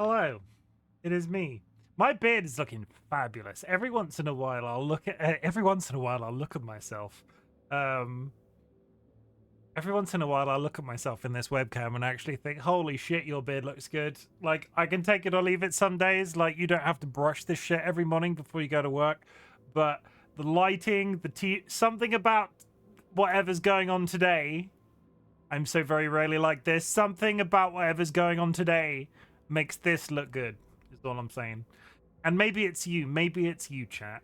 Hello, it is me. My beard is looking fabulous. Every once in a while, I'll look at myself. Um, every once in a while, I'll look at myself in this webcam and actually think, "Holy shit, your beard looks good." Like I can take it or leave it some days. Like you don't have to brush this shit every morning before you go to work, but the lighting, something about whatever's going on today. I'm so very rarely like this. Something about whatever's going on today makes this look good, is all I'm saying. And maybe it's you. Maybe it's you, chat.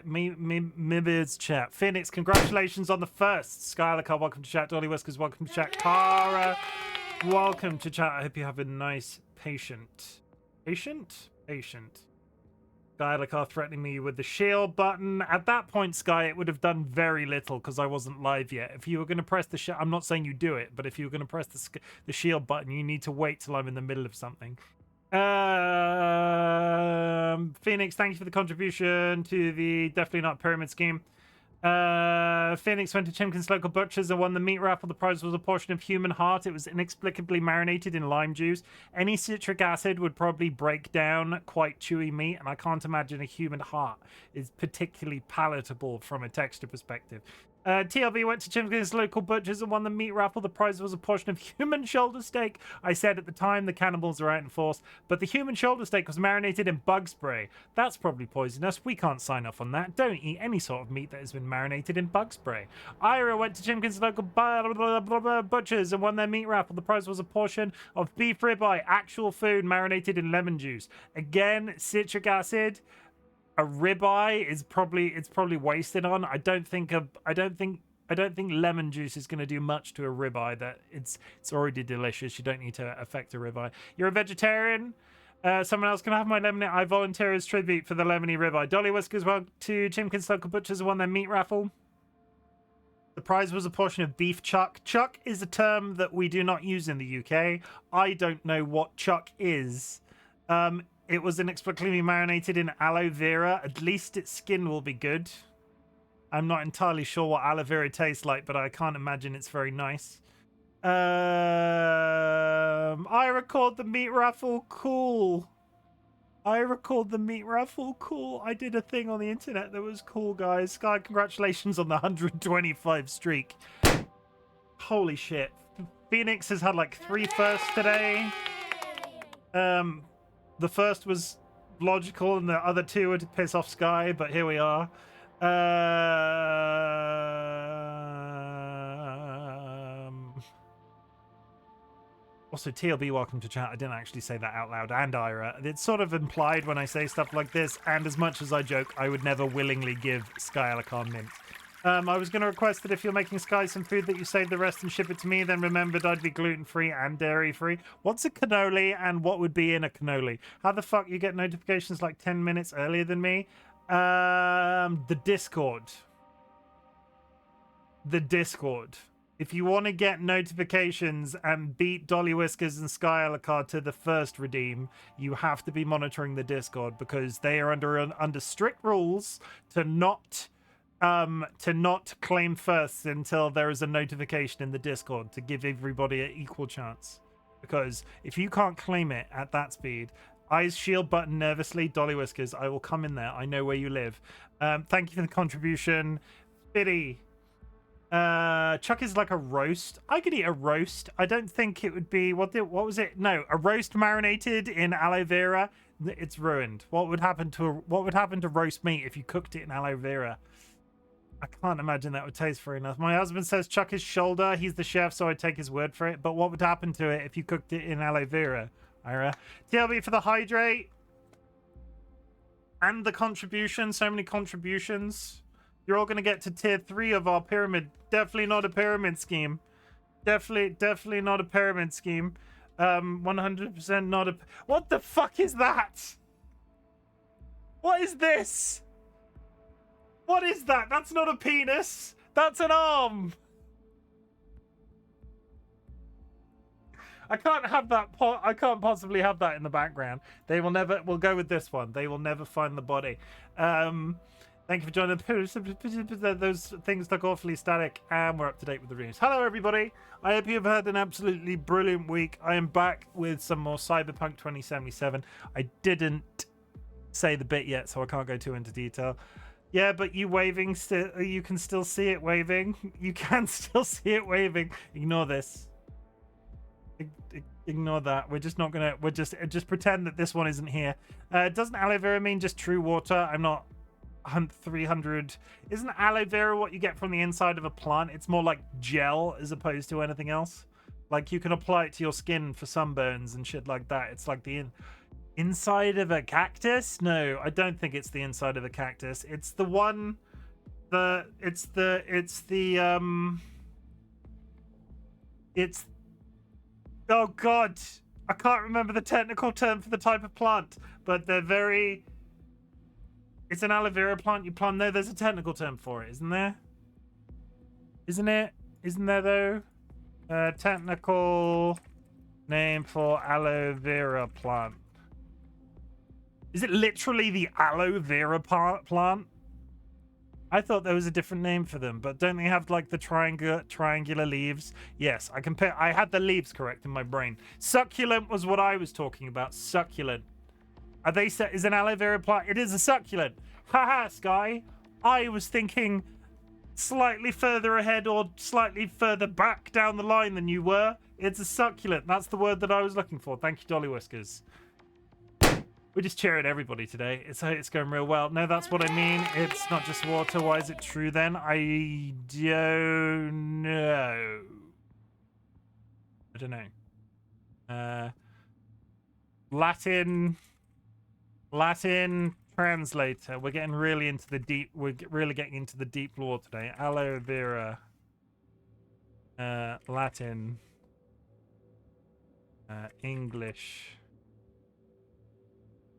Maybe it's chat. Phoenix, congratulations on the first. Skylar, welcome to chat. DollyWhiskers, welcome to chat. Kara, welcome to chat. I hope you have a nice patient. Skylar threatening me with the shield button. At that point, Sky, it would have done very little because I wasn't live yet. If you were going to press the shield, I'm not saying you do it, but if you were going to press the shield button, you need to wait till I'm in the middle of something. Phoenix, thank you for the contribution to the Definitely Not Pyramid Scheme. Phoenix went to Chimken's local butchers and won the meat raffle. The prize was a portion of human heart. It was inexplicably marinated in lime juice. Any citric acid would probably break down quite chewy meat, and I can't imagine a human heart is particularly palatable from a texture perspective. TLB went to Chimken's local butchers and won the meat raffle. The prize was a portion of human shoulder steak. I said at the time the cannibals are out in force, but the human shoulder steak was marinated in bug spray. That's probably poisonous. We can't sign off on that. Don't eat any sort of meat that has been marinated in bug spray. Ira went to Chimken's local butchers and won their meat raffle. The prize was a portion of beef ribeye, actual food marinated in lemon juice. Again, citric acid. A ribeye is probably wasted on. I don't think lemon juice is going to do much to a ribeye. That it's already delicious. You don't need to affect a ribeye. You're a vegetarian. Someone else can have my lemonade. I volunteer as tribute for the lemony ribeye. DollyWhiskers went to Chimken's local butchers and won their meat raffle. The prize was a portion of beef chuck. Chuck is a term that we do not use in the UK. I don't know what chuck is. It was inexplicably marinated in aloe vera. At least its skin will be good. I'm not entirely sure what aloe vera tastes like, but I can't imagine it's very nice. I record the meat raffle. Cool. I did a thing on the internet that was cool, guys. Sky, congratulations on the 125 streak. Holy shit. Phoenix has had like 3 firsts today. The first was logical, and the other 2 were to piss off Sky, but here we are. Also, TLB, welcome to chat. I didn't actually say that out loud, and Ira. It's sort of implied when I say stuff like this, and as much as I joke, I would never willingly give Sky Alakan mint. I was going to request that if you're making Sky some food that you save the rest and ship it to me, then remembered I'd be gluten-free and dairy-free. What's a cannoli and what would be in a cannoli? How the fuck you get notifications like 10 minutes earlier than me? The Discord. If you want to get notifications and beat DollyWhiskers and Sky Alacar to the first redeem, you have to be monitoring the Discord because they are under strict rules to not claim first until there is a notification in the Discord to give everybody an equal chance. Because if you can't claim it at that speed, eyes shield button nervously, DollyWhiskers, I will come in there. I know where you live. Thank you for the contribution. Biddy. Chuck is like a roast. I could eat a roast. I don't think it would be what was it? No, a roast marinated in aloe vera. It's ruined. What would happen to roast meat if you cooked it in aloe vera? I can't imagine that would taste very nice. My husband says chuck his shoulder. He's the chef, so I take his word for it. But what would happen to it if you cooked it in aloe vera, Ira? TLB for the hydrate and the contribution. So many contributions. You're all going to get to tier 3 of our pyramid. Definitely not a pyramid scheme. Definitely not a pyramid scheme. 100% not a... What the fuck is that? What is this? What is that? That's not a penis. That's an arm. I can't have that. I can't possibly have that in the background. They will never. We'll go with this one. They will never find the body. Thank you for joining. Those things look awfully static, and we're up to date with the reviews. Hello, everybody. I hope you've had an absolutely brilliant week. I am back with some more Cyberpunk 2077. I didn't say the bit yet, so I can't go too into detail. Yeah, but you waving, you can still see it waving. You can still see it waving. Ignore this. Ignore that. We're just not gonna. We're just pretend that this one isn't here. Doesn't aloe vera mean just true water? I'm not 300. Isn't aloe vera what you get from the inside of a plant? It's more like gel as opposed to anything else. Like you can apply it to your skin for sunburns and shit like that. It's like the inside of a cactus. No, I don't think it's the inside of a cactus. It's the one. It's oh god, I can't remember the technical term for the type of plant, but they're very. It's an aloe vera plant you plant. No, there's a technical term for it, isn't there? Isn't it? Isn't there though? Technical name for aloe vera plant. Is it literally the aloe vera plant? I thought there was a different name for them, but don't they have like the triangular leaves? Yes, I had the leaves correct in my brain. Succulent was what I was talking about. Succulent. Are they set? Is an aloe vera plant? It is a succulent. Haha, Sky. I was thinking slightly further ahead or slightly further back down the line than you were. It's a succulent. That's the word that I was looking for. Thank you, DollyWhiskers. We're just cheering everybody today. It's going real well. No, that's what I mean. It's not just water. Why is it true then? I don't know. I don't know. Latin translator. We're getting really into the deep. We're really getting into the deep lore today. Aloe vera. Latin. English.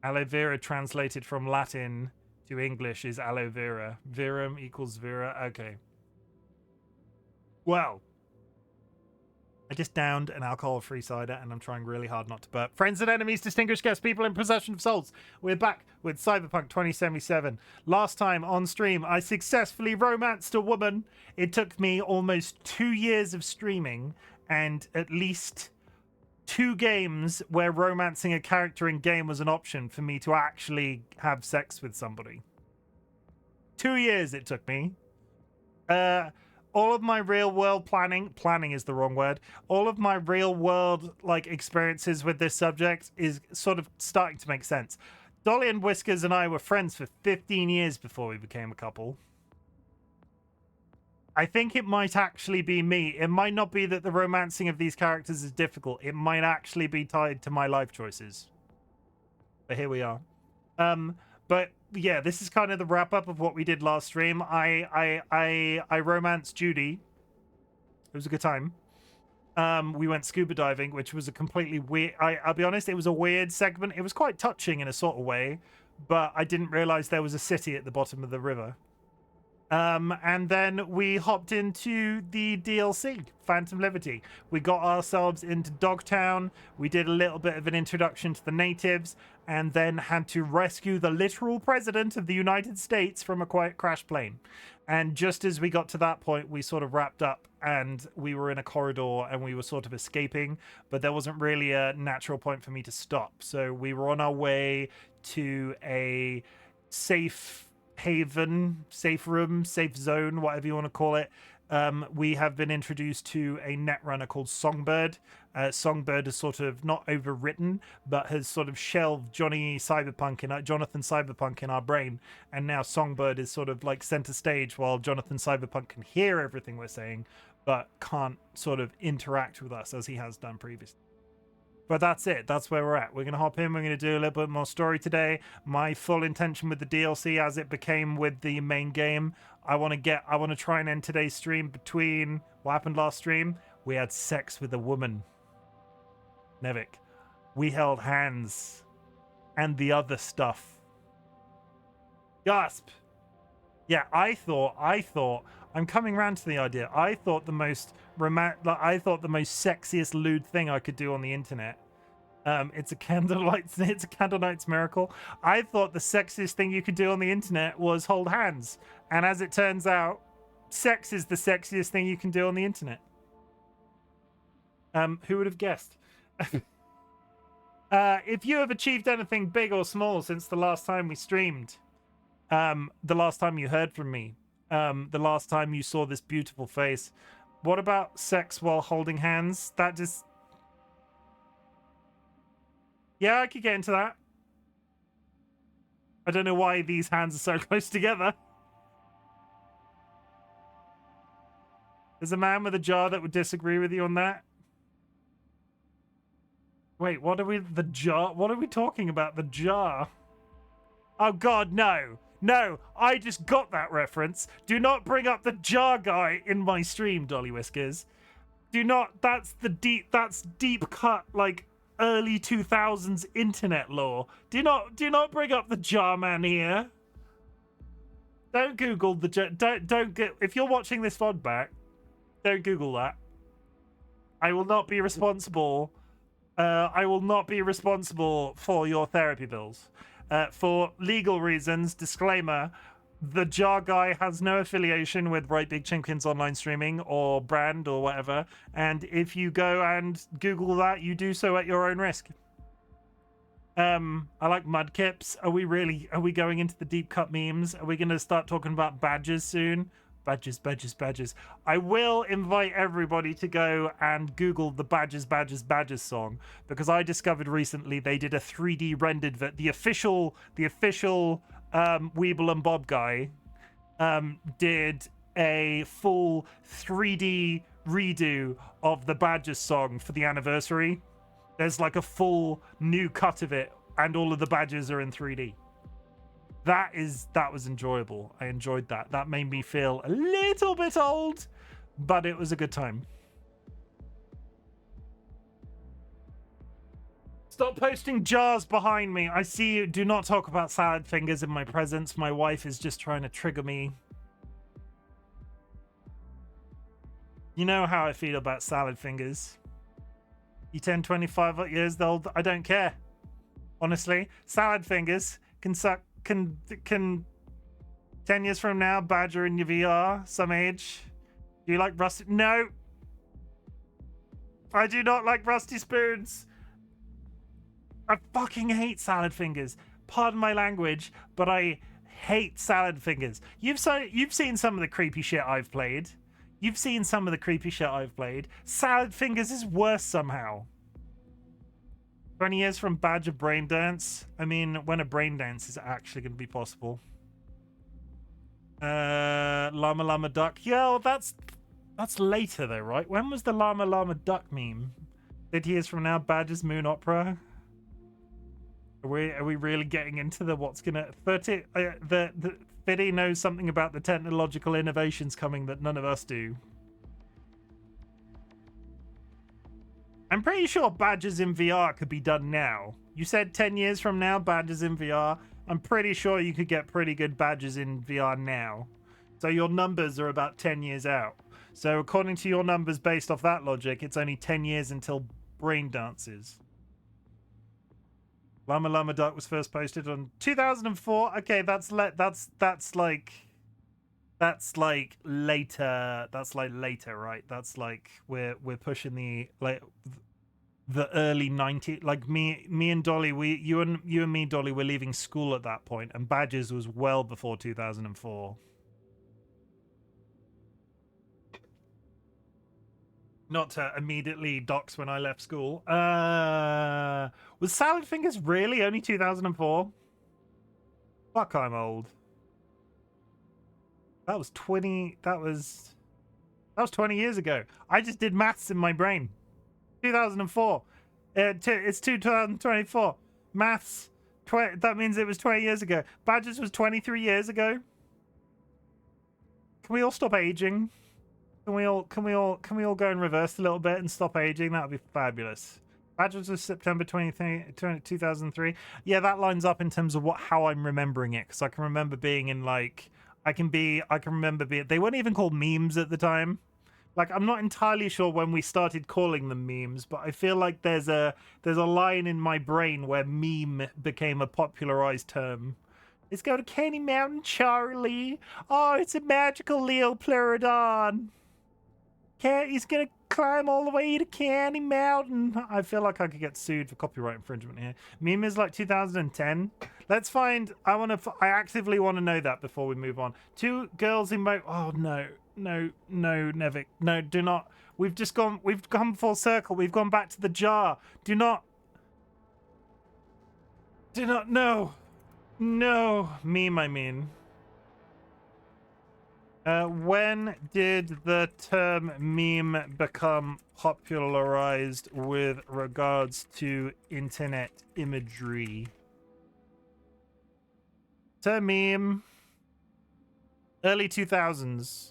Aloe vera translated from Latin to English is aloe vera. Verum equals vera. Okay. Well, I just downed an alcohol-free cider and I'm trying really hard not to burp. Friends and enemies, distinguished guests, people in possession of souls. We're back with Cyberpunk 2077. Last time on stream, I successfully romanced a woman. It took me almost 2 years of streaming and at least 2 games where romancing a character in game was an option for me to actually have sex with somebody. 2 years it took me. All of my real world planning is the wrong word. All of my real world like experiences with this subject is sort of starting to make sense. Dolly and Whiskers and I were friends for 15 years before we became a couple. I think it might actually be me. It might not be that the romancing of these characters is difficult. It might actually be tied to my life choices. But here we are. But yeah, this is kind of the wrap up of what we did last stream. I romanced Judy. It was a good time. We went scuba diving, which was a completely weird. I'll be honest, it was a weird segment. It was quite touching in a sort of way, but I didn't realize there was a city at the bottom of the river. And then we hopped into the DLC, Phantom Liberty. We got ourselves into Dogtown. We did a little bit of an introduction to the natives, and then had to rescue the literal president of the United States from a quiet crash plane. And just as we got to that point, we sort of wrapped up and we were in a corridor and we were sort of escaping, but there wasn't really a natural point for me to stop. So we were on our way to a safe haven, safe room, safe zone, whatever you want to call it. We have been introduced to a netrunner called Songbird. Songbird is sort of not overwritten, but has sort of shelved Jonathan Cyberpunk in our brain, and now Songbird is sort of like center stage while Jonathan Cyberpunk can hear everything we're saying, but can't sort of interact with us as he has done previously. But that's it. That's where we're at. We're going to hop in. We're going to do a little bit more story today. My full intention with the DLC, as it became with the main game, I want to try and end today's stream between what happened last stream. We had sex with a woman. Nevik. We held hands. And the other stuff. Gasp. Yeah, I thought, I'm coming around to the idea. I thought the most sexiest lewd thing I could do on the internet It's a candlenight's miracle. I thought the sexiest thing you could do on the internet was hold hands, and as it turns out, sex is the sexiest thing you can do on the internet. Who would have guessed? If you have achieved anything big or small since the last time we streamed, the last time you heard from me, the last time you saw this beautiful face, what about sex while holding hands? That just... Yeah, I could get into that. I don't know why these hands are so close together. There's a man with a jar that would disagree with you on that. Wait, what are we... The jar? What are we talking about? The jar? Oh, God, no. No, I just got that reference. Do not bring up the jar guy in my stream, DollyWhiskers. Do not... That's deep cut, like... early 2000s internet lore. Do not bring up the jar man here. Don't Google the jar. Don't get... If you're watching this VOD back, don't Google that. I will not be responsible. I will not be responsible for your therapy bills. For legal reasons, disclaimer, the jar guy has no affiliation with RightBigChimken's online streaming or brand or whatever. And if you go and Google that, you do so at your own risk. I like mudkips. Are we going into the deep cut memes? Are we going to start talking about badges soon? Badges, badges, badges. I will invite everybody to go and Google the badges, badges, badges song, because I discovered recently they did a 3D rendered the official Weeble and Bob guy did a full 3D redo of the badges song for the anniversary. There's like a full new cut of it, and all of the badges are in 3D. That was enjoyable. I enjoyed that. That made me feel a little bit old, but it was a good time. Stop posting jars behind me. I see you. Do not talk about salad fingers in my presence. My wife is just trying to trigger me. You know how I feel about salad fingers. You 10, 25 years old, I don't care. Honestly, salad fingers can suck. Can 10 years from now, Badger in your VR, some age. Do you like rusty? No. I do not like rusty spoons. I fucking hate salad fingers. Pardon my language, but I hate salad fingers. You've seen some of the creepy shit I've played. Salad fingers is worse somehow. 20 years from Badger brain dance. I mean, when a brain dance is actually going to be possible. Llama Llama Duck. Yeah, well, that's later though, right? When was the Llama Llama Duck meme? 30 years from now, Badger's Moon Opera. Are we really getting into the what's gonna 30? The Fiddy knows something about the technological innovations coming that none of us do. I'm pretty sure badges in VR could be done now. You said 10 years from now, badges in VR. I'm pretty sure you could get pretty good badges in VR now. So your numbers are about 10 years out. So according to your numbers based off that logic, it's only 10 years until brain dances. Llama Llama Duck was first posted on 2004. Okay, that's like later. That's like later, right? That's like we're pushing the early 90s. Like me and Dolly, you and me, Dolly, were leaving school at that point, and Badges was well before 2004. Not to immediately dox when I left school. Was Salad Fingers really only 2004? Fuck, I'm old. That was 20 years ago. I just did maths in my brain. 2004. It's 2024. Maths. That means it was 20 years ago. Badges was 23 years ago. Can we all stop aging? Can we all go in reverse a little bit and stop aging? That would be fabulous. Badges was September 2003. Yeah, that lines up in terms of how I'm remembering it, because I can remember being in like I can remember being, they weren't even called memes at the time, Like, I'm not entirely sure when we started calling them memes, but I feel like there's a line in my brain where meme became a popularized term. Let's go to Candy Mountain, Charlie. Oh, it's a magical Leopleurodon. He's gonna climb all the way to Candy Mountain. I feel like I could get sued for copyright infringement here. Meme is like 2010. Let's find. I actively want to know that before we move on. Two girls in Oh no. No, Nevik. No, do not. We've come full circle. We've gone back to the jar. Do not, no. No. Meme, I mean. When did the term meme become popularized with regards to internet imagery? Term meme. Early 2000s.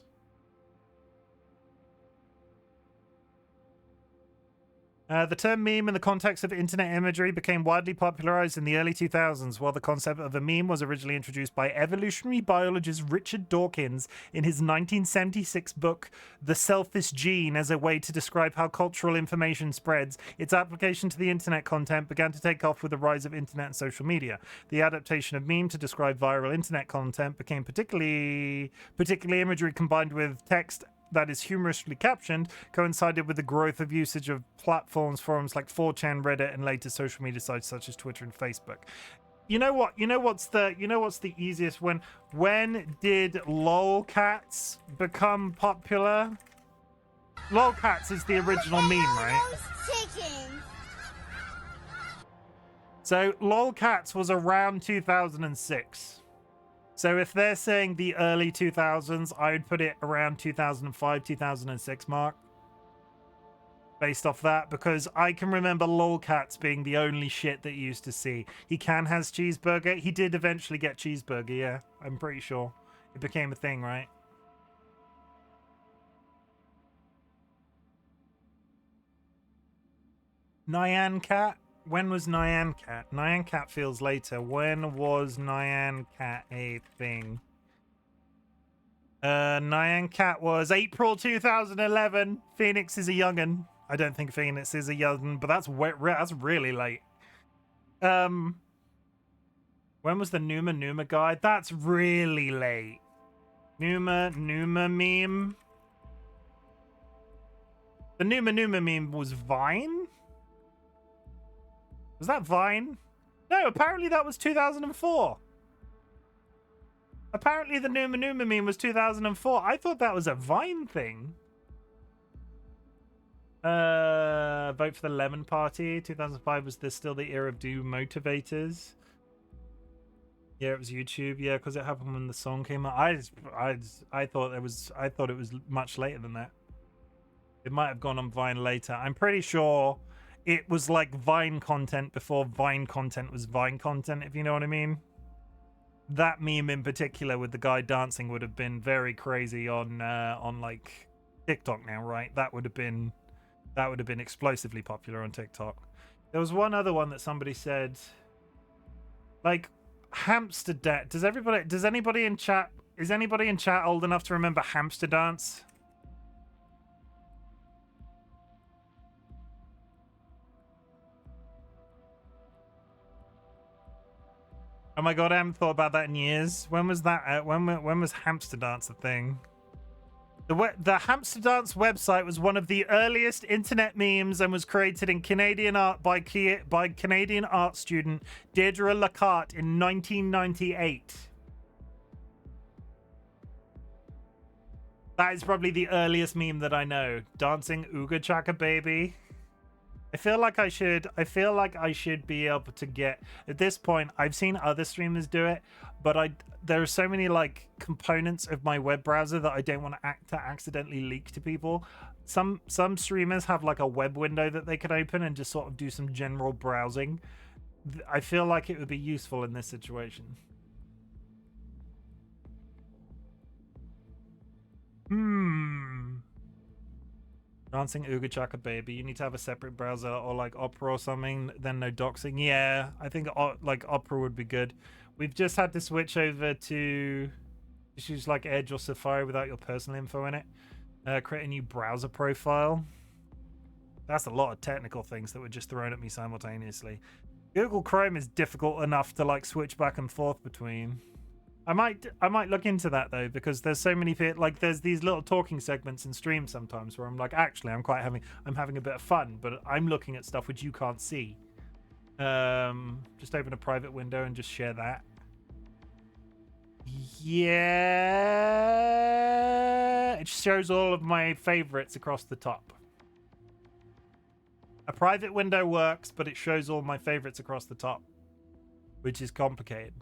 The term meme in the context of internet imagery became widely popularized in the early 2000s, while the concept of a meme was originally introduced by evolutionary biologist Richard Dawkins in his 1976 book, The Selfish Gene, as a way to describe how cultural information spreads. Its application to the internet content began to take off with the rise of internet and social media. The adaptation of meme to describe viral internet content became particularly imagery combined with text that is humorously captioned, coincided with the growth of usage of platforms, forums like 4chan, Reddit, and later social media sites such as Twitter and Facebook. You know what? What's the easiest? When did lolcats become popular? Lolcats is the original meme, right? So lolcats was around 2006. So if they're saying the early 2000s, I would put it around 2005, 2006 mark. Based off that, because I can remember lolcats being the only shit that you used to see. He has cheeseburger. He did eventually get cheeseburger, yeah. I'm pretty sure. It became a thing, right? Nyan Cat? When was Nyan Cat? Nyan Cat feels later. When was Nyan Cat a thing? Nyan Cat was April 2011. Phoenix is a young'un. I don't think Phoenix is a young'un, but that's really late. When was the Numa guide? That's really late. Numa meme. The Numa meme was Vine? Was that Vine? No, apparently that was 2004. Apparently the Numa meme was 2004. I thought that was a Vine thing. Vote for the Lemon Party. 2005 was still the era of Do Motivators. Yeah, it was YouTube. Yeah, because it happened when the song came out. I thought it was much later than that. It might have gone on Vine later. I'm pretty sure it was like Vine content before Vine content was Vine content, if you know what I mean. That meme in particular with the guy dancing would have been very crazy on like TikTok now, right? That would have been explosively popular on TikTok. There was one other one that somebody said, like hamster dance. Does anybody in chat, is anybody in chat old enough to remember hamster dance? Oh my god, I haven't thought about that in years. When was that? When was hamster dance a thing? The hamster dance website was one of the earliest internet memes and was created in Canadian art by Canadian art student Deirdre Lacarte in 1998. That is probably the earliest meme that I know. Dancing Ooga Chaka Baby. I feel like I should be able to get, at this point, I've seen other streamers do it, but there are so many like components of my web browser that I don't want to accidentally leak to people. Some streamers have like a web window that they can open and just sort of do some general browsing. I feel like it would be useful in this situation. Dancing Ooga Chaka Baby. You need to have a separate browser or like Opera or something, then no doxing. Yeah, I think like Opera would be good. We've just had to switch over to issues like Edge or Safari without your personal info in it. Create a new browser profile. That's a lot of technical things that were just thrown at me simultaneously. Google Chrome is difficult enough to like switch back and forth between. I might look into that though, because there's so many like there's these little talking segments in streams sometimes where I'm like, actually I'm having a bit of fun, but I'm looking at stuff which you can't see. Just open a private window and just share that. Yeah, it shows all of my favorites across the top. A private window works, but it shows all my favorites across the top, which is complicated.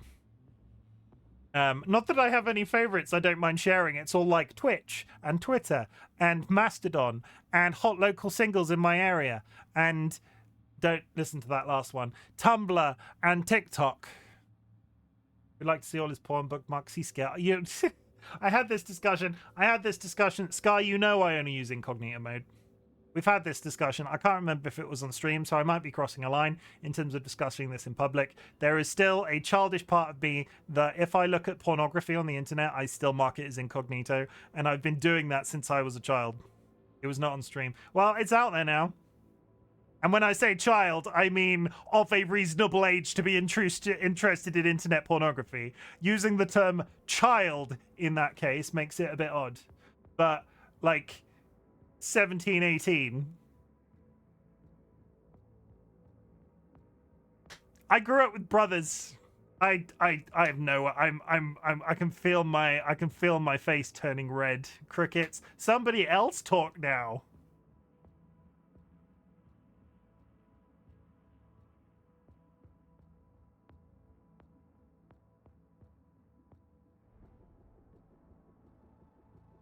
Not that I have any favorites I don't mind sharing. It's all like Twitch and Twitter and Mastodon and hot local singles in my area. And don't listen to that last one. Tumblr and TikTok. We'd like to see all his porn bookmarks. He scared you. I had this discussion. Sky, you know I only use incognito mode. We've had this discussion. I can't remember if it was on stream, so I might be crossing a line in terms of discussing this in public. There is still a childish part of me that if I look at pornography on the internet, I still mark it as incognito, and I've been doing that since I was a child. It was not on stream. Well, it's out there now. And when I say child, I mean of a reasonable age to be interested in internet pornography. Using the term child in that case makes it a bit odd. But, like, 17, 18. I grew up with brothers. I have no. I can feel my face turning red. Crickets. Somebody else talk now.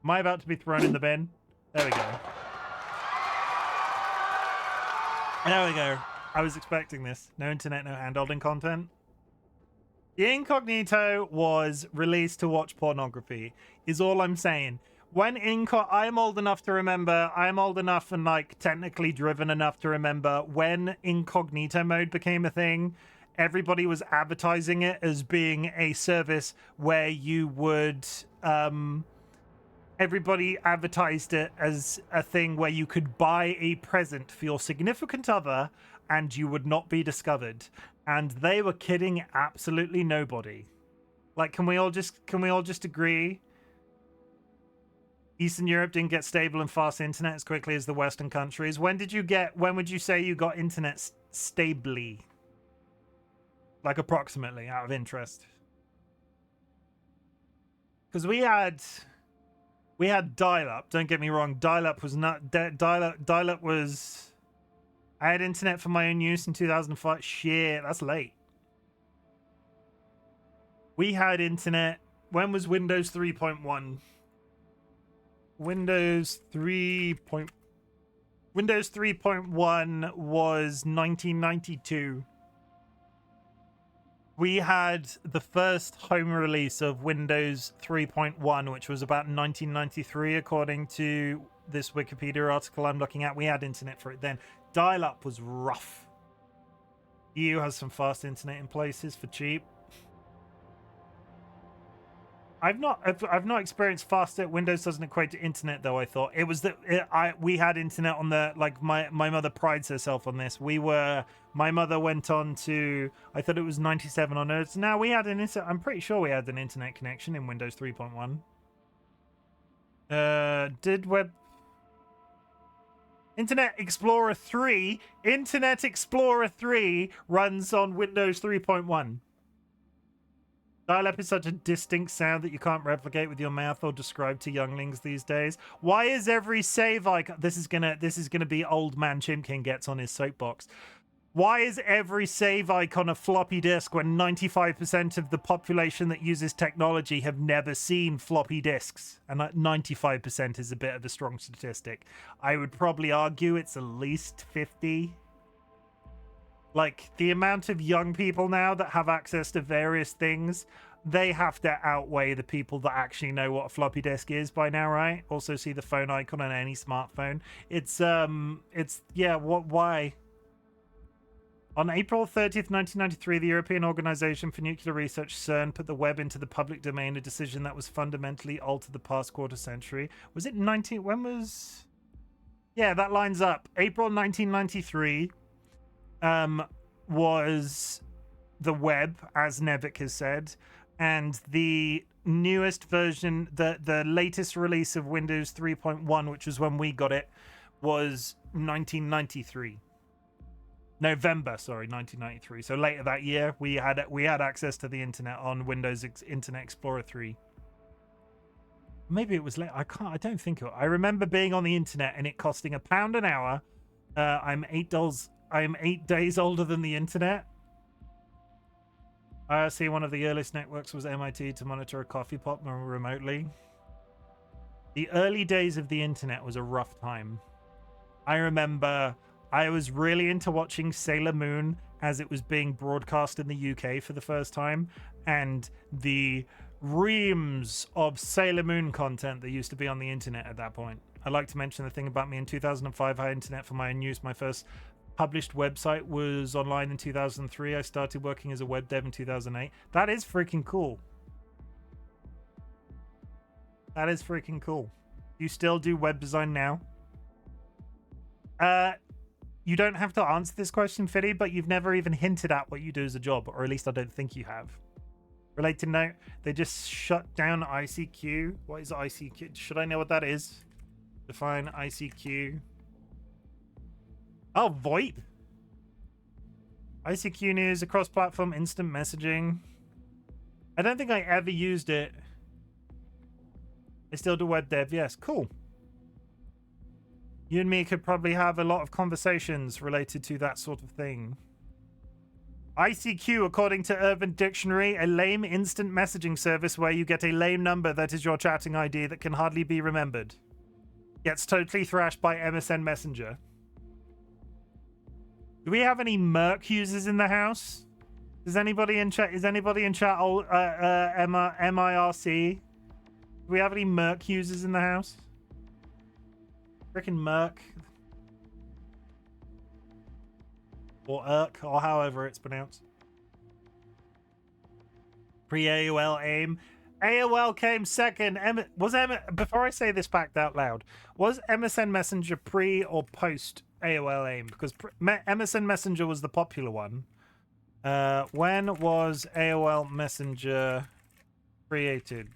Am I about to be thrown in the bin? There we go. There we go. I was expecting this. No internet, no handholding content. The incognito was released to watch pornography, is all I'm saying. When I'm old enough to remember, I'm old enough and like technically driven enough to remember when incognito mode became a thing. Everybody was advertising it as being a service where you would everybody advertised it as a thing where you could buy a present for your significant other and you would not be discovered. And they were kidding absolutely nobody. Like, can we all just agree? Eastern Europe didn't get stable and fast internet as quickly as the Western countries. When would you say you got internet stably? Like, approximately, out of interest. Because we had dial-up. Don't get me wrong. Dial-up was not dial-up was. I had internet for my own use in 2005. Shit, that's late. We had internet. When was Windows 3.1? Windows 3.1 was 1992. We had the first home release of Windows 3.1, which was about 1993, according to this Wikipedia article I'm looking at. We had internet for it then. Dial-up was rough. EU has some fast internet in places for cheap. I've not experienced faster. Windows doesn't equate to internet though. I thought it was that we had internet on the like my mother prides herself on this. My mother went on to, I thought it was 97 on Earth. Now we had I'm pretty sure we had an internet connection in Windows 3.1. Internet Explorer 3 runs on Windows 3.1. Dial-up is such a distinct sound that you can't replicate with your mouth or describe to younglings these days. Why is every save icon... This is gonna be old man Chimken gets on his soapbox. Why is every save icon a floppy disk when 95% of the population that uses technology have never seen floppy disks? And 95% is a bit of a strong statistic. I would probably argue it's at least 50. Like, the amount of young people now that have access to various things, they have to outweigh the people that actually know what a floppy disk is by now, right? Also see the phone icon on any smartphone. Why? On April 30th, 1993, the European Organization for Nuclear Research, CERN, put the web into the public domain, a decision that was fundamentally altered the past quarter century. Was it 19... When was... Yeah, that lines up. April 1993 was the web, as Nevik has said, and the newest version, the latest release of Windows 3.1, which was when we got it, was 1993. November, sorry, 1993. So later that year, we had access to the internet on Windows Internet Explorer 3. Maybe it was late. I don't think it. I remember being on the internet and it costing £1 an hour. I'm 8 days older than the internet. IRC, one of the earliest networks, was MIT to monitor a coffee pot more remotely. The early days of the internet was a rough time. I remember I was really into watching Sailor Moon as it was being broadcast in the UK for the first time, and the reams of Sailor Moon content that used to be on the internet at that point. I'd like to mention the thing about me in 2005. I had internet for my own use. My first published website was online in 2003. I started working as a web dev in 2008. That is freaking cool. That is freaking cool. You still do web design now? You don't have to answer this question, Fiddy, but you've never even hinted at what you do as a job, or at least I don't think you have. Related note, they just shut down ICQ. What is ICQ? Should I know what that is? Define ICQ. Oh, VoIP. ICQ News, a cross-platform instant messaging. I don't think I ever used it. I still do web dev. Yes, cool. You and me could probably have a lot of conversations related to that sort of thing. ICQ, according to Urban Dictionary, a lame instant messaging service where you get a lame number that is your chatting ID that can hardly be remembered. Gets totally thrashed by MSN Messenger. Do we have any Merc users in the house? Is anybody in chat? MIRC? Do we have any Merc users in the house? Frickin' Merc. Or Urk, or however it's pronounced. Pre-AOL AIM. AOL came second. Before I say this fact out loud, was MSN Messenger pre or post AOL AIM? Because MSN Messenger was the popular one. When was AOL Messenger created?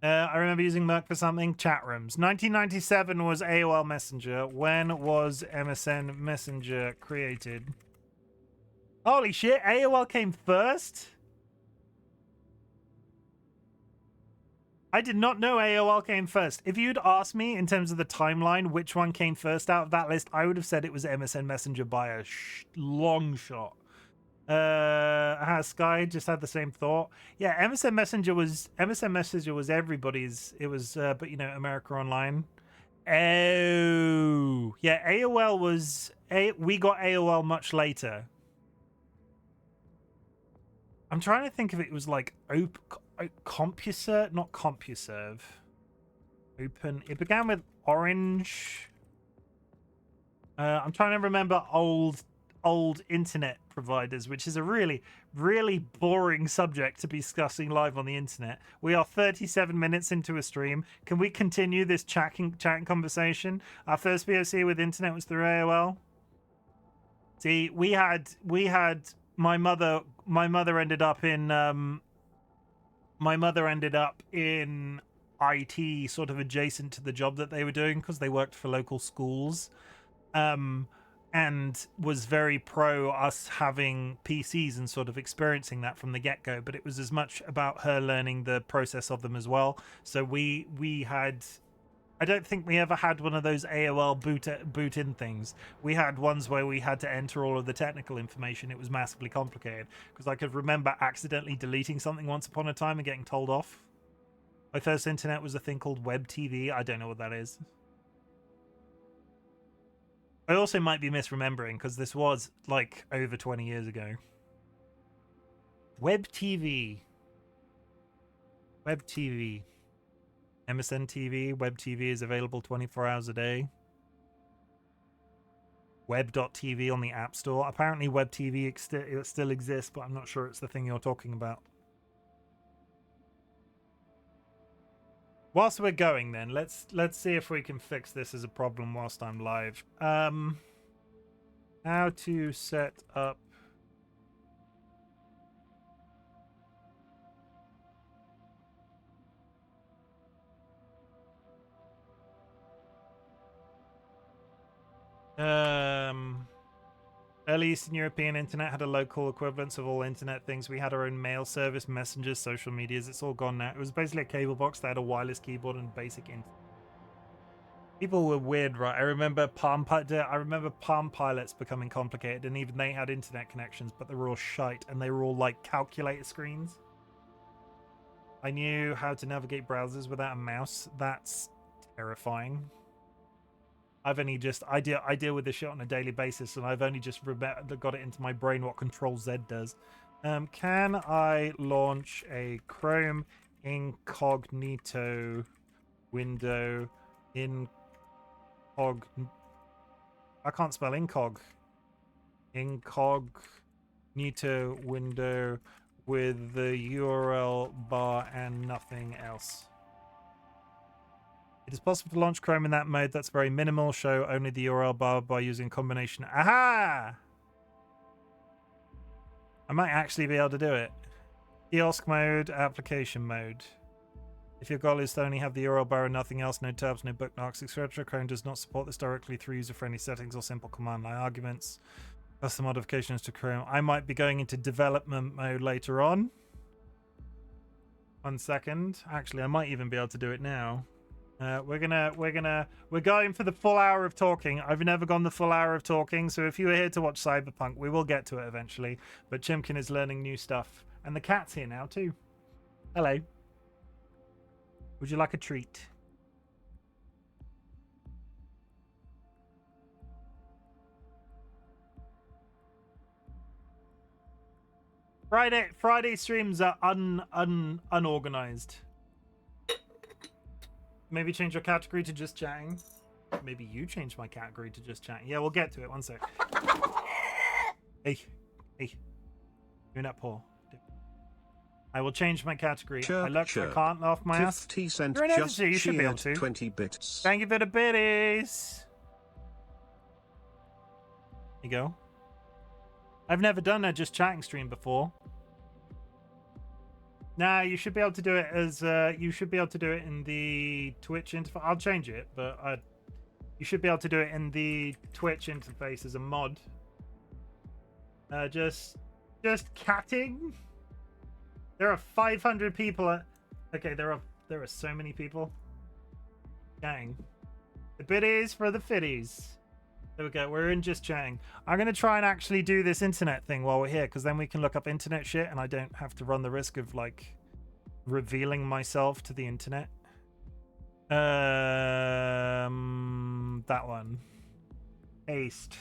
I remember using Merc for something. Chat rooms. 1997 was AOL Messenger. When was MSN Messenger created? Holy shit, AOL came first? I did not know AOL came first. If you'd asked me in terms of the timeline which one came first out of that list, I would have said it was MSN Messenger by a long shot. Sky just had the same thought. Yeah, MSN Messenger was everybody's. It was but you know, America Online. Oh yeah, AOL was we got AOL much later. I'm trying to think if it was like CompuServe, not CompuServe. Open. It began with Orange. I'm trying to remember old internet providers, which is a really, really boring subject to be discussing live on the internet. We are 37 minutes into a stream. Can we continue this chatting conversation? Our first POC with internet was through AOL. See, we had my mother ended up in IT, sort of adjacent to the job that they were doing because they worked for local schools. And was very pro us having PCs and sort of experiencing that from the get-go. But it was as much about her learning the process of them as well. So we had... I don't think we ever had one of those AOL boot-in things. We had ones where we had to enter all of the technical information. It was massively complicated. Because I could remember accidentally deleting something once upon a time and getting told off. My first internet was a thing called Web TV. I don't know what that is. I also might be misremembering because this was like over 20 years ago. Web TV. Web TV. MSN TV. Web TV is available 24 hours a day. Web.tv on the App Store. Apparently Web TV it still exists, but I'm not sure it's the thing you're talking about. Whilst we're going then, let's see if we can fix this as a problem whilst I'm live. How to set up early Eastern European internet had a local equivalence of all internet things. We had our own mail service, messengers, social medias. It's all gone now. It was basically a cable box that had a wireless keyboard and basic internet. People were weird, right? I remember Palm Pilots becoming complicated, and even they had internet connections, but they were all shite, and they were all like calculator screens. I knew how to navigate browsers without a mouse. That's terrifying. I've only just I deal with this shit on a daily basis, and I've only just got it into my brain what Control Z does. Can I launch a Chrome incognito window I can't spell incog. Incognito window with the URL bar and nothing else. It is possible to launch Chrome in that mode. That's very minimal. Show only the URL bar by using combination. Aha! I might actually be able to do it. Kiosk mode, application mode. If your goal is to only have the URL bar and nothing else, no tabs, no bookmarks, etc., Chrome does not support this directly through user-friendly settings or simple command line arguments. Custom modifications to Chrome. I might be going into development mode later on. 1 second. Actually, I might even be able to do it now. We're going for the full hour of talking. I've never gone the full hour of talking, so if you were here to watch Cyberpunk, we will get to it eventually. But Chimken is learning new stuff, and the cat's here now too. Hello. Would you like a treat? Friday streams are unorganized. Maybe change your category to just chatting. Maybe you change my category to just chatting. Yeah, we'll get to it. 1 sec. Hey. Doing that paw. I will change my category. I can't laugh my ass. You're an editor, you should be able to. 20 bits. Thank you for the biddies. Here you go. I've never done a just chatting stream before. Nah, you should be able to do it as you should be able to do it in the Twitch interface. I'll change it, but you should be able to do it in the Twitch interface as a mod. Just catting. There are 500 people. Okay, there are so many people. Dang. The biddies for the fitties. There we go. We're in just chatting. I'm going to try and actually do this internet thing while we're here, because then we can look up internet shit and I don't have to run the risk of, like, revealing myself to the internet. That one. Paste.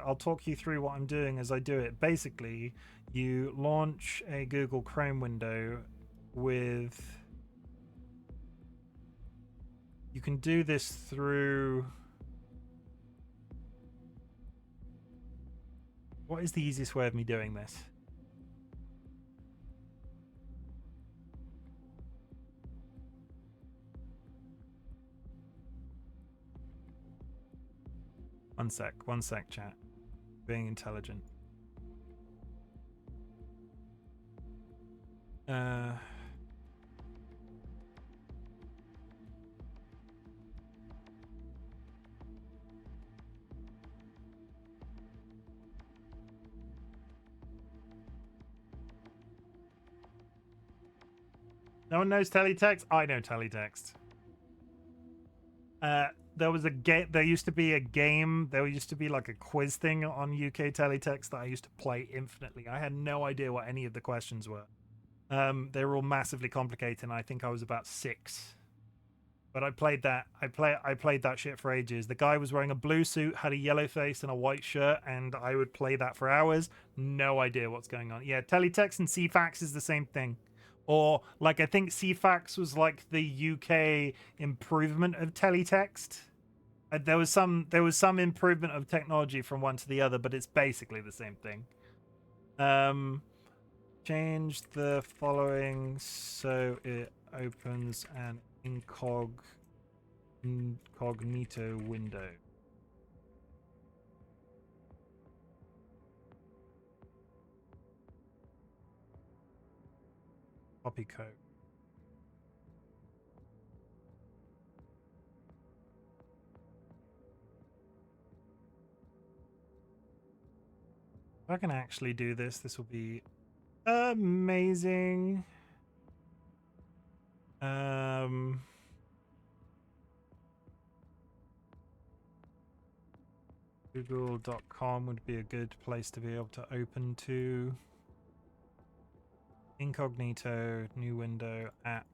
I'll talk you through what I'm doing as I do it. Basically, you launch a Google Chrome window with... You can do this through... What is the easiest way of me doing this? One sec, chat. Being intelligent. No one knows teletext? I know teletext. There was a game. There used to be a game. There used to be like a quiz thing on UK teletext that I used to play infinitely. I had no idea what any of the questions were. They were all massively complicated, and I think I was about 6. But I played that. I played that shit for ages. The guy was wearing a blue suit, had a yellow face, and a white shirt, and I would play that for hours. No idea what's going on. Yeah, teletext and CFAX is the same thing. Or, like, I think CFAX was like the UK improvement of teletext. There was some improvement of technology from one to the other, but it's basically the same thing. Change the following so it opens an incognito window. Copy code. If I can actually do this, this will be amazing. Google.com would be a good place to be able to open to. Incognito, new window, app.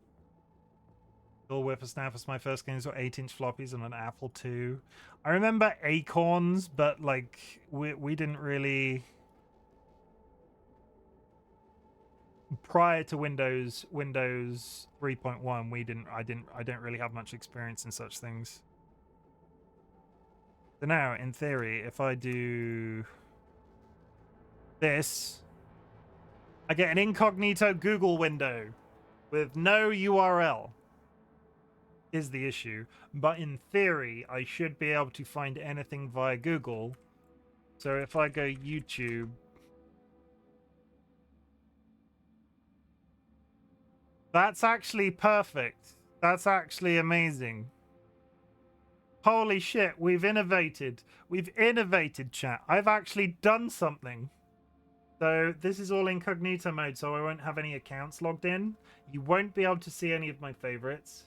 Bill Whippersnappers, my first games were 8-inch floppies on an Apple II. I remember Acorns, but like we didn't really. Prior to Windows 3.1, I don't really have much experience in such things. So now, in theory, if I do this, I get an incognito Google window with no URL. Is the issue. But in theory, I should be able to find anything via Google. So if I go YouTube, that's actually perfect. That's actually amazing. Holy shit, we've innovated. We've innovated, chat. I've actually done something. So this is all incognito mode, so I won't have any accounts logged in. You won't be able to see any of my favorites.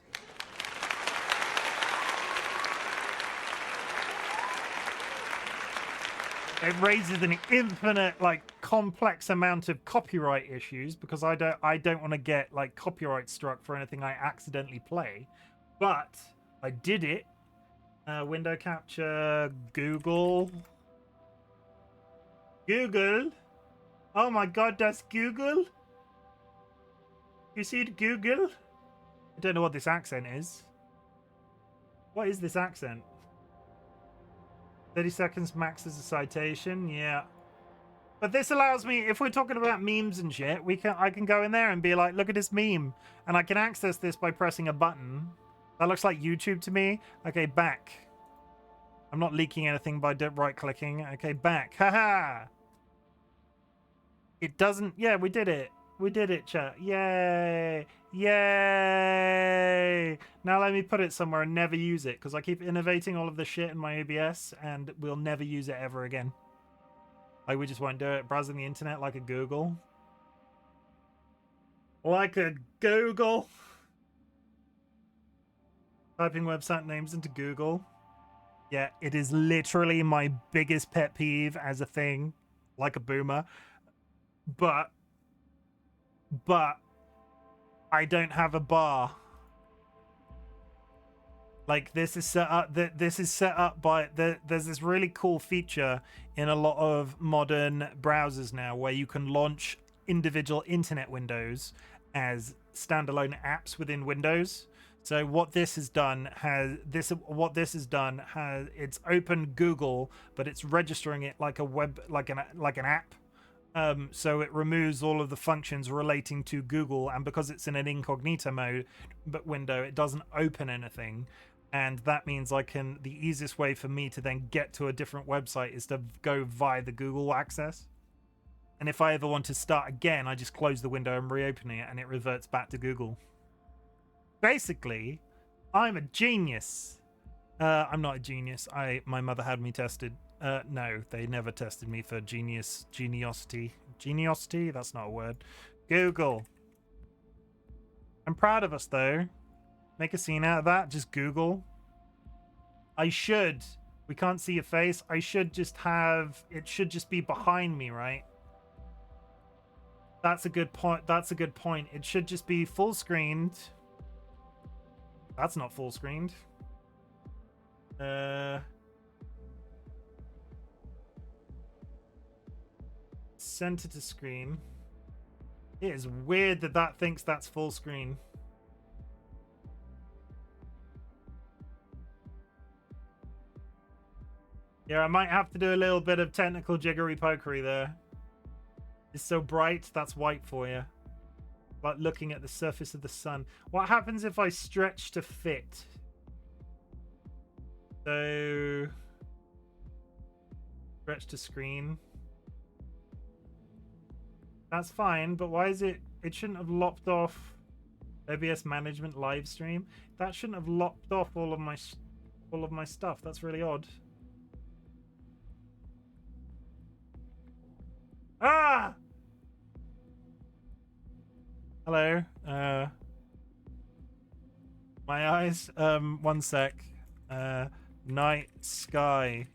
It raises an infinite, like, complex amount of copyright issues because I don't want to get like copyright struck for anything I accidentally play. But I did it. Window capture, Google. Oh my god, that's Google. You see it, Google? I don't know what this accent is. What is this accent? 30 seconds max as a citation, yeah. But this allows me, if we're talking about memes and shit, I can go in there and be like, look at this meme. And I can access this by pressing a button. That looks like YouTube to me. Okay, back. I'm not leaking anything by right-clicking. Okay, back. Haha! It doesn't... Yeah, we did it. We did it, chat. Yay! Yay! Now let me put it somewhere and never use it, because I keep innovating all of the shit in my OBS, and we'll never use it ever again. Like, we just won't do it. Browsing the internet like a Google. Like a Google. Typing website names into Google. Yeah, it is literally my biggest pet peeve as a thing. Like a boomer. But I don't have a bar. Like, this is set up. This is set up by there's this really cool feature in a lot of modern browsers now where you can launch individual internet windows as standalone apps within Windows. So what this has done it's opened Google, but it's registering it like a like an app. So it removes all of the functions relating to Google, and because it's in an incognito mode window, it doesn't open anything. And that means the easiest way for me to then get to a different website is to go via the Google access. And if I ever want to start again, I just close the window and reopen it, and it reverts back to Google. Basically, I'm a genius. I'm not a genius. My mother had me tested. No, they never tested me for geniosity. Geniosity? That's not a word. Google. I'm proud of us, though. Make a scene out of that. Just Google. I should. We can't see your face. I should just have... It should just be behind me, right? That's a good point. That's a good point. It should just be full screened. That's not full screened. Center to screen. It is weird that thinks that's full screen. Yeah, I might have to do a little bit of technical jiggery pokery there. It's so bright, that's white for you. Like looking at the surface of the sun. What happens if I stretch to fit? So stretch to screen. That's fine, but why is it? It shouldn't have lopped off OBS management live stream. That shouldn't have lopped off all of my stuff. That's really odd. Ah! Hello. My eyes. One sec. Night sky.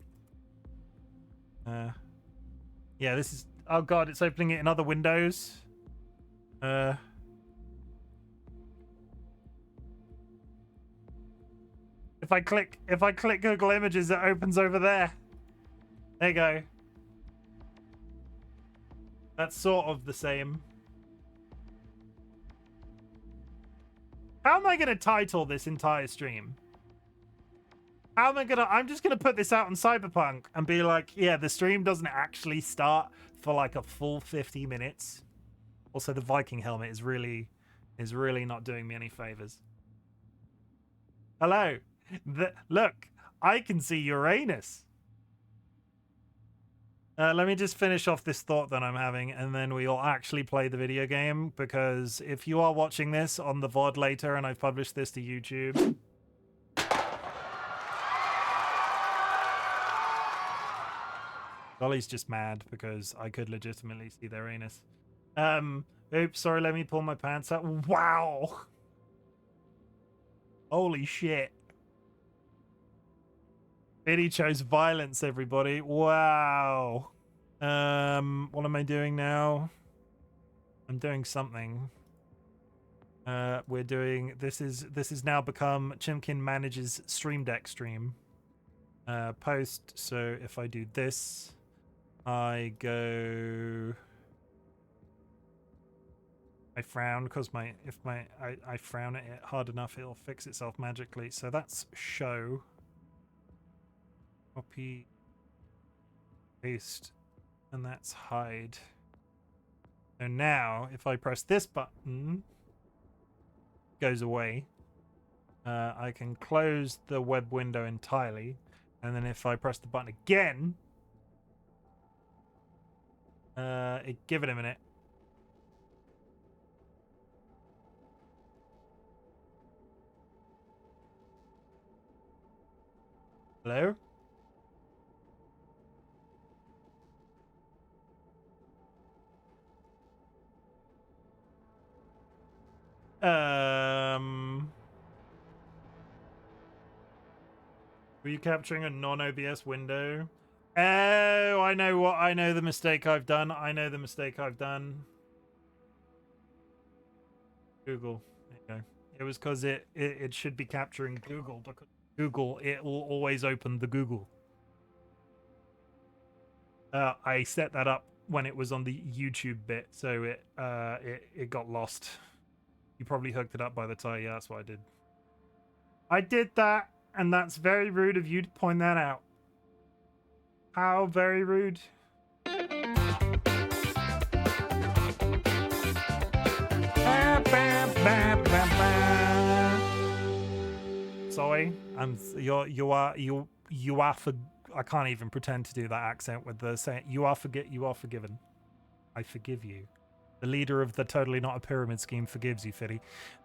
Yeah, this is. Oh god, it's opening it in other windows. If I click Google Images, it opens over there. There you go. That's sort of the same. How am I going to title this entire stream? How am I going to... I'm just going to put this out on Cyberpunk and be like, yeah, the stream doesn't actually start for like a full 50 minutes. Also, the Viking helmet is really not doing me any favors. Hello. Look, I can see Uranus. Let me just finish off this thought that I'm having, and then we'll actually play the video game, because if you are watching this on the VOD later and I've published this to YouTube... Dolly's just mad because I could legitimately see their anus. Oops, sorry, let me pull my pants up. Wow! Holy shit. Biddy chose violence, everybody. Wow. What am I doing now? I'm doing something. We're doing... This is now become Chimken manages Stream Deck stream. Post. So if I do this, I go... I frown because I frown at it hard enough, it'll fix itself magically. So that's show. Copy, paste, and that's hide. So now, if I press this button, it goes away. I can close the web window entirely, and then if I press the button again, give it a minute. Hello? Were you capturing a non-OBS window? Oh, I know the mistake I've done. Google. There you go. It was because it should be capturing Google, because Google, it will always open the Google. I set that up when it was on the YouTube bit, so it got lost. You probably hooked it up by the time. Yeah, that's what I did. I did that, and that's very rude of you to point that out. How very rude. Sorry, you are for. I can't even pretend to do that accent with the saying. You are forgiven. I forgive you. The leader of the Totally Not a Pyramid Scheme forgives you, Fiddy.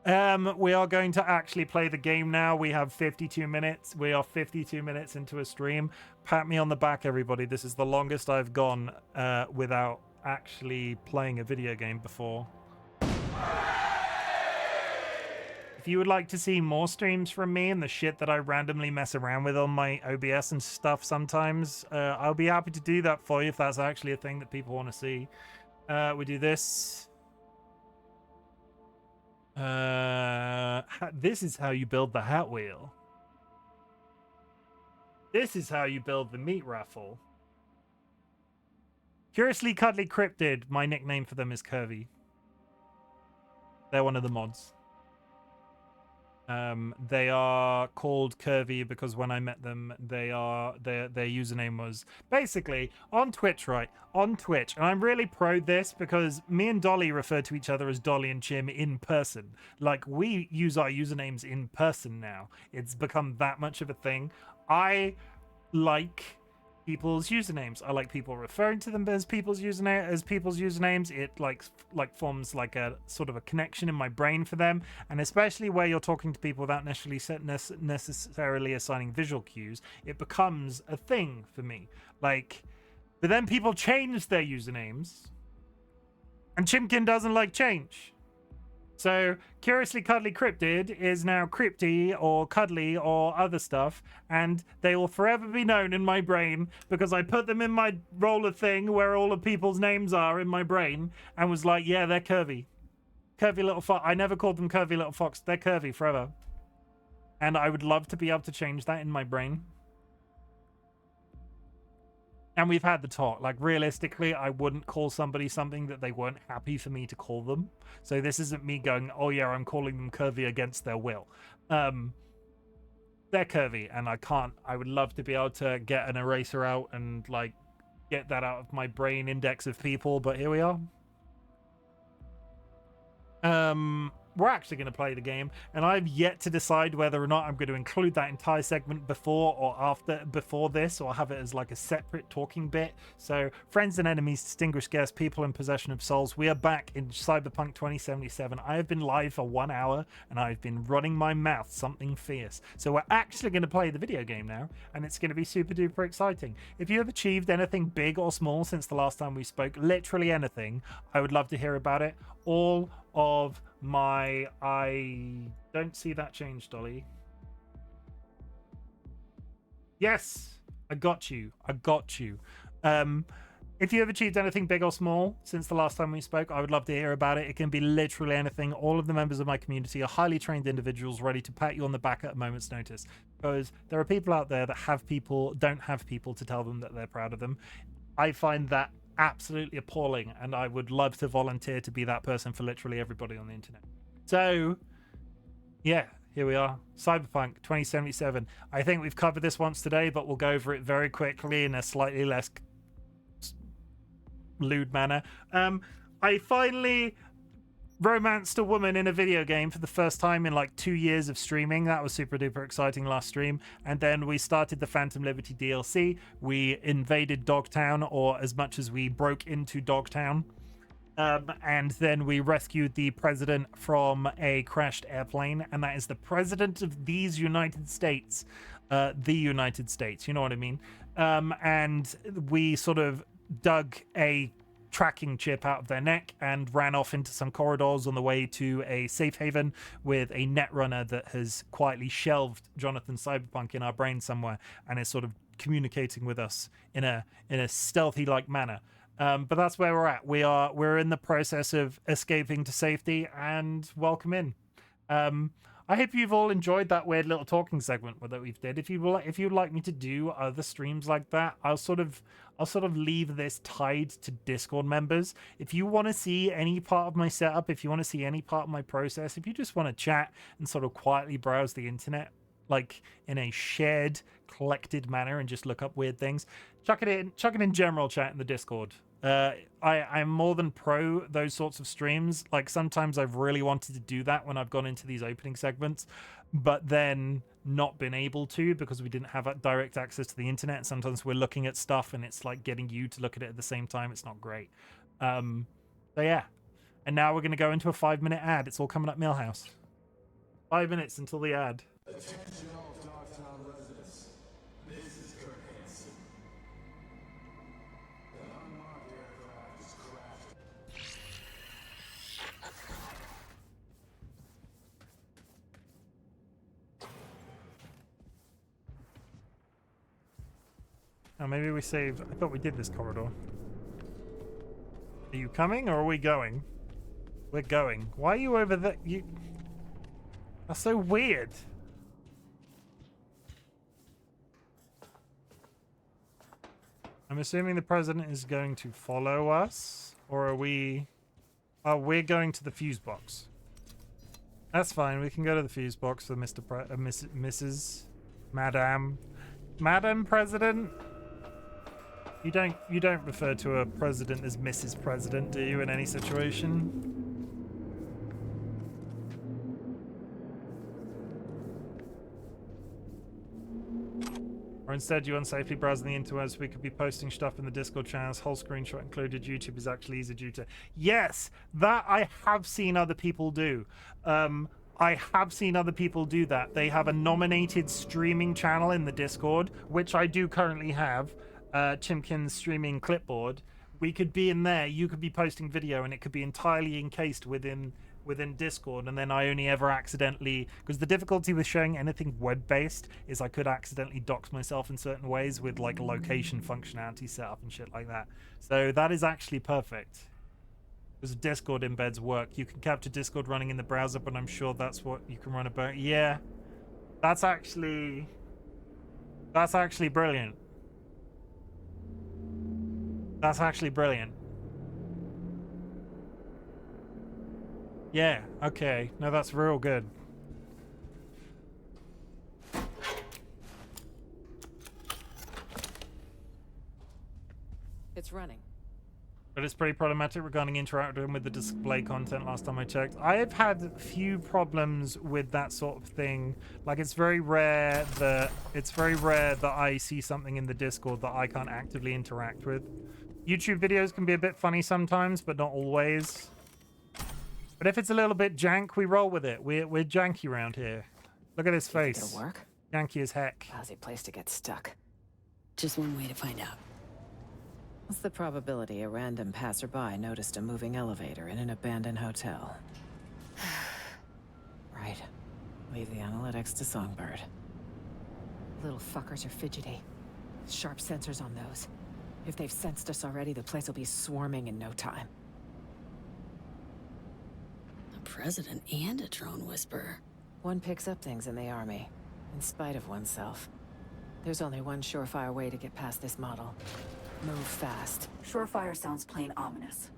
We are going to actually play the game now. We have 52 minutes. We are 52 minutes into a stream. Pat me on the back, everybody. This is the longest I've gone without actually playing a video game before. If you would like to see more streams from me and the shit that I randomly mess around with on my OBS and stuff sometimes, I'll be happy to do that for you if that's actually a thing that people want to see. We do this. This is how you build the Hat Wheel. This is how you build the meat raffle. Curiously Cuddly Cryptid, my nickname for them is Curvy. They're one of the mods. They are called Curvy because when I met them, their username was basically on Twitch, right? On Twitch. And I'm really pro this because me and Dolly refer to each other as Dolly and Chim in person. Like, we use our usernames in person now. It's become that much of a thing. I like people's usernames. I like people referring to them as people's usernames. It like forms like a sort of a connection in my brain for them, and especially where you're talking to people without necessarily assigning visual cues, it becomes a thing for me. Like, but then people change their usernames, and Chimken doesn't like change. So, Curiously Cuddly Cryptid is now Crypty or Cuddly or other stuff, and they will forever be known in my brain because I put them in my roller thing where all of people's names are in my brain and was like, yeah, they're Curvy. Curvy Little Fox. I never called them Curvy Little Fox. They're Curvy forever. And I would love to be able to change that in my brain. And we've had the talk. Like, realistically, I wouldn't call somebody something that they weren't happy for me to call them. So this isn't me going, oh yeah, I'm calling them Curvy against their will. They're Curvy, and I would love to be able to get an eraser out and, like, get that out of my brain index of people, but here we are. We're actually going to play the game, and I've yet to decide whether or not I'm going to include that entire segment before this, or have it as like a separate talking bit. So, friends and enemies, distinguished guests, people in possession of souls, we are back in Cyberpunk 2077. I have been live for 1 hour, and I've been running my mouth something fierce. So we're actually going to play the video game now, and it's going to be super duper exciting. If you have achieved anything big or small since the last time we spoke, literally anything, I would love to hear about it. All of my... I don't see that change, Dolly. Yes, I got you. If you have achieved anything big or small since the last time we spoke, I would love to hear about it. It can be literally anything. All of the members of my community are highly trained individuals ready to pat you on the back at a moment's notice, because there are people out there that don't have people to tell them that they're proud of them. I find that absolutely appalling, and I would love to volunteer to be that person for literally everybody on the internet. So yeah, here we are, Cyberpunk 2077. I think we've covered this once today, but we'll go over it very quickly in a slightly less lewd manner. I finally romanced a woman in a video game for the first time in like 2 years of streaming. That was super duper exciting last stream. And then we started the Phantom Liberty DLC. We invaded Dogtown, or as much as we broke into Dogtown. And then we rescued the president from a crashed airplane. And that is the president of these United States. The United States, you know what I mean? And we sort of dug a tracking chip out of their neck and ran off into some corridors on the way to a safe haven with a netrunner that has quietly shelved Jonathan Cyberpunk in our brain somewhere and is sort of communicating with us in a stealthy like manner. But that's where we're at. We're in the process of escaping to safety, and welcome in. I hope you've all enjoyed that weird little talking segment that we've did. If you'd like me to do other streams like that, I'll sort of leave this tied to Discord members. If you want to see any part of my setup, if you want to see any part of my process, if you just want to chat and sort of quietly browse the internet, like in a shared, collected manner, and just look up weird things, chuck it in general chat in the Discord. I'm more than pro those sorts of streams. Like, sometimes I've really wanted to do that when I've gone into these opening segments, but then not been able to because we didn't have direct access to the internet. Sometimes we're looking at stuff and it's like getting you to look at it at the same time. It's not great. So yeah. And now we're going to go into a 5-minute ad. It's all coming up Millhouse. 5 minutes until the ad. Attention all Dogtown residents. This is Kurt Hansen. The unmarked aircraft is crashed. Oh, maybe we saved... I thought we did this corridor. Are you coming, or are we going? We're going. Why are you over there? You... That's so weird. I'm assuming the president is going to follow us, or are we... Oh, we're going to the fuse box. That's fine. We can go to the fuse box for Mrs. Madam President. You don't refer to a president as Mrs. President, do you, in any situation? Or instead you unsafely browsing the interwebs, we could be posting stuff in the Discord channels, whole screenshot included. YouTube is actually easy due to... Yes, that I have seen other people do. I have seen other people do that. They have a nominated streaming channel in the Discord, which I do currently have, Chimken's streaming clipboard. We could be in there, you could be posting video, and it could be entirely encased within Discord, and then I only ever accidentally, because the difficulty with showing anything web-based is I could accidentally dox myself in certain ways with like location functionality set up and shit like that. So that is actually perfect. Because Discord embeds work. You can capture Discord running in the browser, but I'm sure that's what you can run about. Yeah, that's actually brilliant. That's actually brilliant. Yeah, okay. No, that's real good. It's running. But it's pretty problematic regarding interacting with the display content last time I checked. I have had a few problems with that sort of thing. Like, it's very rare that I see something in the Discord that I can't actively interact with. YouTube videos can be a bit funny sometimes, but not always. But if it's a little bit jank, we roll with it. We're janky around here. Look at his face. Think it'll work? Janky as heck. Lousy place to get stuck. Just one way to find out. What's the probability a random passerby noticed a moving elevator in an abandoned hotel? Right. Leave the analytics to Songbird. Little fuckers are fidgety. Sharp sensors on those. If they've sensed us already, the place will be swarming in no time. A president and a drone whisperer. One picks up things in the army, in spite of oneself. There's only one surefire way to get past this model. Move fast. Surefire sounds plain ominous.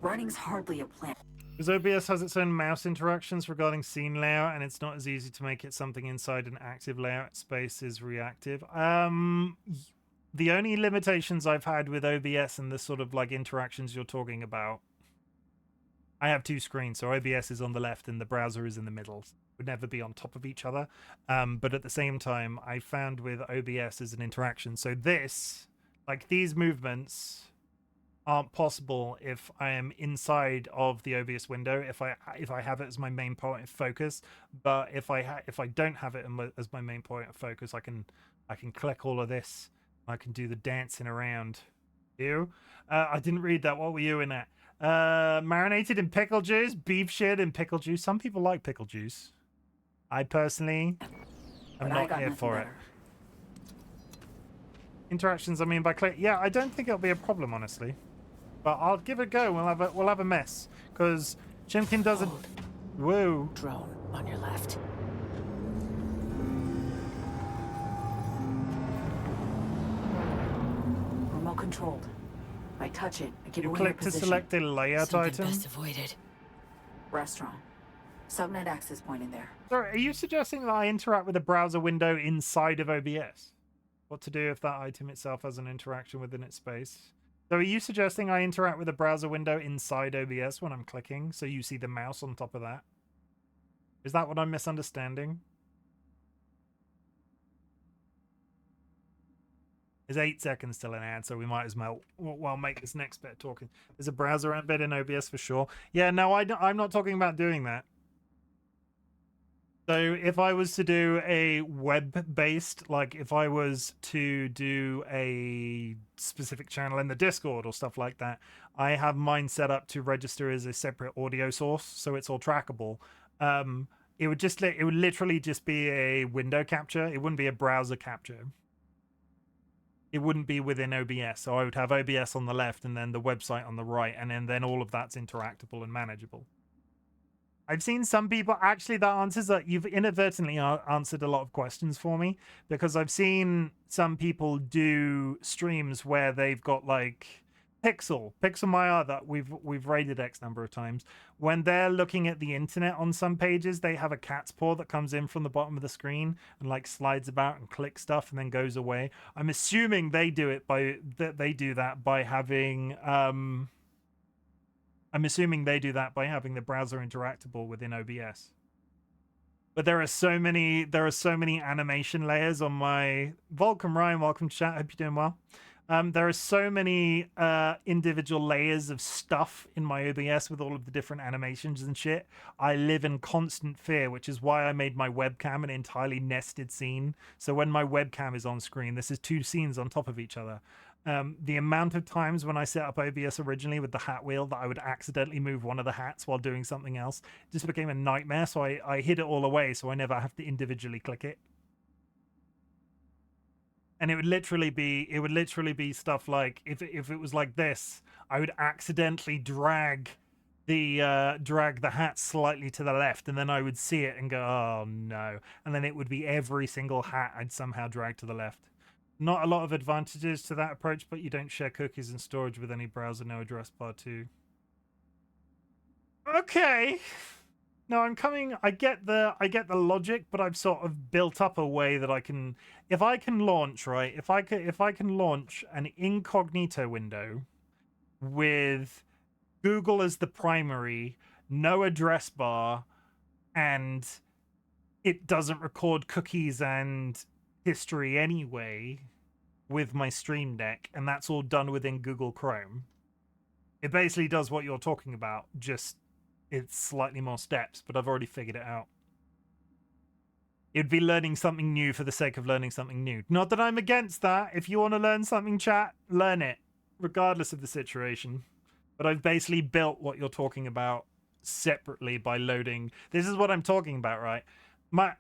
Running's hardly a plan. Because OBS has its own mouse interactions regarding scene layout, and it's not as easy to make it something inside an active layout. Space is reactive. The only limitations I've had with OBS and the sort of like interactions you're talking about, I have two screens, so OBS is on the left and the browser is in the middle. Would never be on top of each other. But at the same time, I found with OBS as an interaction, so this, like these movements aren't possible if I am inside of the OBS window, if I have it as my main point of focus. But if I don't have it as my main point of focus, I can click all of this. I can do the dancing around. You? I didn't read that. What were you in at? Marinated in pickle juice, beef shit in pickle juice. Some people like pickle juice. I personally am not here for it. Interactions, I mean, by click. Yeah, I don't think it'll be a problem, honestly. But I'll give it a go. We'll have a mess because Chimken doesn't. Whoa. Drone on your left. Remote controlled. I touch it, I get You away click to position. select a layout Something item. best avoided. Restaurant. Subnet access point in there. Sorry, are you suggesting that I interact with a browser window inside of OBS? What to do if that item itself has an interaction within its space? So are you suggesting I interact with a browser window inside OBS when I'm clicking, so you see the mouse on top of that? Is that what I'm misunderstanding? There's 8 seconds till an ad, so we might as well make this next bit of talking. There's a browser embed in OBS for sure. Yeah, no, I'm not talking about doing that. So if I was to do a web-based, like if I was to do a specific channel in the Discord or stuff like that, I have mine set up to register as a separate audio source, so it's all trackable. It would literally just be a window capture. It wouldn't be a browser capture. It wouldn't be within OBS. So I would have OBS on the left and then the website on the right, and then all of that's interactable and manageable. I've seen some people, actually that answers that. You've inadvertently answered a lot of questions for me, because I've seen some people do streams where they've got like Pixel Maya that we've raided X number of times. When they're looking at the internet on some pages, they have a cat's paw that comes in from the bottom of the screen and like slides about and clicks stuff and then goes away. I'm assuming they do it by having I'm assuming they do that by having the browser interactable within OBS. But there are so many animation layers on my Volcom Ryan, welcome to chat. Hope you're doing well. There are so many individual layers of stuff in my OBS with all of the different animations and shit. I live in constant fear, which is why I made my webcam an entirely nested scene. So when my webcam is on screen, this is two scenes on top of each other. The amount of times when I set up OBS originally with the hat wheel that I would accidentally move one of the hats while doing something else just became a nightmare. So I hid it all away so I never have to individually click it. And it would literally be stuff like if it was like this, I would accidentally drag the hat slightly to the left, and then I would see it and go, oh no, and then it would be every single hat I'd somehow drag to the left. Not a lot of advantages to that approach, but you don't share cookies and storage with any browser, no address bar too. Okay. No, I get the logic, but I've sort of built up a way that I can, if I can launch an incognito window with Google as the primary, no address bar, and it doesn't record cookies and history anyway with my Stream Deck, and that's all done within Google Chrome. It basically does what you're talking about, just it's slightly more steps, but I've already figured it out. It'd be learning something new for the sake of learning something new. Not that I'm against that. If you want to learn something, chat, learn it, regardless of the situation. But I've basically built what you're talking about separately by loading. This is what I'm talking about, right? My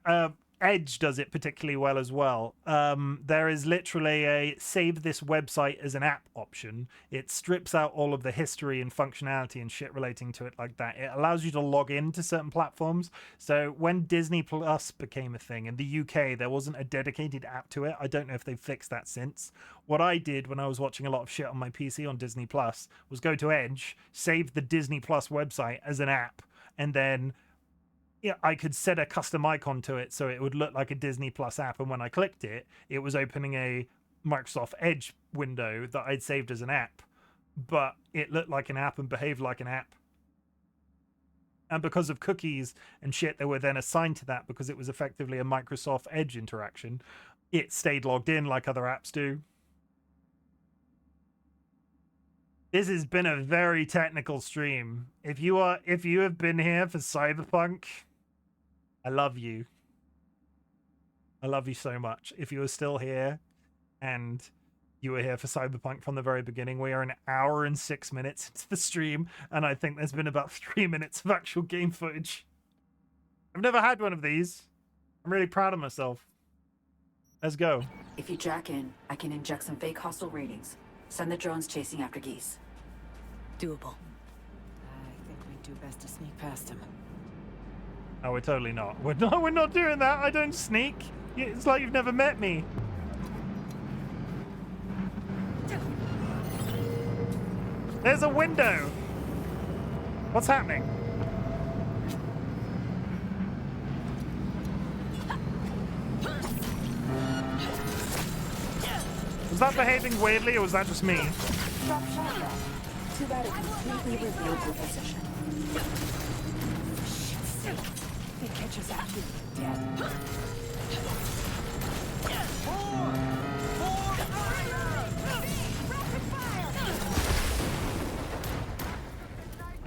Edge does it particularly well as well. There is literally a save this website as an app option. It strips out all of the history and functionality and shit relating to it like that. It allows you to log into certain platforms. So when Disney Plus became a thing in the UK, there wasn't a dedicated app to it. I don't know if they've fixed that since. What I did when I was watching a lot of shit on my PC on Disney Plus was go to Edge, save the Disney Plus website as an app, and then I could set a custom icon to it so it would look like a Disney Plus app, and when I clicked it, it was opening a Microsoft Edge window that I'd saved as an app, but it looked like an app and behaved like an app. And because of cookies and shit that were then assigned to that, because it was effectively a Microsoft Edge interaction, it stayed logged in like other apps do. This has been a very technical stream. If you have been here for Cyberpunk, I love you. I love you so much. If you are still here and you were here for Cyberpunk from the very beginning, we are an hour and 6 minutes into the stream, and I think there's been about 3 minutes of actual game footage. I've never had one of these. I'm really proud of myself. Let's go. If you jack in, I can inject some fake hostile readings. Send the drones chasing after geese. Doable. I think we'd do best to sneak past him. No, we're totally not. We're not doing that. I don't sneak. It's like you've never met me. There's a window. What's happening? Was that behaving weirdly, or was that just me? Drop shot then. Too bad it completely revealed your position. Shit's sake. They catch us after we're dead.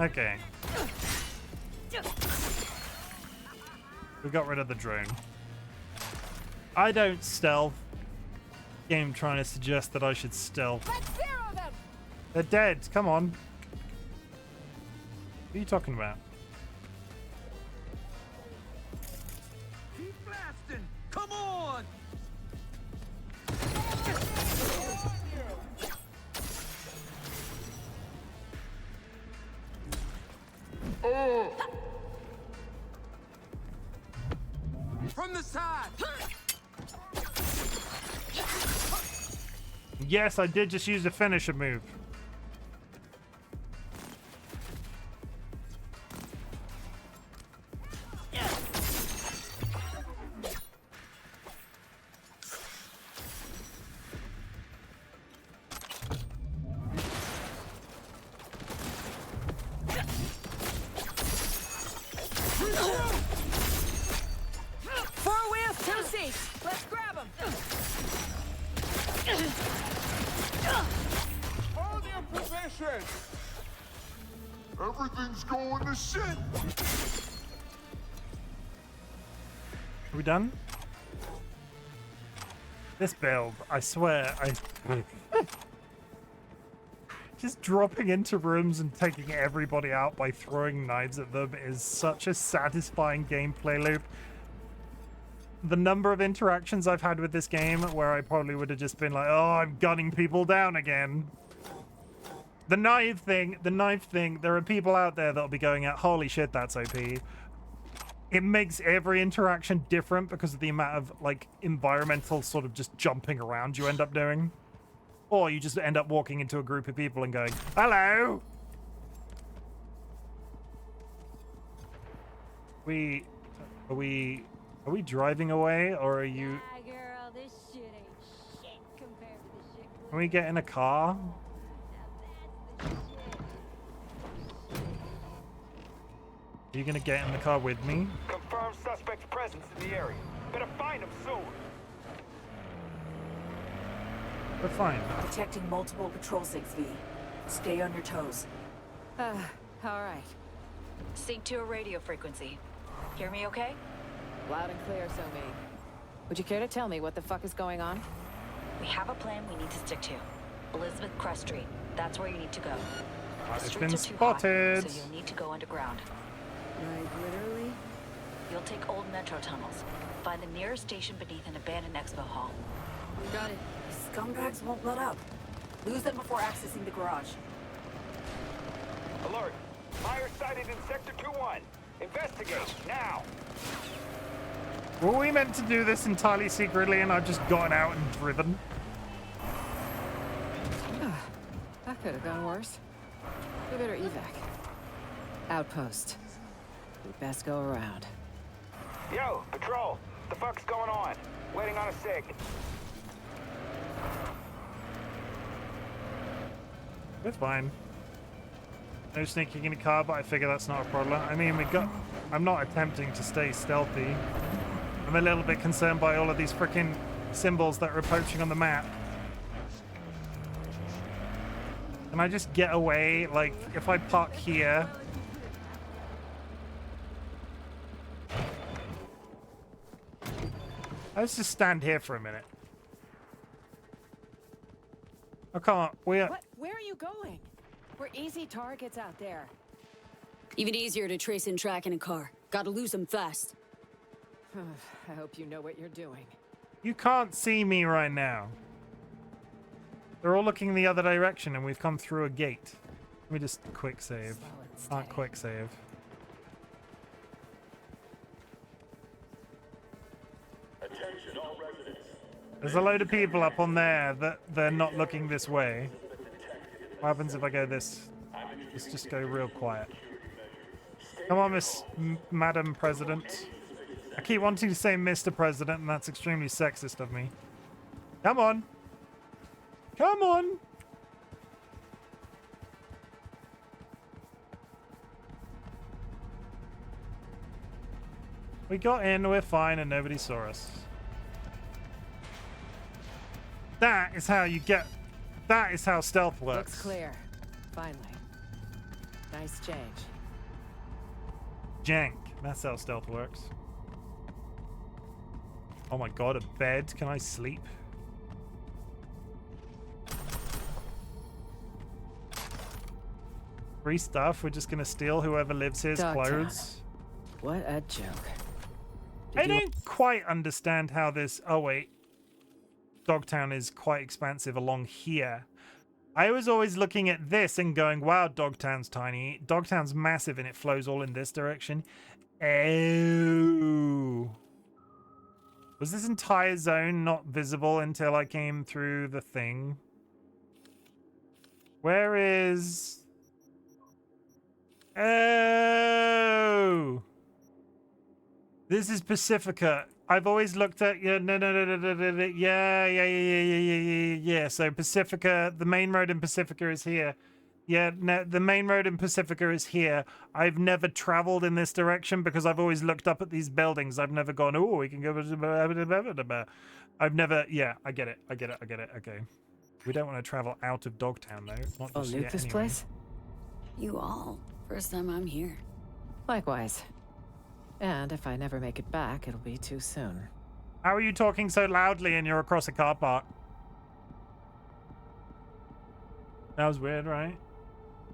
Okay. We got rid of the drone. I don't stealth. Game trying to suggest that I should stealth. Let's zero them! They're dead. Come on. What are you talking about? Keep blasting! Come on! From the side! Yes, I did just use a finisher move. Hold your position! Everything's going to shit! Are we done? This build, I swear, just dropping into rooms and taking everybody out by throwing knives at them is such a satisfying gameplay loop. The number of interactions I've had with this game where I probably would have just been like, oh, I'm gunning people down again. The knife thing, there are people out there that'll be going out, holy shit, that's OP. It makes every interaction different because of the amount of, like, environmental sort of just jumping around you end up doing. Or you just end up walking into a group of people and going, hello! Are we driving away, or are you... Nah, girl, this shit ain't shit compared to the shit. Can we get in a car? Now that's the shit. Are you gonna get in the car with me? Confirmed suspect's presence in the area. Better find him soon. We're fine. Detecting multiple patrol sigs, V. Stay on your toes. All right. Sync to a radio frequency. Hear me okay? Loud and clear, so me. Would you care to tell me what the fuck is going on? We have a plan we need to stick to. Elizabeth Crest Street. That's where you need to go. The I've streets been are too hot, spotted. so you'll need to go underground. Like, literally? You'll take old metro tunnels. Find the nearest station beneath an abandoned expo hall. Got it. Scumbags won't let up. Lose them before accessing the garage. Alert. Fire sighted in Sector 2-1. Investigate, now! Were we meant to do this entirely secretly and I've just gone out and driven? That could have gone worse. We better evac. Outpost. We best go around. Yo, Patrol. The fuck's going on? Waiting on a sig. We're fine. No sneaking in a car, but I figure that's not a problem. I mean, I'm not attempting to stay stealthy. I'm a little bit concerned by all of these freaking symbols that are approaching on the map. Can I just get away? Like, if I park here... Let's just stand here for a minute. I can't. What? Where are you going? We're easy targets out there. Even easier to trace and track in a car. Gotta lose them fast. I hope you know what you're doing. You can't see me right now. They're all looking the other direction and we've come through a gate. Let me just quick save. Slow and Not steady. quick save. Attention all residents. There's a load of people up on there that they're not looking this way. What happens if I go this? Let's just go real quiet. Come on, Madam President. I keep wanting to say Mr. President, and that's extremely sexist of me. Come on. Come on. We got in, we're fine, and nobody saw us. That is how you get... That is how stealth works. Looks clear. Finally. Nice change. Jank. That's how stealth works. Oh my god, a bed. Can I sleep? Free stuff. We're just gonna steal whoever lives here's Dogtown. clothes. What a joke. I don't quite understand how this... Oh, wait. Dogtown is quite expansive along here. I was always looking at this and going, wow, Dogtown's tiny. Dogtown's massive and it flows all in this direction. Oh. Was this entire zone not visible until I came through the thing? Where is... Oh. This is Pacifica. I've always looked at... Yeah, no. Yeah. So Pacifica, the main road in Pacifica is here. Yeah, no, the main road in Pacifica is here. I've never traveled in this direction because I've always looked up at these buildings. I've never gone, oh, we can go. I've never, yeah, I get it. Okay. We don't want to travel out of Dogtown, though. Not I'll just nuke yet, this anyway. place? You all. First time I'm here. Likewise. And if I never make it back, it'll be too soon. How are you talking so loudly and you're across a car park? That was weird, right?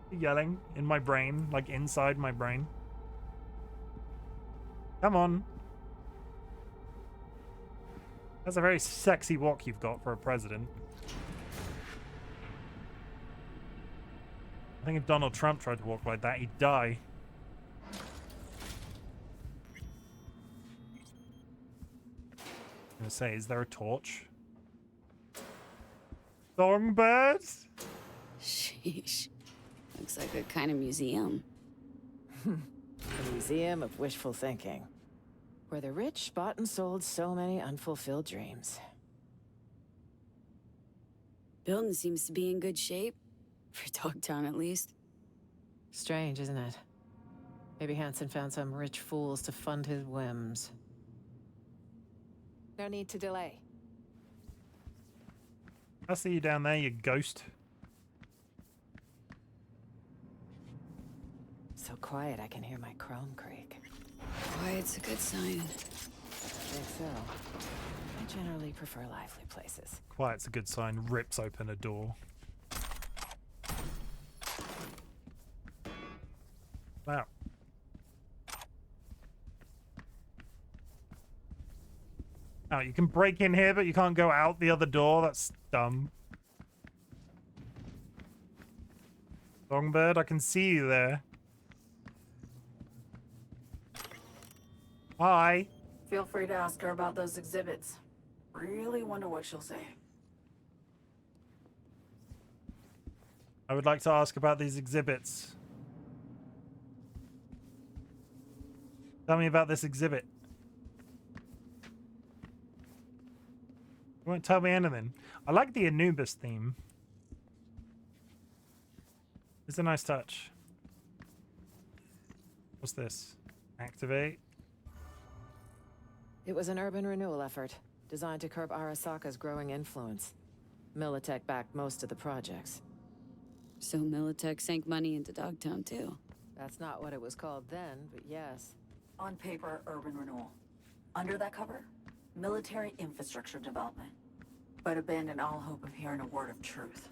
Yelling in my brain, like inside my brain. Come on. That's a very sexy walk you've got for a president. I think if Donald Trump tried to walk like that, he'd die. I'm gonna say, is there a torch? Songbirds? Sheesh. Looks like a kind of museum. A museum of wishful thinking. Where the rich bought and sold so many unfulfilled dreams. Building seems to be in good shape. For Dogtown, at least. Strange, isn't it? Maybe Hansen found some rich fools to fund his whims. No need to delay. I see you down there, you ghost. So quiet I can hear my crone creak. Quiet's a good sign. I think so. I generally prefer lively places. Quiet's a good sign. Rips open a door. Wow. Oh, you can break in here, but you can't go out the other door. That's dumb. Songbird, I can see you there. Hi. Feel free to ask her about those exhibits. Really wonder what she'll say. I would like to ask about these exhibits. Tell me about this exhibit. You won't tell me anything. I like the Anubis theme. It's a nice touch. What's this? Activate. It was an urban renewal effort, designed to curb Arasaka's growing influence. Militech backed most of the projects. So Militech sank money into Dogtown, too. That's not what it was called then, but yes. On paper, urban renewal. Under that cover, military infrastructure development. But abandon all hope of hearing a word of truth.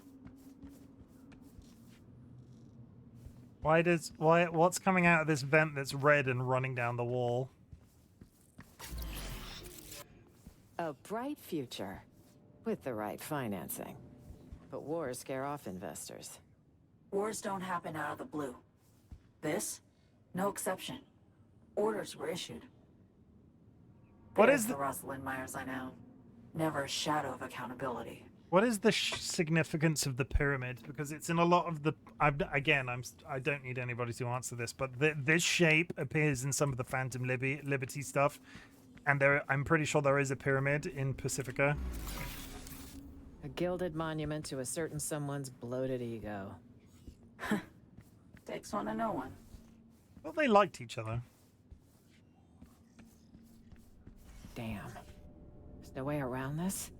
What's coming out of this vent that's red and running down the wall? A bright future, with the right financing. But wars scare off investors. Wars don't happen out of the blue. This? No exception. Orders were issued. What There's is the Rosalind Myers I know? Never a shadow of accountability. What is the significance of the pyramid? Because it's in a lot of the... I don't need anybody to answer this, but this shape appears in some of the Phantom Liberty stuff. And I'm pretty sure there is a pyramid in Pacifica. A gilded monument to a certain someone's bloated ego. Takes one to know one. Well, they liked each other. Damn. There's no way around this?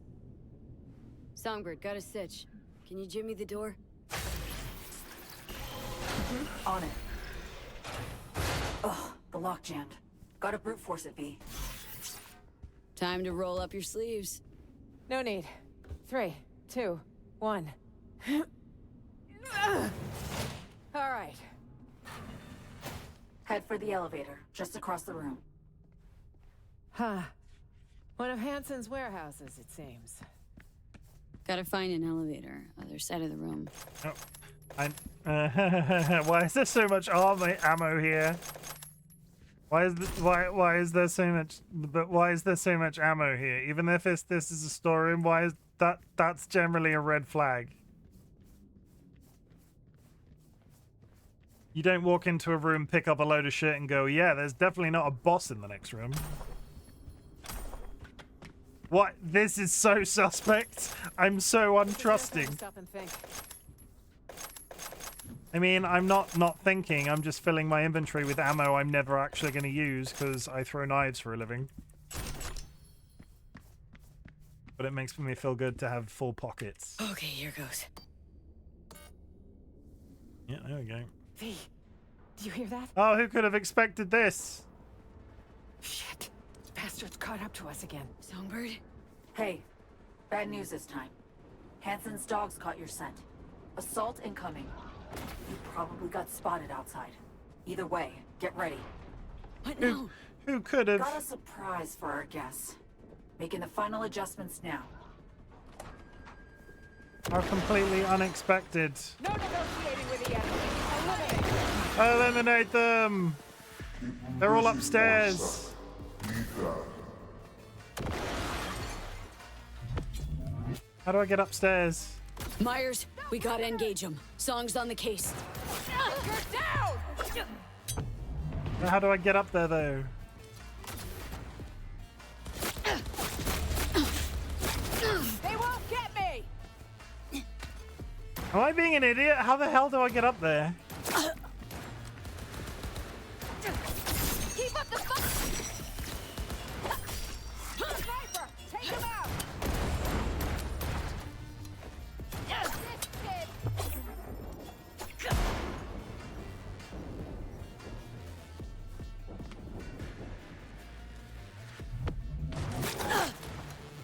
Songbird, got a sitch. Can you jimmy the door? On it. Ugh, the lock jammed. Gotta brute force it, V. Time to roll up your sleeves. No need. 3, 2, 1. All right. Head for the elevator, just across the room. Huh. One of Hansen's warehouses, it seems. Gotta find an elevator, other side of the room. Oh, why is there so much ammo here? Why is there so much? But why is there so much ammo here? Even if this is a storeroom, why is that's generally a red flag? You don't walk into a room, pick up a load of shit, and go, yeah, there's definitely not a boss in the next room. What? This is so suspect. I'm so untrusting. Stop and think. I mean, I'm not thinking. I'm just filling my inventory with ammo I'm never actually going to use because I throw knives for a living. But it makes me feel good to have full pockets. Okay, here goes. Yeah, there we go. V, do you hear that? Oh, who could have expected this? Shit. Bastards caught up to us again. Songbird? Hey, bad news this time. Hansen's dogs caught your scent. Assault incoming. You probably got spotted outside. Either way, get ready. What now? Who could have? Got a surprise for our guests. Making the final adjustments now. Are completely unexpected. No negotiating with the enemy. Eliminate them! They're all upstairs. How do I get upstairs? Myers, we gotta engage him. Song's on the case. You're down! How do I get up there, though? They won't get me! Am I being an idiot? How the hell do I get up there? Keep up the fight! Sniper! Take him out!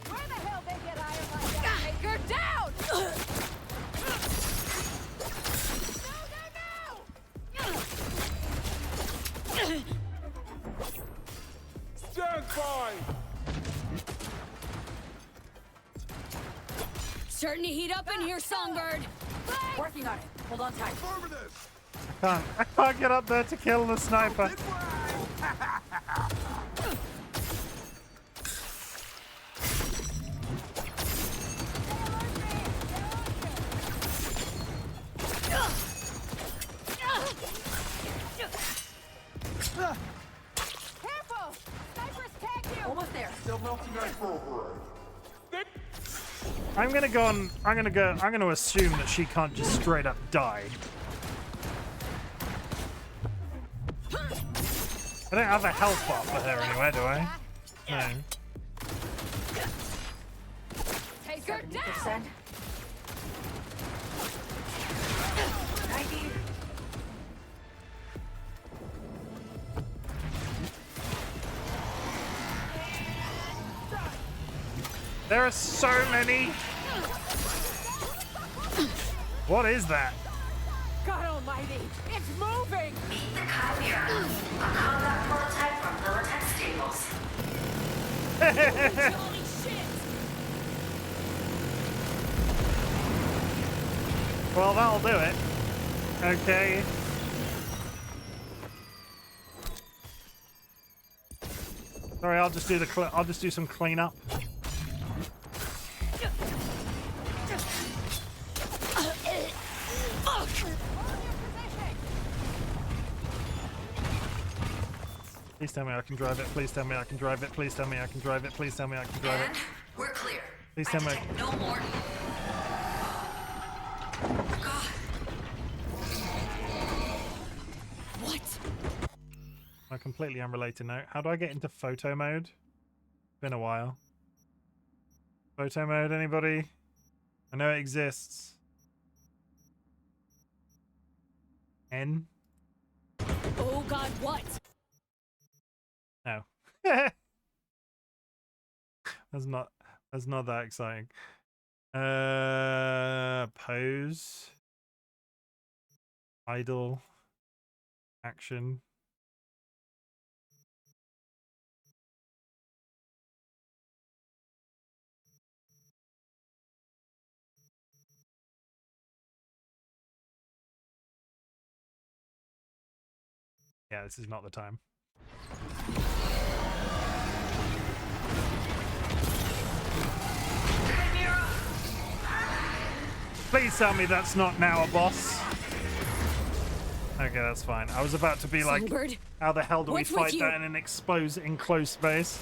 Where the hell they get iron like that? Take her down! Stand by! Starting to heat up in here, Songbird. Working on it. Hold on tight. Affirmative! I can't get up there to kill the sniper. Careful! Snipers tag you! Almost there. Still melting ice override. I'm gonna assume that she can't just straight up die. I don't have a health bar for her anyway, do I? No. Take her down! 70%. 90. There are so many. What is that? God almighty! It's moving! Meet the Chimera, a combat prototype from Militech Stables. Holy shit! Well, that'll do it. Okay. Sorry, I'll just do some cleanup. Please tell me I can drive it. Please tell me I can drive it. Please tell me I can drive it. Please tell me I can drive it. And we're clear. Please I tell me. detect no more. God. What? On a completely unrelated note, how do I get into photo mode? Been a while. Photo mode, anybody? I know it exists. N? Oh god, what? No. That's not that exciting. Pose. Idle. Action. Yeah, this is not the time. Please tell me that's not now a boss. Okay, that's fine. I was about to be like, Songbird? how the hell do we What's with fight you? that in an enclosed space?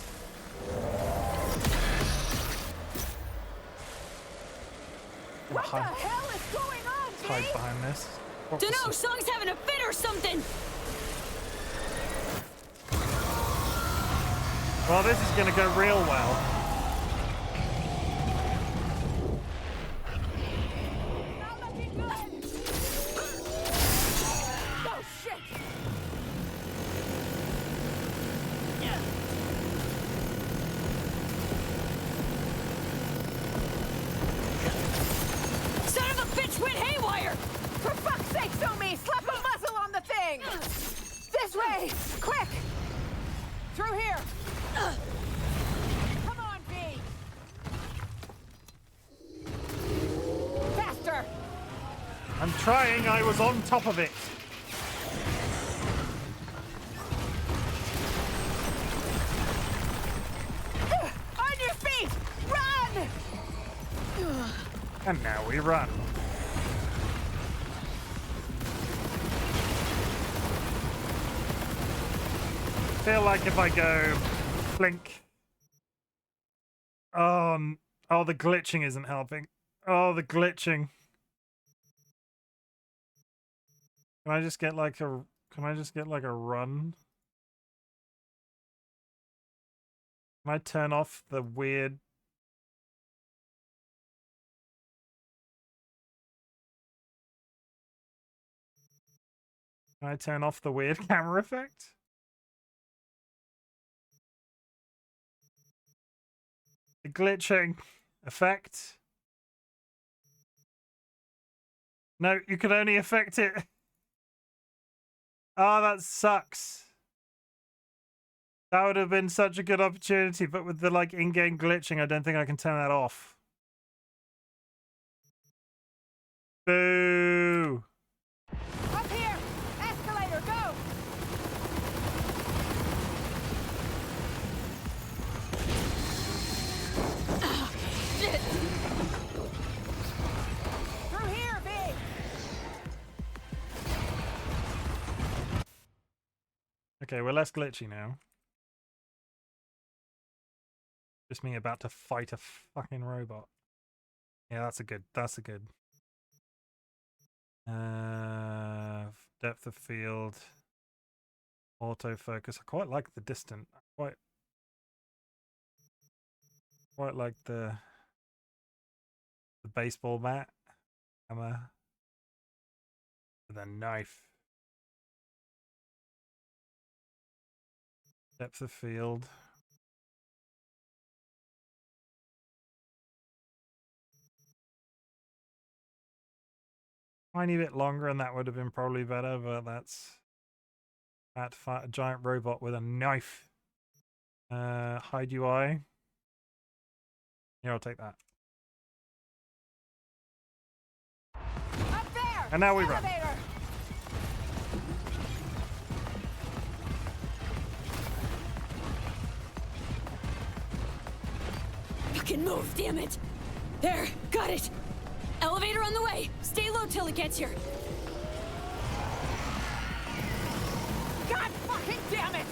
What the hell is going on, Hide V? behind this. Dunno, Song's having a fit or something! Well, this is gonna go real well. Not looking good! Oh, shit! Son of a bitch went haywire! For fuck's sake, Somi! Slap a muzzle on the thing! This way! Quick! Through here! Come on, V! Faster! I'm trying, I was on top of it. On your feet! Run! And now we run. Feel like if I go blink. Oh, the glitching isn't helping. Oh, the glitching. Can I just get like a run? Can I turn off the weird? Can I turn off the weird camera effect? The glitching effect. No, you can only affect it. Oh, that sucks. That would have been such a good opportunity, but with the like in-game glitching, I don't think I can turn that off. Boo! Up here! Escalator, go! Shit! Through here, V! Okay, we're less glitchy now. Just me about to fight a fucking robot. Yeah, that's a good. Depth of field. Autofocus. I quite like the distant. Quite like the baseball bat. Hammer. With a knife. Depth of field. Tiny bit longer and that would have been probably better, but that's that giant robot with a knife. Hide UI. Yeah, I'll take that. Up there! And now we run. Elevator! Fucking move, damn it! There, got it! Elevator on the way! Stay low till it gets here! God fucking damn it!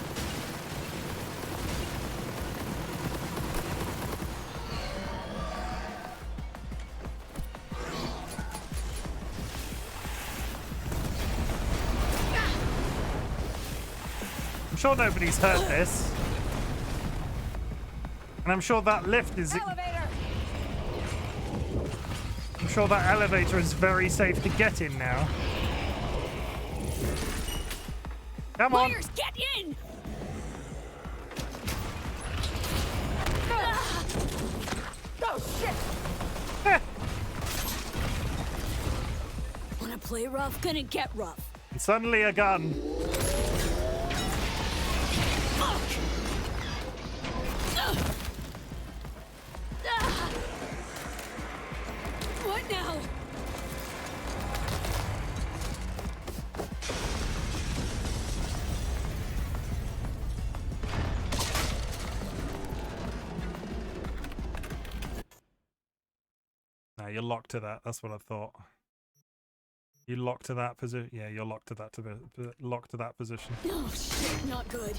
I'm sure nobody's heard this. And I'm sure that lift is... Elevator! I'm sure that elevator is very safe to get in now. Come on! Wires, get in! Oh shit! Wanna play rough? Gonna get rough. And suddenly a gun. Fuck! What now? No, you're locked to that. That's what I thought. You locked to that position. Yeah, you're locked to that locked to that position. Oh shit, not good.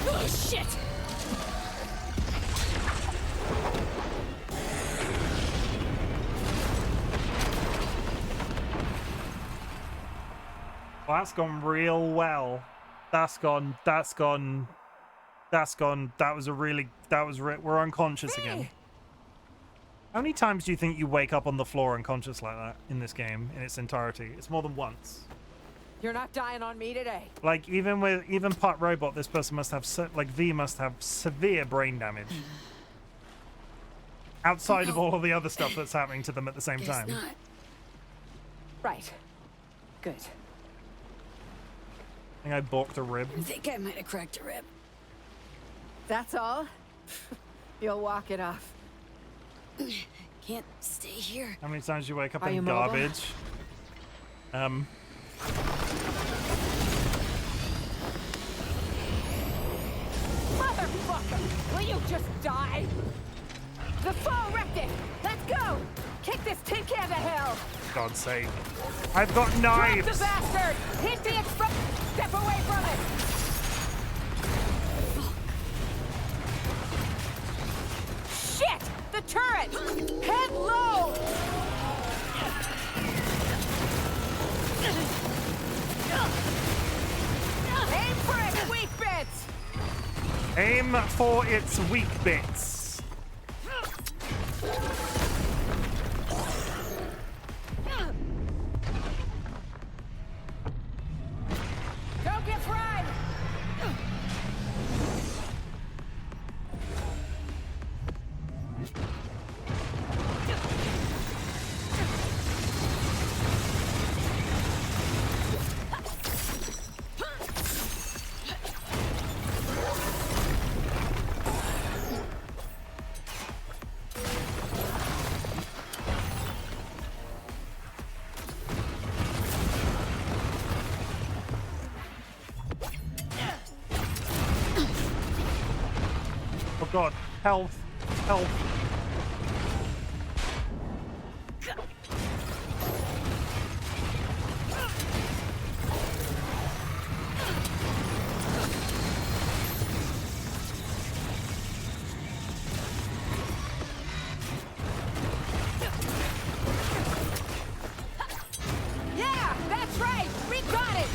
Oh shit! that's gone real well. That's gone. That was we're unconscious again. How many times do you think you wake up on the floor unconscious like that in this game in its entirety? It's more than once. You're not dying on me today. Like, even part robot, this person must have, like, V must have severe brain damage. Outside of all of the other stuff that's happening to them at the same time. Not. Right. Good. I think I balked a rib. I think I might have cracked a rib. That's all? You'll walk it off. Can't stay here. How many times do you wake up Are you in mobile? garbage? Motherfucker! Will you just die? The fall wrecked it! Let's go! Kick this tin can to hell! God's sake. I've got Drop knives! the bastard! Hit the express! Step away from it! Shit! The turret! Head low! Aim for its weak bits! Aim for its weak bits. Don't get fried! Oh god. Health. Health. Yeah, that's right! We got it!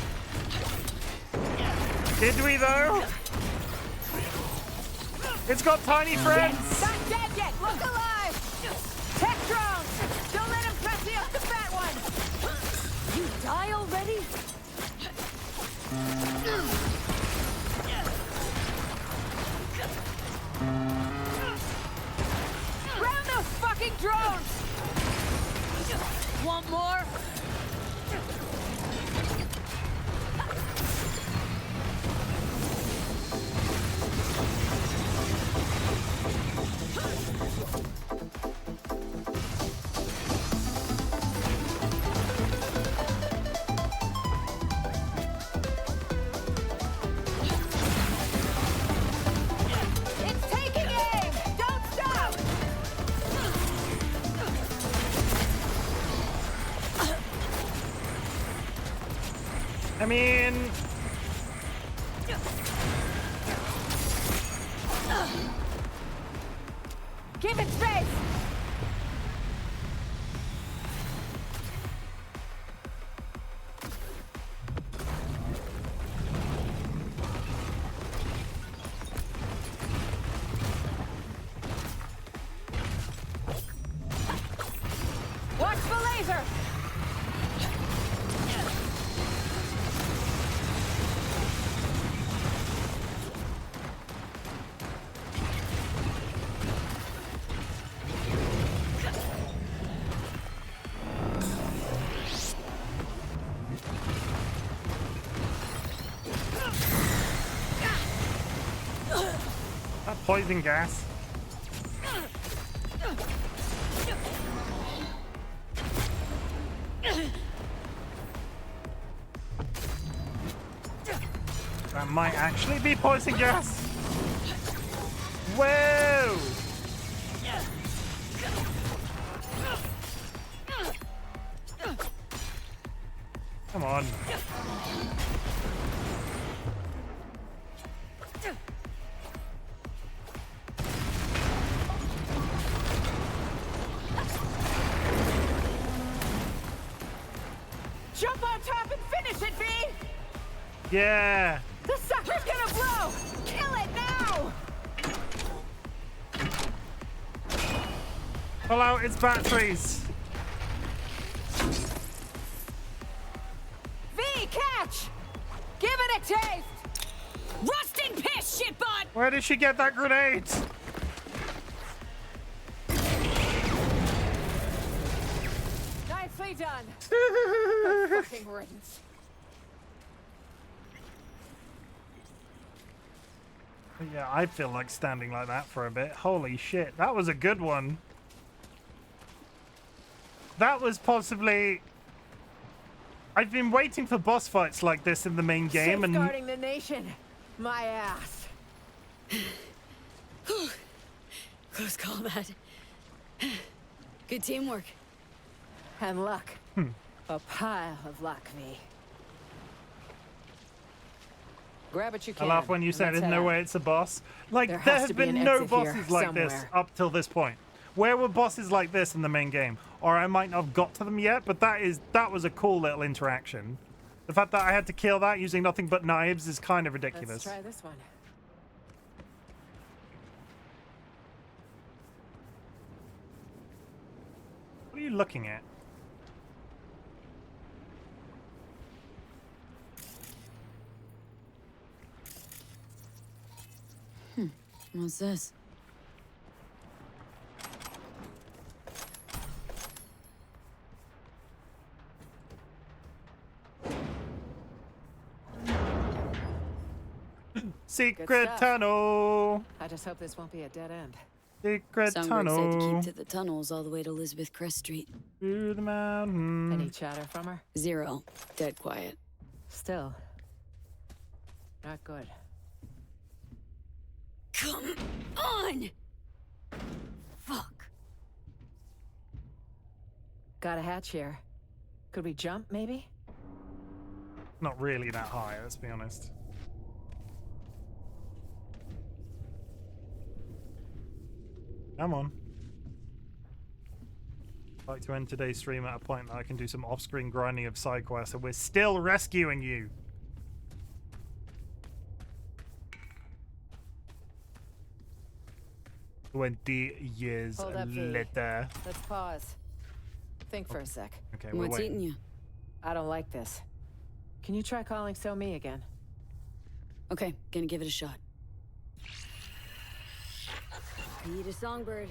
Did we though? It's got tiny friends! Not dead yet! Look alive! Tech drones! Don't let him press you up the fat one! You die already? Ground those fucking drones! Want more? It's taking aim! Don't stop! I mean... Keep it space! Watch the laser! That poison gas. That might actually be poison gas. Whoa! Come on. Jump on top and finish it, V! Yeah. The sucker's gonna blow! Kill it now! Pull out its batteries. V, catch! Give it a taste! Rusting piss, shitbot! Where did she get that grenade? Nicely done. Fucking riddance. Yeah, I feel like standing like that for a bit. Holy shit, that was a good one. That was possibly... I've been waiting for boss fights like this in the main game, and Safeguarding the nation. My ass. Close combat. Good teamwork. And luck. A pile of luck, V. Grab what you I can. laugh when you and say let's there's head no out. way it's a boss. Like, There there has has to be been an no exit here bosses like this somewhere. up till this point. Where were bosses like this in the main game? Or I might not have got to them yet, but that was a cool little interaction. The fact that I had to kill that using nothing but knives is kind of ridiculous. Let's try this one. What are you looking at? What's this? Secret stuff. tunnel. I just hope this won't be a dead end. Secret Songbird said to tunnel. keep to the tunnels all the way to Elizabeth Crest Street. Through the mountain. Any chatter from her? Zero. Dead quiet. Still. Not good. Come on! Fuck. Got a hatch here. Could we jump, maybe? Not really that high, let's be honest. Come on. I'd like to end today's stream at a point that I can do some off-screen grinding of side quests, and we're still rescuing you. 20 years Hold up, V. later. Let's pause. Think for a sec. Okay, we're What's waiting. eating you? I don't like this. Can you try calling So Me again? Okay, gonna give it a shot. Need a songbird.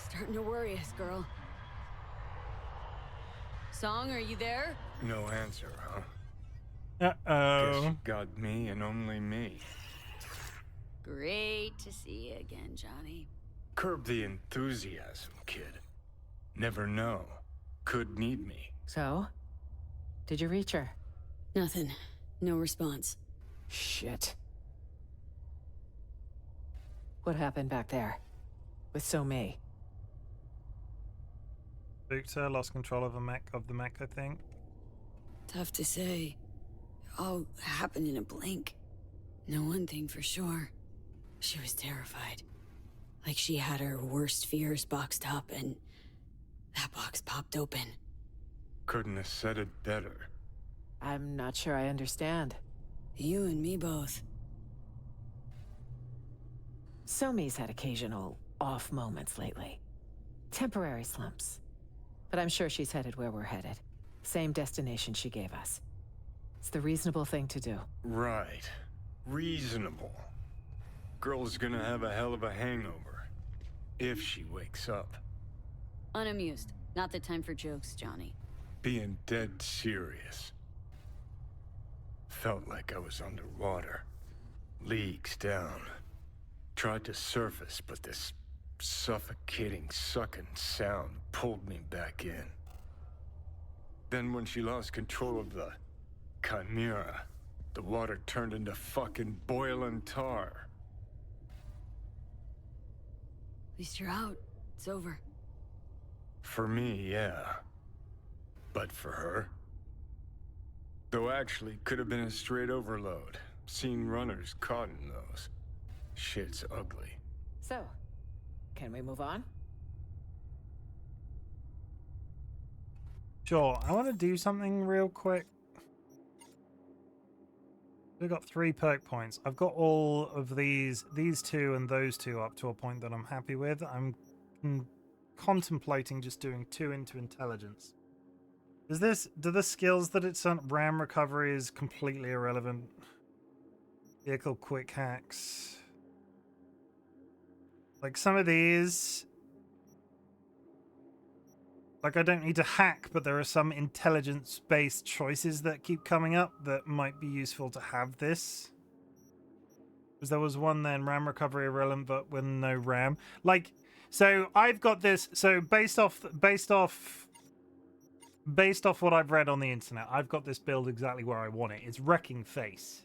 Starting to worry us, girl. Song, are you there? No answer, huh? Guess Uh-oh. you got me and only me. Great to see you again, Johnny. Curb the enthusiasm, kid. Never know. Could need me. So? Did you reach her? Nothing. No response. Shit. What happened back there? With So Me? Victor lost control of the mech, I think. Tough to say. All happened in a blink. Know one thing for sure. She was terrified. Like she had her worst fears boxed up and that box popped open. Couldn't have said it better. I'm not sure I understand. You and me both. So Me's had occasional off moments lately. Temporary slumps. But I'm sure she's headed where we're headed. Same destination she gave us. It's the reasonable thing to do. Right. Reasonable. Girl's gonna have a hell of a hangover. If she wakes up. Unamused. Not the time for jokes, Johnny. Being dead serious. Felt like I was underwater. Leagues down. Tried to surface, but this suffocating, sucking sound pulled me back in. Then when she lost control of the Chimera, the water turned into fucking boiling tar. At least you're out. It's over. For me, yeah. But for her? Though actually could have been a straight overload. Seen runners caught in those. Shit's ugly. So, can we move on? Sure, I want to do something real quick. We've got 3 perk points. I've got all of these 2 and those 2 up to a point that I'm happy with. I'm contemplating just doing 2 into intelligence. Do the skills that it's on RAM recovery is completely irrelevant? Vehicle quick hacks. Like some of these, like I don't need to hack, but there are some intelligence-based choices that keep coming up that might be useful to have this. Because there was one then, RAM recovery irrelevant, but with no RAM. Like, so I've got this. So based off what I've read on the internet, I've got this build exactly where I want it. It's Wrecking Face.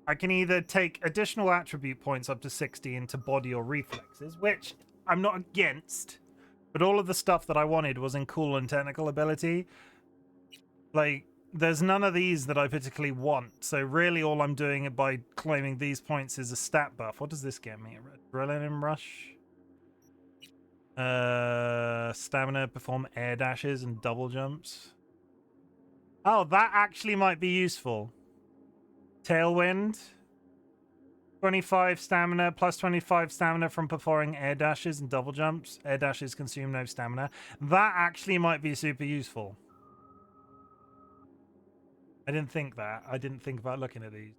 I can either take additional attribute points up to 60 into body or reflexes, which I'm not against, but all of the stuff that I wanted was in cool and technical ability. Like, there's none of these that I particularly want, so really all I'm doing by claiming these points is a stat buff. What does this get me? Adrenaline rush? Stamina, perform air dashes and double jumps. Oh, that actually might be useful. Tailwind. 25 stamina, plus 25 stamina from performing air dashes and double jumps. Air dashes consume no stamina. That actually might be super useful. I didn't think that. I didn't think about looking at these.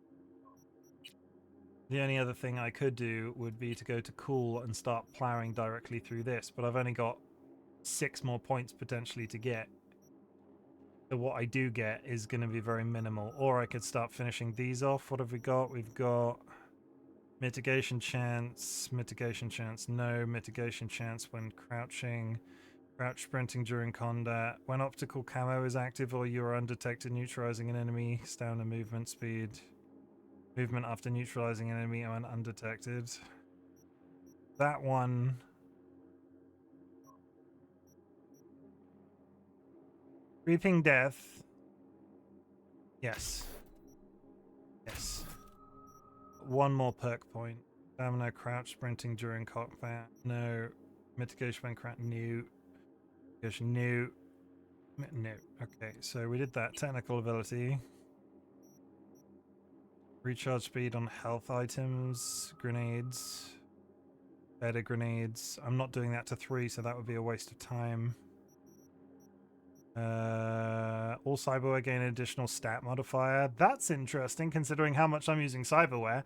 The only other thing I could do would be to go to cool and start plowing directly through this, but I've only got 6 more points potentially to get. So what I do get is going to be very minimal. Or I could start finishing these off. What have we got? We've got mitigation chance, no, mitigation chance when crouching, crouch sprinting during combat, when optical camo is active or you are undetected neutralizing an enemy, stamina, movement speed, movement after neutralizing an enemy when undetected. That one. Reaping Death. Yes. Yes. 1 more perk point. Stamina, crouch, sprinting during combat. No. Mitigation when crouch. New. Mitigation new. No. Okay, so we did that. Technical ability. Recharge speed on health items. Grenades. Better grenades. I'm not doing that to 3, so that would be a waste of time. All cyberware gain an additional stat modifier. That's interesting considering how much I'm using cyberware.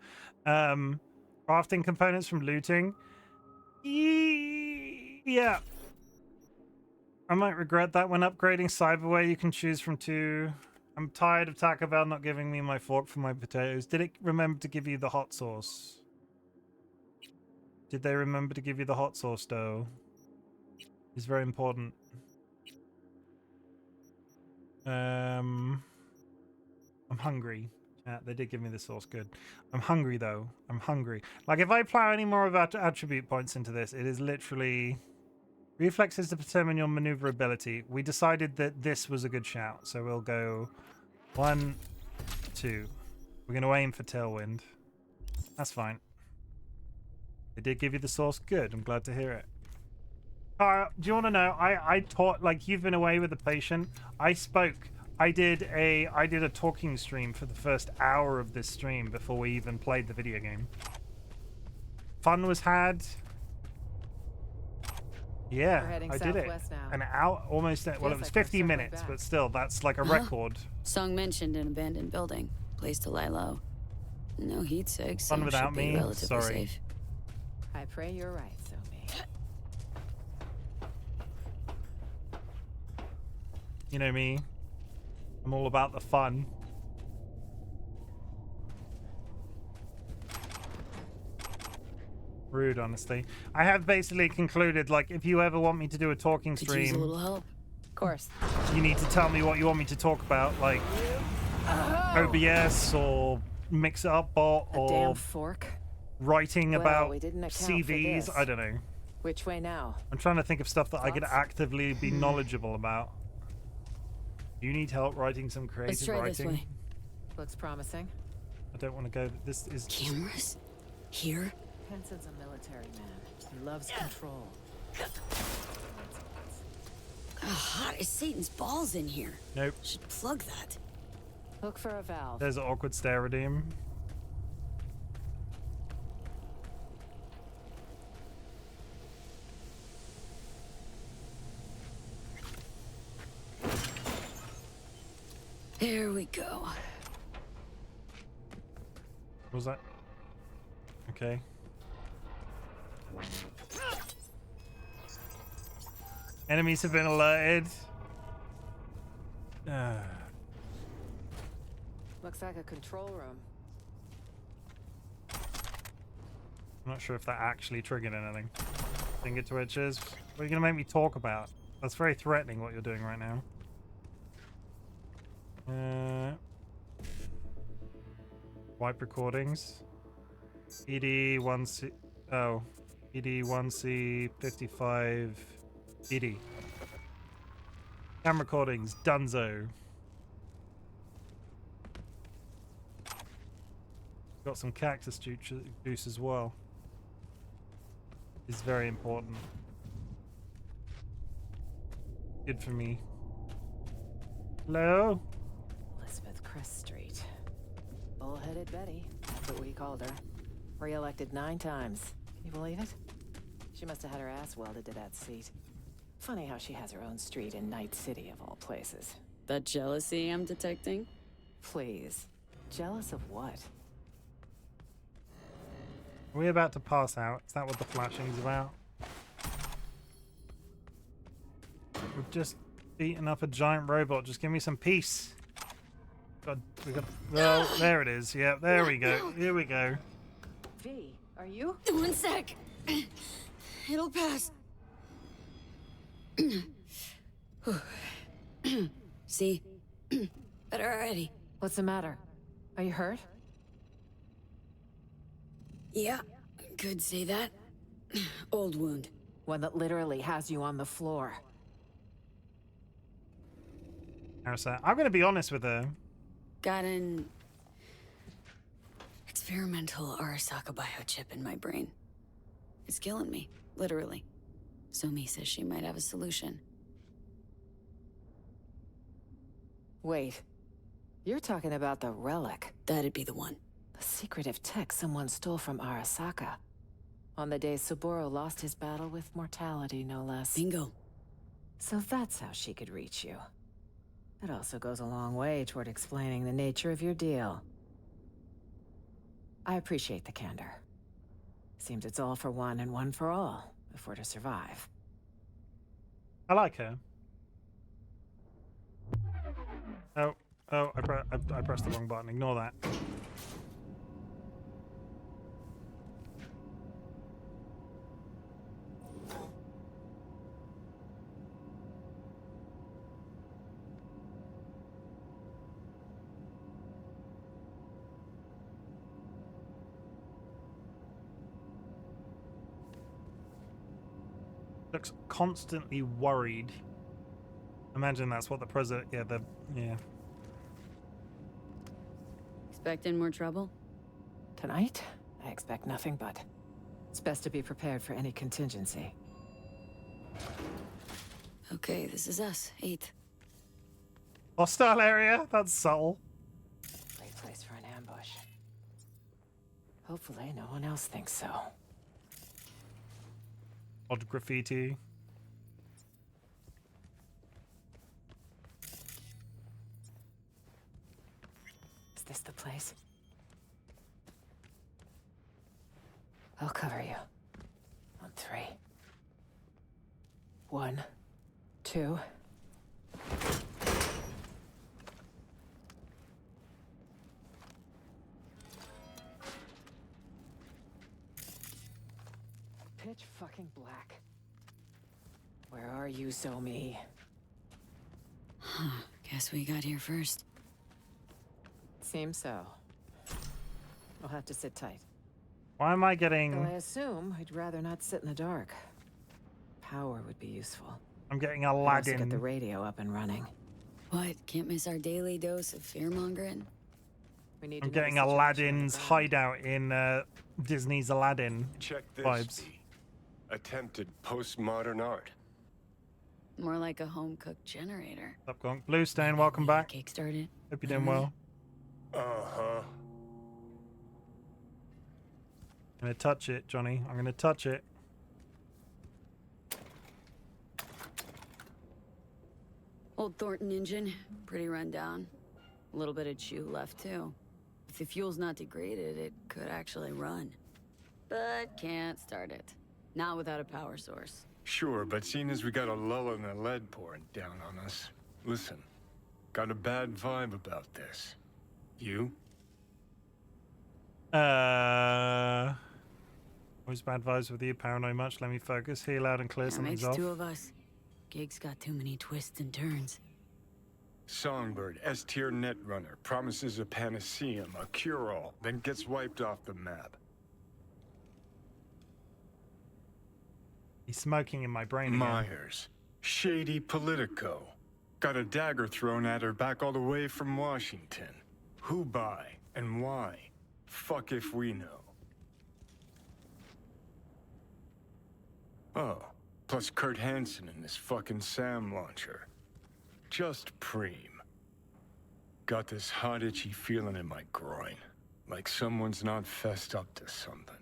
Crafting components from looting. Yeah. I might regret that. When upgrading cyberware, you can choose from 2. I'm tired of Taco Bell not giving me my fork for my potatoes. Did it remember to give you the hot sauce? Did they remember to give you the hot sauce, though? It's very important. I'm hungry. Yeah, they did give me the sauce. Good. I'm hungry, though. I'm hungry. Like, if I plow any more of our attribute points into this, it is literally... Reflexes to determine your maneuverability. We decided that this was a good shout, so we'll go 1, 2. We're going to aim for Tailwind. That's fine. They did give you the sauce. Good. I'm glad to hear it. Cara, do you want to know? I taught, like, you've been away with the patient. I spoke. I did a talking stream for the first hour of this stream before we even played the video game. Fun was had. Yeah, I did it. Now. An hour, almost. Well, it was 50 minutes, but still, that's like a record. Song mentioned an abandoned building, place to lie low. No heat sig, so Fun without should be me. relatively Sorry. safe. I pray you're right, Somi. You know me. I'm all about the fun. Rude, honestly. I have basically concluded, like, if you ever want me to do a talking Could use a stream, little help. Of course. you need to tell me what you want me to talk about, like OBS or mix it up bot A or damn fork. writing Well, about we didn't account for CVs. this. I don't know. Which way now? I'm trying to think of stuff that I could Thoughts? actively be knowledgeable about. You need help writing some Let's creative try this writing. way. Looks promising. I don't want to go. This is Cameras? Here? Henson's a military man. He loves control. Hot as Satan's balls in here. nope. Should plug that. Look for a valve. There's an awkward stare redeem. There we go. What was that? Okay. Enemies have been alerted. Looks like a control room. I'm not sure if that actually triggered anything. Finger twitches. What are you gonna make me talk about? That's very threatening what you're doing right now. Wipe recordings. ED1C. Oh. ED1C55. ED. Cam recordings. Dunzo. Got some cactus juice as well. Is very important. Good for me. Hello? Elizabeth Crest Street. Bullheaded Betty. That's what we called her. Re-elected 9 times. Can you believe it? She must have had her ass welded to that seat. Funny how she has her own street in Night City of all places. That jealousy I'm detecting? Please. Jealous of what? Are we about to pass out? Is that what the flashing's about? We've just beaten up a giant robot. Just give me some peace. We got. Well, there it is. Yeah, there we go. Here we go. V, are you? 1 sec. It'll pass. See? Better already. What's the matter? Are you hurt? Yeah, could say that. Old wound. One that literally has you on the floor. Arisa, I'm gonna be honest with her. Got an experimental Arasaka biochip in my brain. It's killing me, literally. Somi says she might have a solution. Wait. You're talking about the relic. That'd be the one. The secretive tech someone stole from Arasaka. On the day Saburo lost his battle with mortality, no less. Bingo. So that's how she could reach you. That also goes a long way toward explaining the nature of your deal. I appreciate the candor. Seems it's all for one and one for all, if we're to survive. I like her. Oh, I pressed the wrong button. Ignore that. Looks constantly worried. Imagine that's what the president. Yeah. Expecting more trouble? Tonight, I expect nothing but. It's best to be prepared for any contingency. Okay, this is us. 8th. Hostile area. That's subtle. Great place for an ambush. Hopefully, no one else thinks so. Odd graffiti. Is this the place? I'll cover you. On 3. 1, 2. Pitch fucking black. Where are you, Zomi? Huh. Guess we got here first. Seems so. We'll have to sit tight. Why am I Though getting? I assume I'd rather not sit in the dark. Power would be useful. I'm getting I'd also get the Aladdin. radio up and running. What? Can't miss our daily dose of fear-mongering? We need I'm to know the getting situation on the Aladdin's ground. hideout in Disney's Aladdin Check this. vibes. Attempted postmodern art. More like a home-cooked generator. Up, Gonk. Bluestone, welcome back. Kick started. Hope you're doing well. Uh-huh. I'm gonna touch it, Johnny. I'm gonna touch it. Old Thornton engine, pretty run down. A little bit of chew left too. If the fuel's not degraded, it could actually run. But can't start it. Not without a power source. Sure, but seeing as we got a lull in the lead pouring down on us, listen, got a bad vibe about this. You? Always bad vibes with you. Paranoid much. Let me focus. Hear loud and clear. That Something's makes off. two of us. Gig's got too many twists and turns. Songbird, S-tier netrunner, promises a panaceum, a cure-all, then gets wiped off the map. He's smoking in my brain again. Myers, shady Politico. Got a dagger thrown at her back all the way from Washington. Who by and why? Fuck if we know. Oh, plus Kurt Hansen and this fucking SAM launcher. Just preem. Got this hot itchy feeling in my groin. Like someone's not fessed up to something.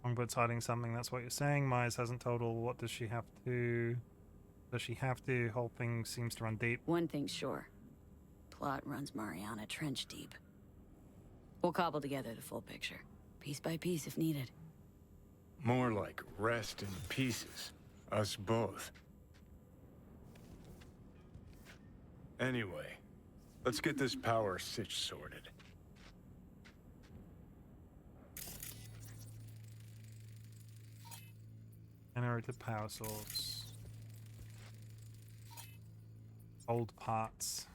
Longbird's hiding something, that's what you're saying. Myers hasn't told all. What does she have to... Does she have to? Whole thing seems to run deep. One thing's sure. Plot runs Mariana trench deep. We'll cobble together the full picture. Piece by piece if needed. More like rest in pieces. Us both. Anyway, let's get this power sitch sorted. Generated power source. Old parts.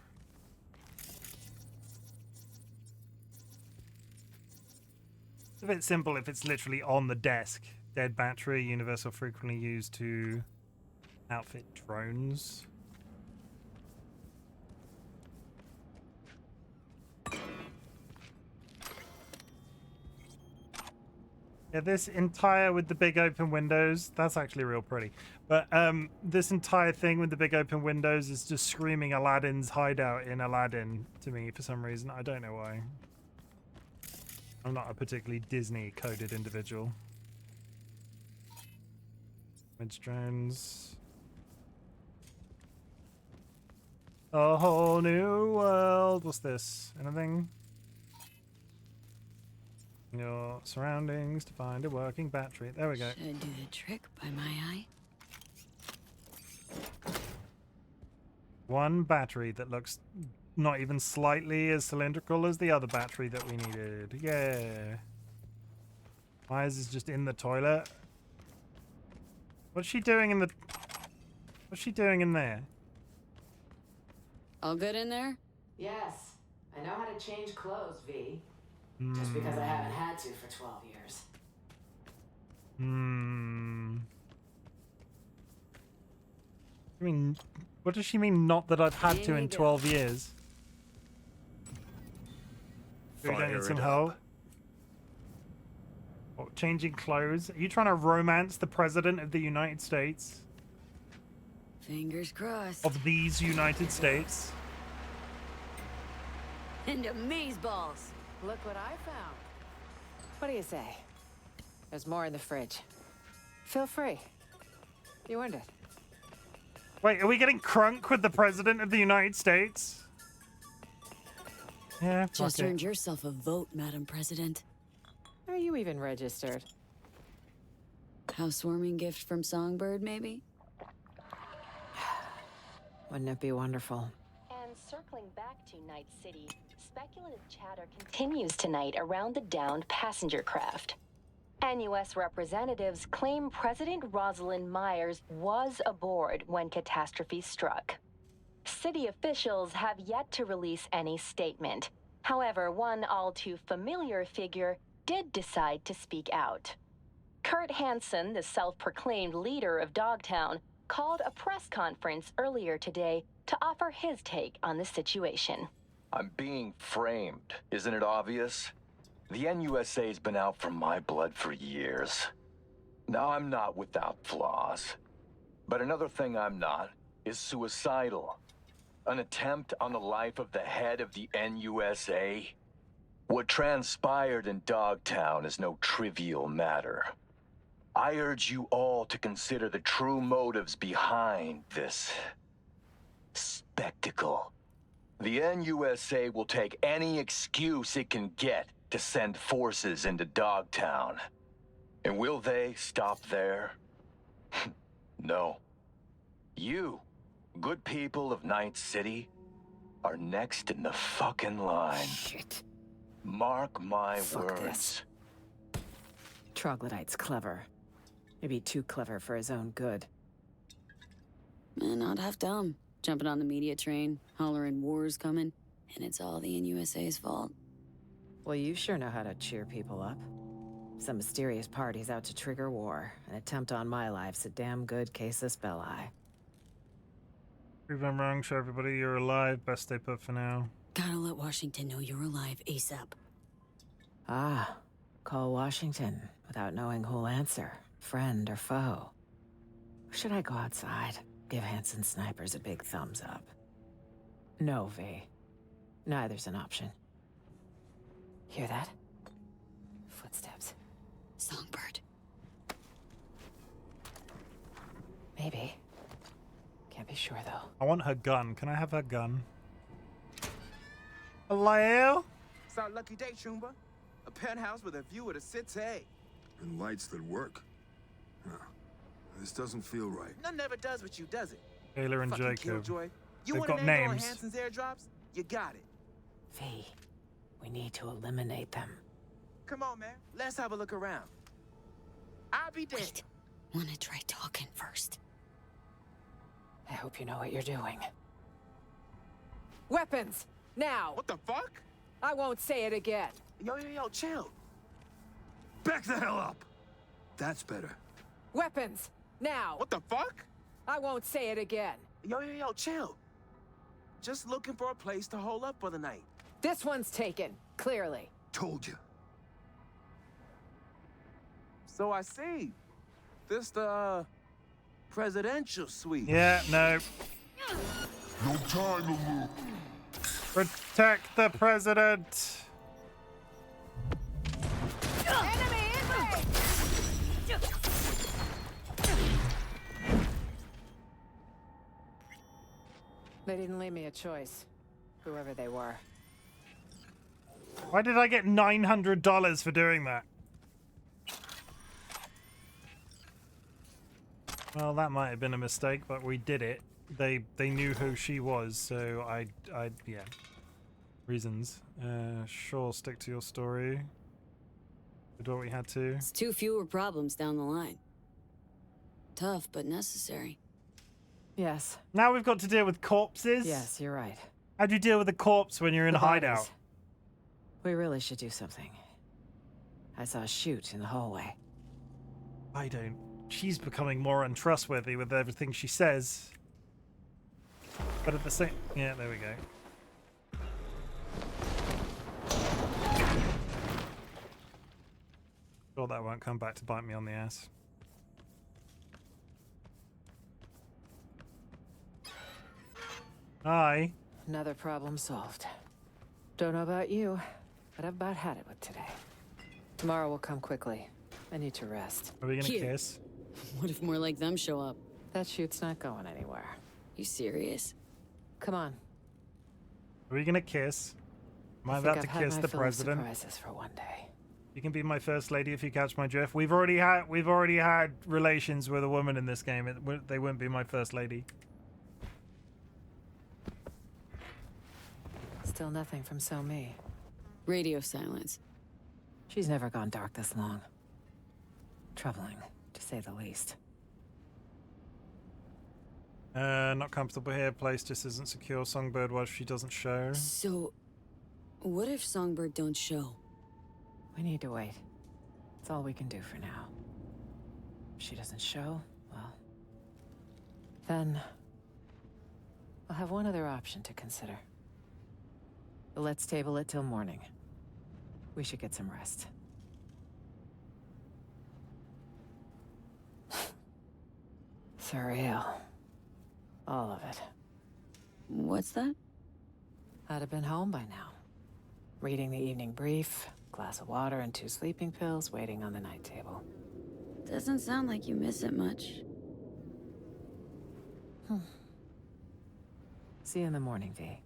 It's a bit simple if it's literally on the desk. Dead battery, universal frequently used to outfit drones. Yeah, this entire with the big open windows, that's actually real pretty. But this entire thing with the big open windows is just screaming Aladdin's hideout in Aladdin to me for some reason. I don't know why. I'm not a particularly Disney-coded individual. Image drones. A whole new world. What's this? Anything? Your surroundings to find a working battery. There we go. Should do the trick by my eye. One battery that looks not even slightly as cylindrical as the other battery that we needed. Yeah. Myers is just in the toilet. What's she doing in the... What's she doing in there? All good in there? Yes. I know how to change clothes, V. Just because I haven't had to for 12 years. I mean, what does she mean, not that I've had to in 12 years? We don't need some help. What, changing clothes? Are you trying to romance the President of the United States? Fingers crossed. Of these United States? And amazeballs. Look what I found. What do you say? There's more in the fridge. Feel free. You earned it. Wait, are we getting crunk with the President of the United States? Yeah, fuck Just it. earned yourself a vote, Madam President. Are you even registered? Housewarming gift from Songbird, maybe? Wouldn't it be wonderful? And circling back to Night City, speculative chatter continues tonight around the downed passenger craft. NUS representatives claim President Rosalind Myers was aboard when catastrophe struck. City officials have yet to release any statement. However, one all too familiar figure did decide to speak out. Kurt Hansen, the self-proclaimed leader of Dogtown, called a press conference earlier today to offer his take on the situation. I'm being framed. Isn't it obvious? The NUSA's been out for my blood for years. Now, I'm not without flaws. But another thing I'm not is suicidal. An attempt on the life of the head of the NUSA? What transpired in Dogtown is no trivial matter. I urge you all to consider the true motives behind this spectacle. The NUSA will take any excuse it can get to send forces into Dogtown. And will they stop there? No. You, good people of Night City, are next in the fucking line. Shit. Mark my Fuck words. this. Troglodyte's clever. Maybe too clever for his own good. Man, not half dumb. Jumping on the media train, hollering war's coming, and it's all the NUSA's fault. Well, you sure know how to cheer people up. Some mysterious party's out to trigger war. An attempt on my life's a damn good casus belli. Prove I'm wrong, show everybody you're alive. Best stay put for now. Gotta let Washington know you're alive ASAP. Ah, call Washington without knowing who'll answer, friend or foe. Or should I go outside? Give Hanson snipers a big thumbs up. No, V. Neither's an option. Hear that? Footsteps. Songbird. Maybe. Can't be sure, though. I want her gun. Can I have her gun? Hello? It's our lucky day, Chumba. A penthouse with a view of the city. And lights that work. Huh. This doesn't feel right. None never does with you, does it? Taylor and Fucking Jacob. Killjoy. You They've want got an angle on names. Hanson's airdrops? You got it. V, we need to eliminate them. Come on, man. Let's have a look around. I'll be there. Wait. Wanna try talking first? I hope you know what you're doing. Weapons! Now! What the fuck? I won't say it again. Yo, chill. Back the hell up! That's better. Weapons! Now! What the fuck? I won't say it again. Yo, chill. Just looking for a place to hole up for the night. This one's taken, clearly. Told you. So I see. This the presidential suite. Yeah, no. No time to move. Protect the president. Enemy in range! They didn't leave me a choice, whoever they were. Why did I get $900 for doing that? Well, that might have been a mistake, but we did it. They knew who she was, so yeah. Reasons. Sure, stick to your story. Did what we had to. It's two fewer problems down the line. Tough, but necessary. Yes. Now we've got to deal with corpses? Yes, you're right. How do you deal with a corpse when you're in a The hideout? bodies. We really should do something. I saw a chute in the hallway. I don't. She's becoming more untrustworthy with everything she says. But at the same... Yeah, there we go. Sure that won't come back to bite me on the ass. Hi. Another problem solved. Don't know about you, but I've about had it with today. Tomorrow will come quickly. I need to rest. Are we gonna Cute. kiss? What if more like them show up? That chute's not going anywhere. You serious? Come on. Are we gonna kiss? Am I I about think to I've had kiss my the fill of president? surprises for one day. You can be my first lady if you catch my drift. We've already had relations with a woman in this game. They wouldn't be my first lady. Still nothing from So Me. Radio silence. She's never gone dark this long. Troubling, to say the least. Not comfortable here. Place just isn't secure. Songbird, what if she doesn't show? So, what if Songbird don't show? We need to wait. That's all we can do for now. If she doesn't show, well... then... I'll have one other option to consider. But let's table it till morning. We should get some rest. Surreal. All of it. What's that? I'd have been home by now. Reading the evening brief, glass of water and 2 sleeping pills waiting on the night table. Doesn't sound like you miss it much. See you in the morning, V.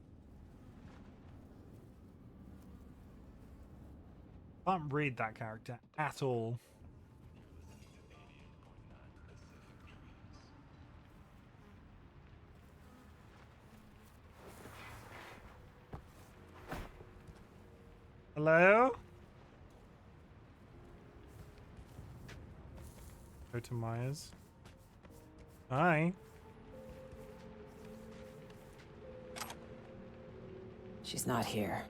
Can't read that character at all. Hello? Go to Myers. Hi. She's not here.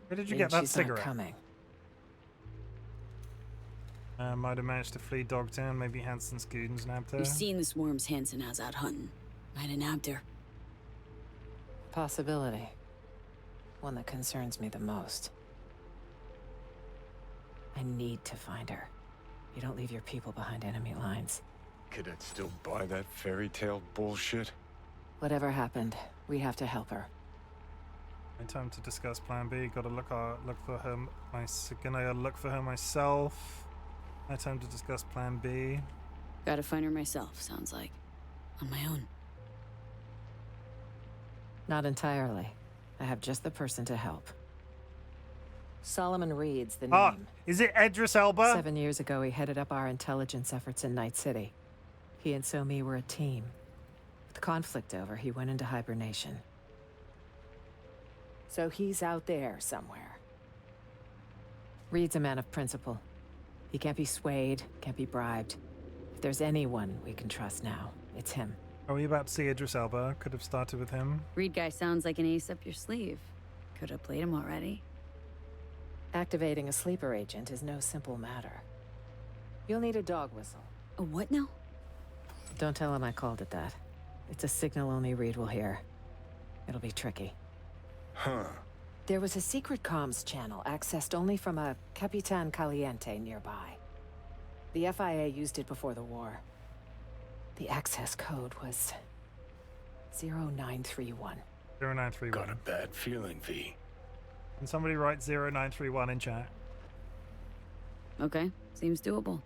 Where did you Means get that she's cigarette? Not coming. Might have managed to flee Dogtown. Maybe Hansen's goons nabbed her. You've seen the swarms Hansen has out hunting. Might have nabbed her. Possibility. One that concerns me the most. I need to find her. You don't leave your people behind enemy lines. Could I still buy that fairy tale bullshit? Whatever happened, we have to help her. My time to discuss Plan B. Gotta look for her. Gonna look for her myself. My time to discuss Plan B. Gotta find her myself, sounds like. On my own. Not entirely. I have just the person to help. Solomon Reed's the name. Is it Idris Elba? 7 years ago, he headed up our intelligence efforts in Night City. He and Somi were a team. With the conflict over, he went into hibernation. So he's out there somewhere. Reed's a man of principle. He can't be swayed, can't be bribed. If there's anyone we can trust now, it's him. Are we about to see Idris Elba? Could have started with him. Reed guy sounds like an ace up your sleeve. Could have played him already. Activating a sleeper agent is no simple matter. You'll need a dog whistle. A what now? Don't tell him I called it that. It's a signal only Reed will hear. It'll be tricky. Huh. There was a secret comms channel accessed only from a Capitan Caliente nearby. The FIA used it before the war. The access code was 0931. 0931. Got a bad feeling, V. Can somebody write 0931 in chat? Okay, seems doable.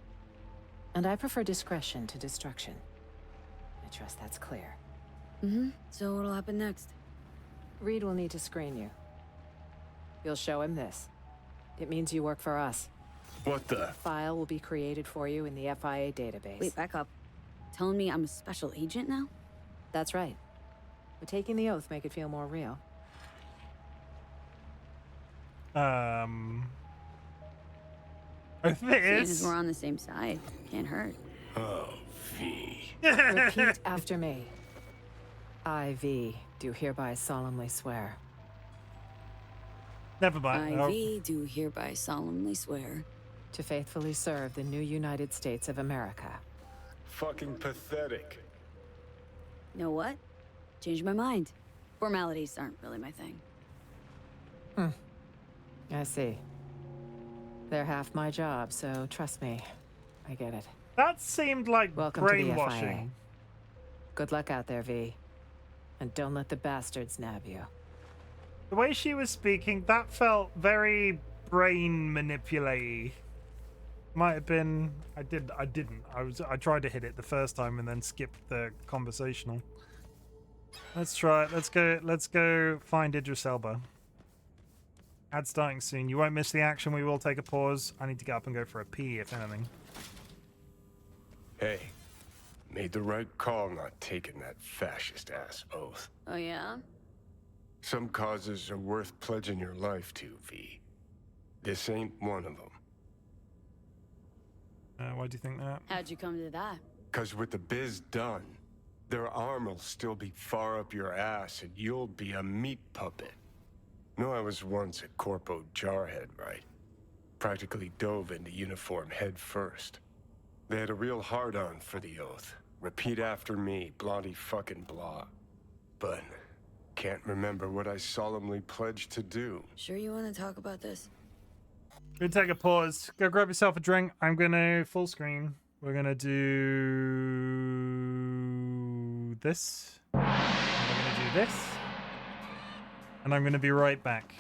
And I prefer discretion to destruction. I trust that's clear. So what'll happen next? Reed will need to screen you. You'll show him this. It means you work for us. What the? File will be created for you in the FIA database. Wait, back up. Telling me I'm a special agent now? That's right. But taking the oath make it feel more real. If it Seeing is. as we're on the same side, can't hurt. Oh, V. Repeat after me. I, V, do hereby solemnly swear. Never mind. I do hereby solemnly swear to faithfully serve the new United States of America. Fucking pathetic. Know what? Changed my mind. Formalities aren't really my thing. I see. They're half my job, so trust me. I get it. That seemed like Welcome to the FIA. brainwashing. Good luck out there, V. And don't let the bastards nab you. The way she was speaking, that felt very brain manipulative. Might have been. I didn't. I tried to hit it the first time and then skipped the conversational. Let's try it. Let's go find Idris Elba. Ad starting soon. You won't miss the action. We will take a pause. I need to get up and go for a pee, if anything. Hey, made the right call not taking that fascist-ass oath. Oh yeah? Some causes are worth pledging your life to, V. This ain't one of them. Why do you think that? How'd you come to that? 'Cause with the biz done, their arm will still be far up your ass and you'll be a meat puppet. No, I was once a corpo jarhead, right? Practically dove into uniform head first. They had a real hard-on for the oath. Repeat after me, bloody fucking blah. But can't remember what I solemnly pledged to do. Sure you want to talk about this? We're gonna take a pause. Go grab yourself a drink. I'm gonna full screen. We're gonna do this. And we're gonna do this. And I'm gonna be right back.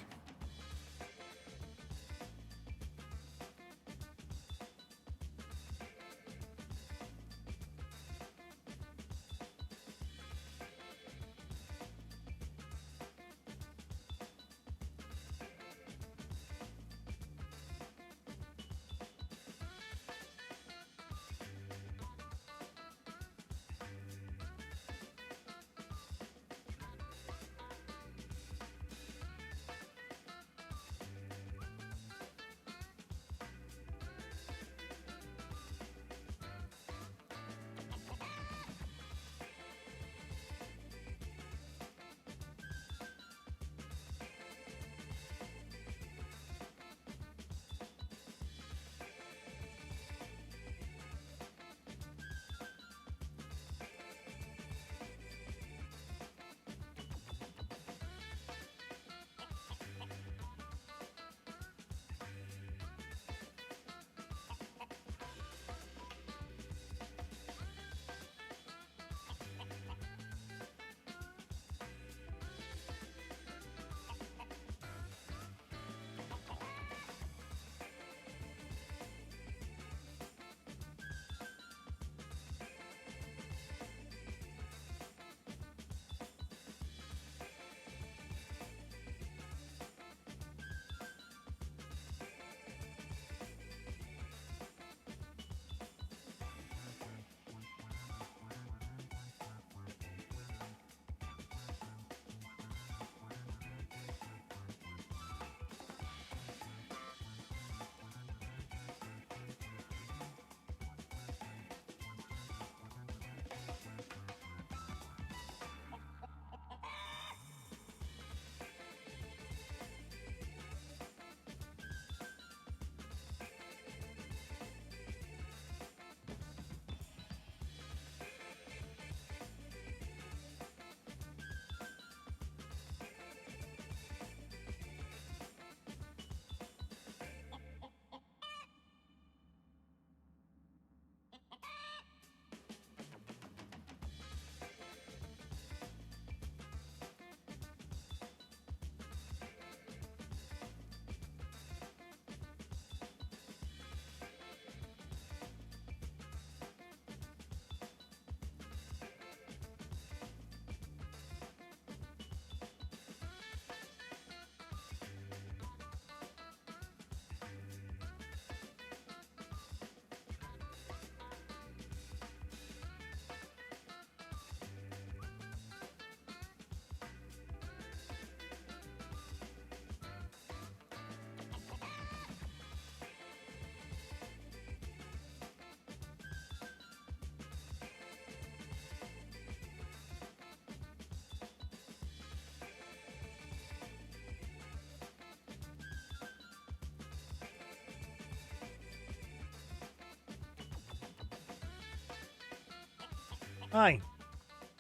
Hi.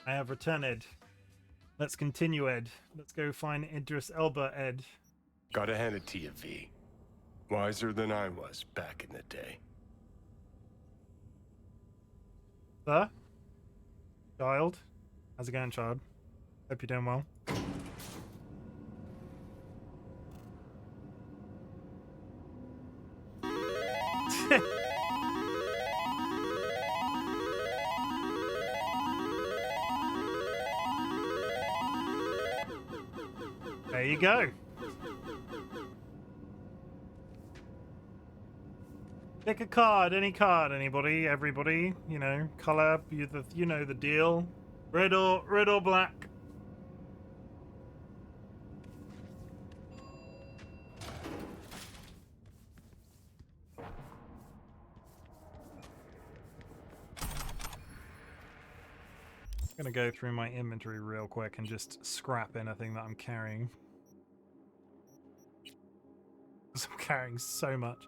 I have returned, Ed. Let's continue, Ed. Let's go find Idris Elba, Ed. Gotta hand it to you, V. Wiser than I was back in the day. Sir? Child? How's it going, child? Hope you're doing well. There you go. Pick a card, any card, anybody, everybody. You know, color, you know the deal. Red or black. I'm gonna go through my inventory real quick and just scrap anything that I'm carrying. Because I'm carrying so much.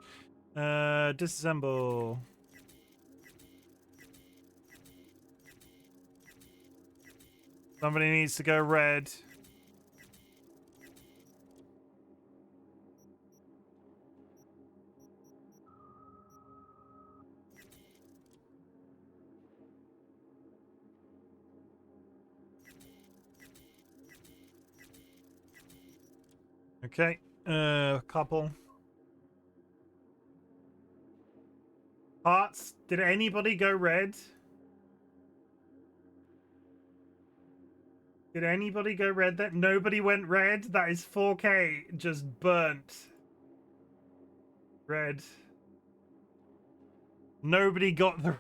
Disassemble. Somebody needs to go red. Okay, couple. Hearts, did anybody go red? Did anybody go red? That nobody went red? That is 4K just burnt. Red. Nobody got the...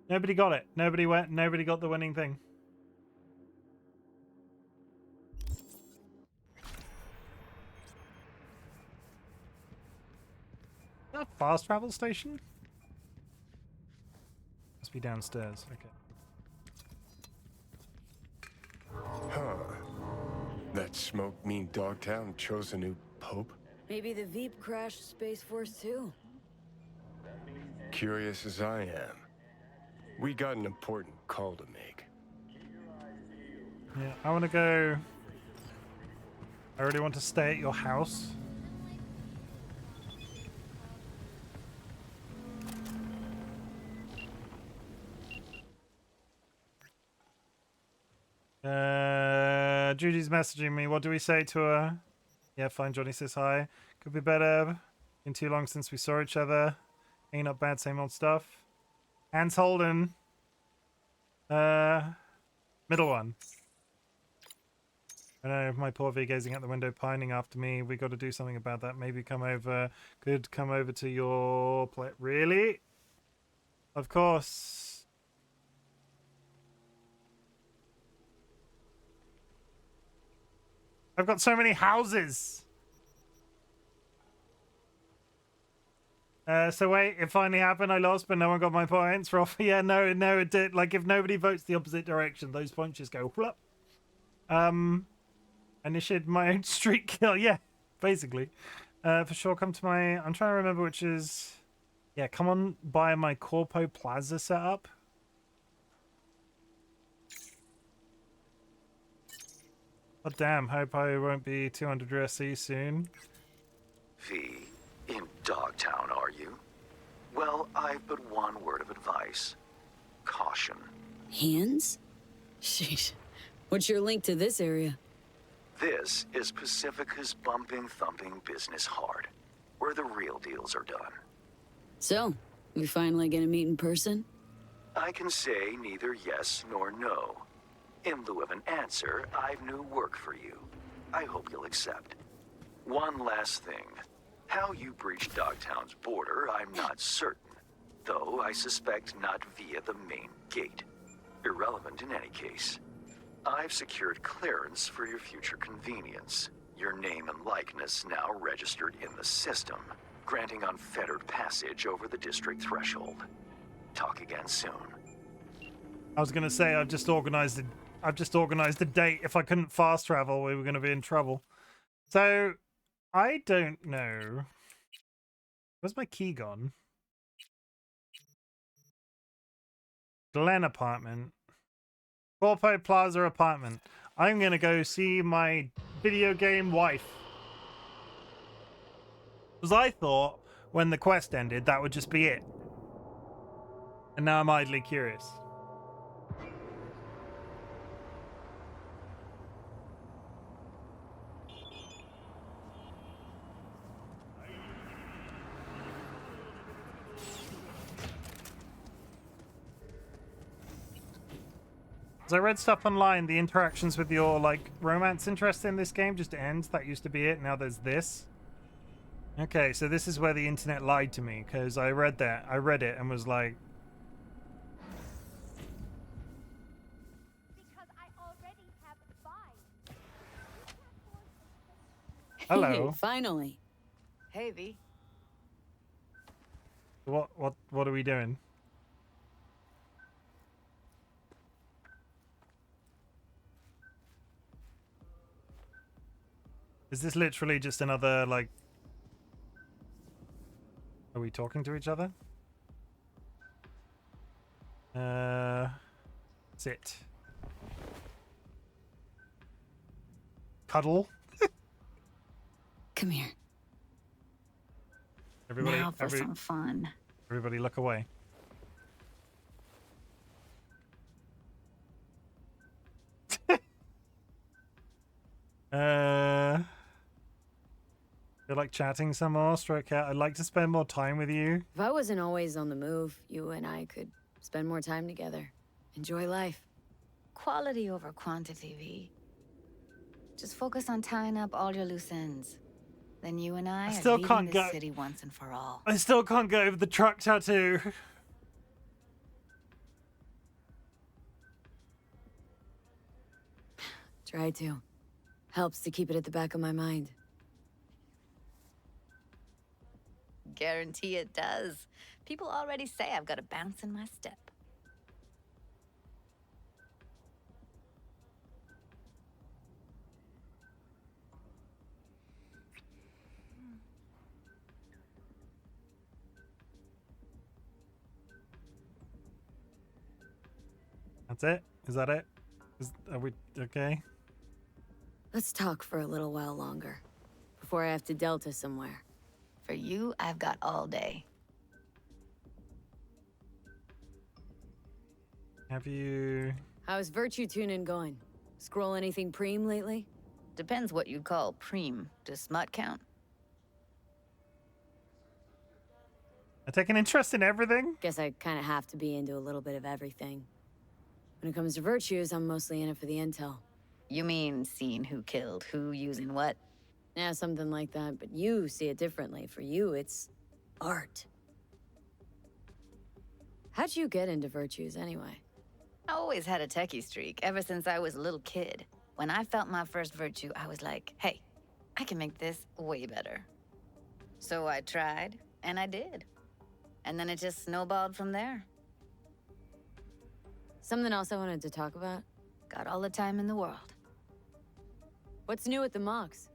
Nobody got it. Nobody got the winning thing. Is that a fast travel station? Must be downstairs. Okay. Huh. That smoke mean Dogtown chose a new pope? Maybe the Veep crashed Space Force too. Curious as I am, we got an important call to make. Yeah, I want to go... I really want to stay at your house. Judy's messaging me. What do we say to her? Yeah, fine. Johnny says hi. Could be better. Been too long since we saw each other. Ain't not bad, same old stuff. Hans Holden. Middle one. I know, my poor V gazing out the window, pining after me. We got to do something about that. Maybe come over. Could come over to your place. Really? Of course. I've got so many houses. So wait, it finally happened. I lost, but no one got my points. Roth, yeah, no, it did. Like, if nobody votes the opposite direction, those points just go whoop. Initiate my own street kill. Yeah, basically. For sure, come to my... I'm trying to remember which is... Yeah, come on by my Corpo Plaza setup. Oh, damn. Hope I won't be 200 USC soon. V, in Dogtown, are you? Well, I've but one word of advice. Caution. Hands? Sheesh. What's your link to this area? This is Pacifica's bumping, thumping business hard, where the real deals are done. So, we finally gonna meet in person? I can say neither yes nor no. In lieu of an answer, I've new work for you. I hope you'll accept. One last thing. How you breached Dogtown's border, I'm not certain. Though I suspect not via the main gate. Irrelevant in any case. I've secured clearance for your future convenience. Your name and likeness now registered in the system, granting unfettered passage over the district threshold. Talk again soon. I was gonna say I've just organized a date. If I couldn't fast travel, we were gonna be in trouble. So I don't know. Where's my key gone? Glen apartment. Corpo Plaza apartment. I'm gonna go see my video game wife. Because I thought when the quest ended, that would just be it. And now I'm idly curious. As I read stuff online, the interactions with your, like, romance interest in this game just ends. That used to be it. Now there's this. Okay, so this is where the internet lied to me, because I read that. I read it and was like... Because I already have 5. Hello. Hey, finally. Hey, V. What are we doing? Is this literally just another, like... Are we talking to each other? Sit. Cuddle? Come here. Everybody, now for some fun. Everybody look away. Feel like chatting some more, Stroke Cat. I'd like to spend more time with you. If I wasn't always on the move, you and I could spend more time together. Enjoy life. Quality over quantity, V. Just focus on tying up all your loose ends. Then you and I still are leaving can't this go. city once and for all. I still can't get over the truck tattoo. Try to. Helps to keep it at the back of my mind. Guarantee it does. People already say I've got a bounce in my step. That's it? Is that it? Are we okay? Let's talk for a little while longer. Before I have to Delta somewhere. For you, I've got all day. Have you... How's Virtue Tuning going? Scroll anything preem lately? Depends what you call preem. Does smut count? I take an interest in everything? Guess I kind of have to be into a little bit of everything. When it comes to virtues, I'm mostly in it for the intel. You mean seeing who killed who, using what? Yeah, something like that, but you see it differently. For you, it's art. How'd you get into virtues, anyway? I always had a techie streak, ever since I was a little kid. When I felt my first virtue, I was like, hey, I can make this way better. So I tried, and I did. And then it just snowballed from there. Something else I wanted to talk about? Got all the time in the world. What's new at the mocks?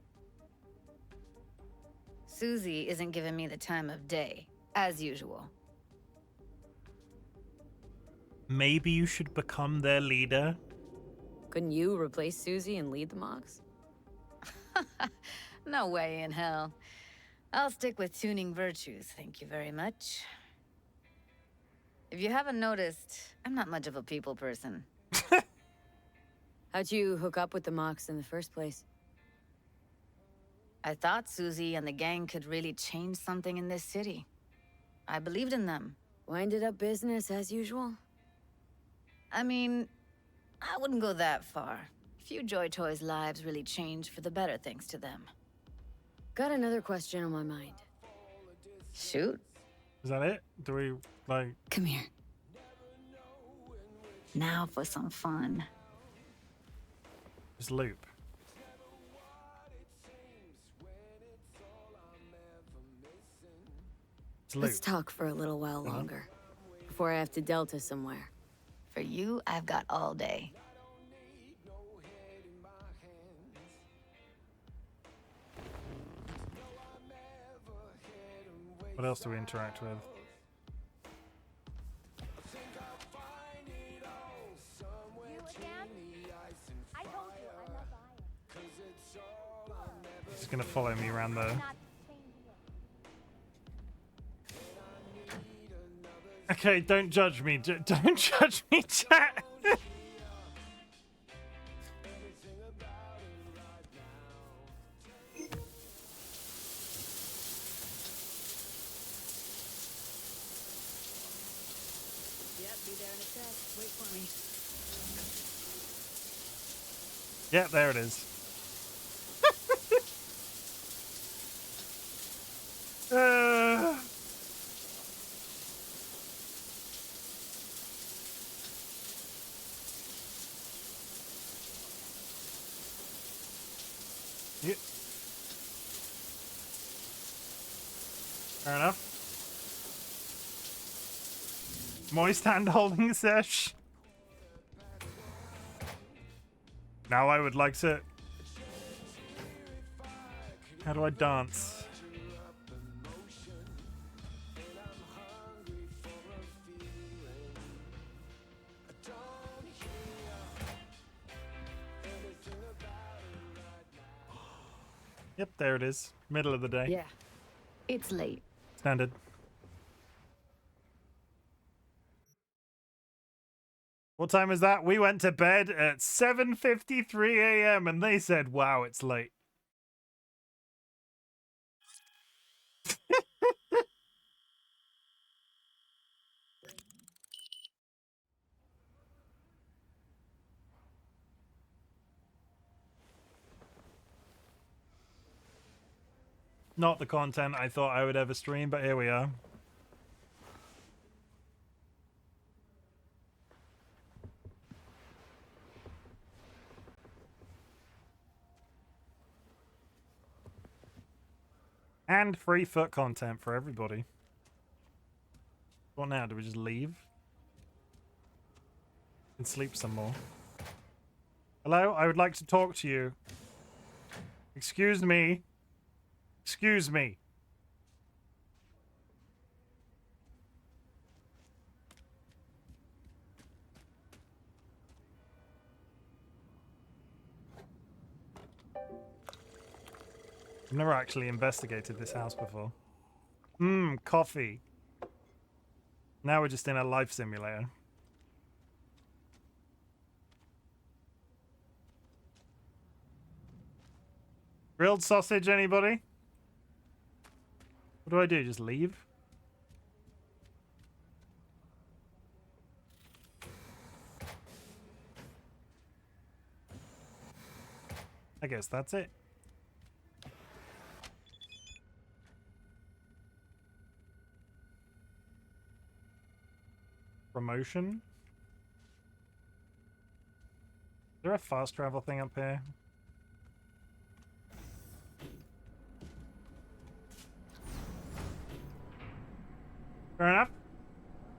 Susie isn't giving me the time of day, as usual. Maybe you should become their leader? Couldn't you replace Susie and lead the mocks? No way in hell. I'll stick with tuning virtues, thank you very much. If you haven't noticed, I'm not much of a people person. How'd you hook up with the mocks in the first place? I thought Susie and the gang could really change something in this city. I believed in them. Winded up business as usual? I mean, I wouldn't go that far. Few Joy Toys' lives really changed for the better thanks to them. Got another question on my mind. Shoot. Is that it? Do we, like... Come here. Now for some fun. Just loop. Let's talk for a little while longer. Before I have to Delta somewhere. For you, I've got all day. What else do we interact with? gonna follow me around the... Okay, don't judge me. Don't judge me, chat. Yeah, there it is. Yeah. Fair enough. Moist hand holding sesh. Now I would like to... How do I dance? Yep, there it is. Middle of the day. Yeah, it's late. Standard. What time is that? We went to bed at 7:53 a.m. and they said, wow, it's late. Not the content I thought I would ever stream, but here we are. And free foot content for everybody. What now? Do we just leave? And sleep some more. Hello? I would like to talk to you. Excuse me. Excuse me. I've never actually investigated this house before. Coffee. Now we're just in a life simulator. Grilled sausage, anybody? What do I do? Just leave? I guess that's it. Promotion? Is there a fast travel thing up here? Fair enough.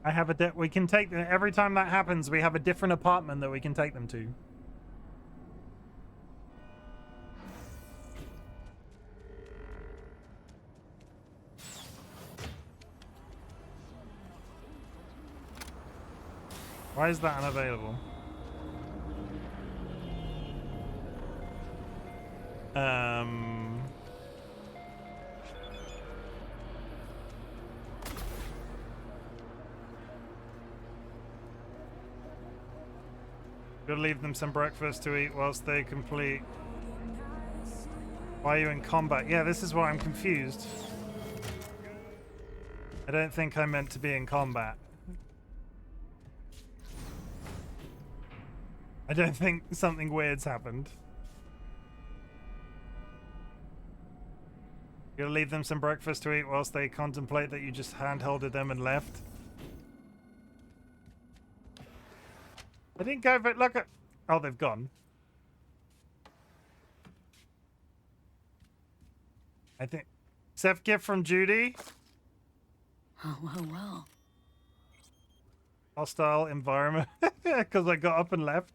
I have a we can take them every time that happens. We have a different apartment that we can take them to. Why is that unavailable? Gotta leave them some breakfast to eat whilst they complete. Why are you in combat? Yeah, this is why I'm confused. I don't think I meant to be in combat. I don't think something weird's happened. You gotta leave them some breakfast to eat whilst they contemplate that you just handholded them and left. I didn't go, but look at... Oh, they've gone. I think... Seth gift from Judy. Oh, well. Hostile environment. Because I got up and left.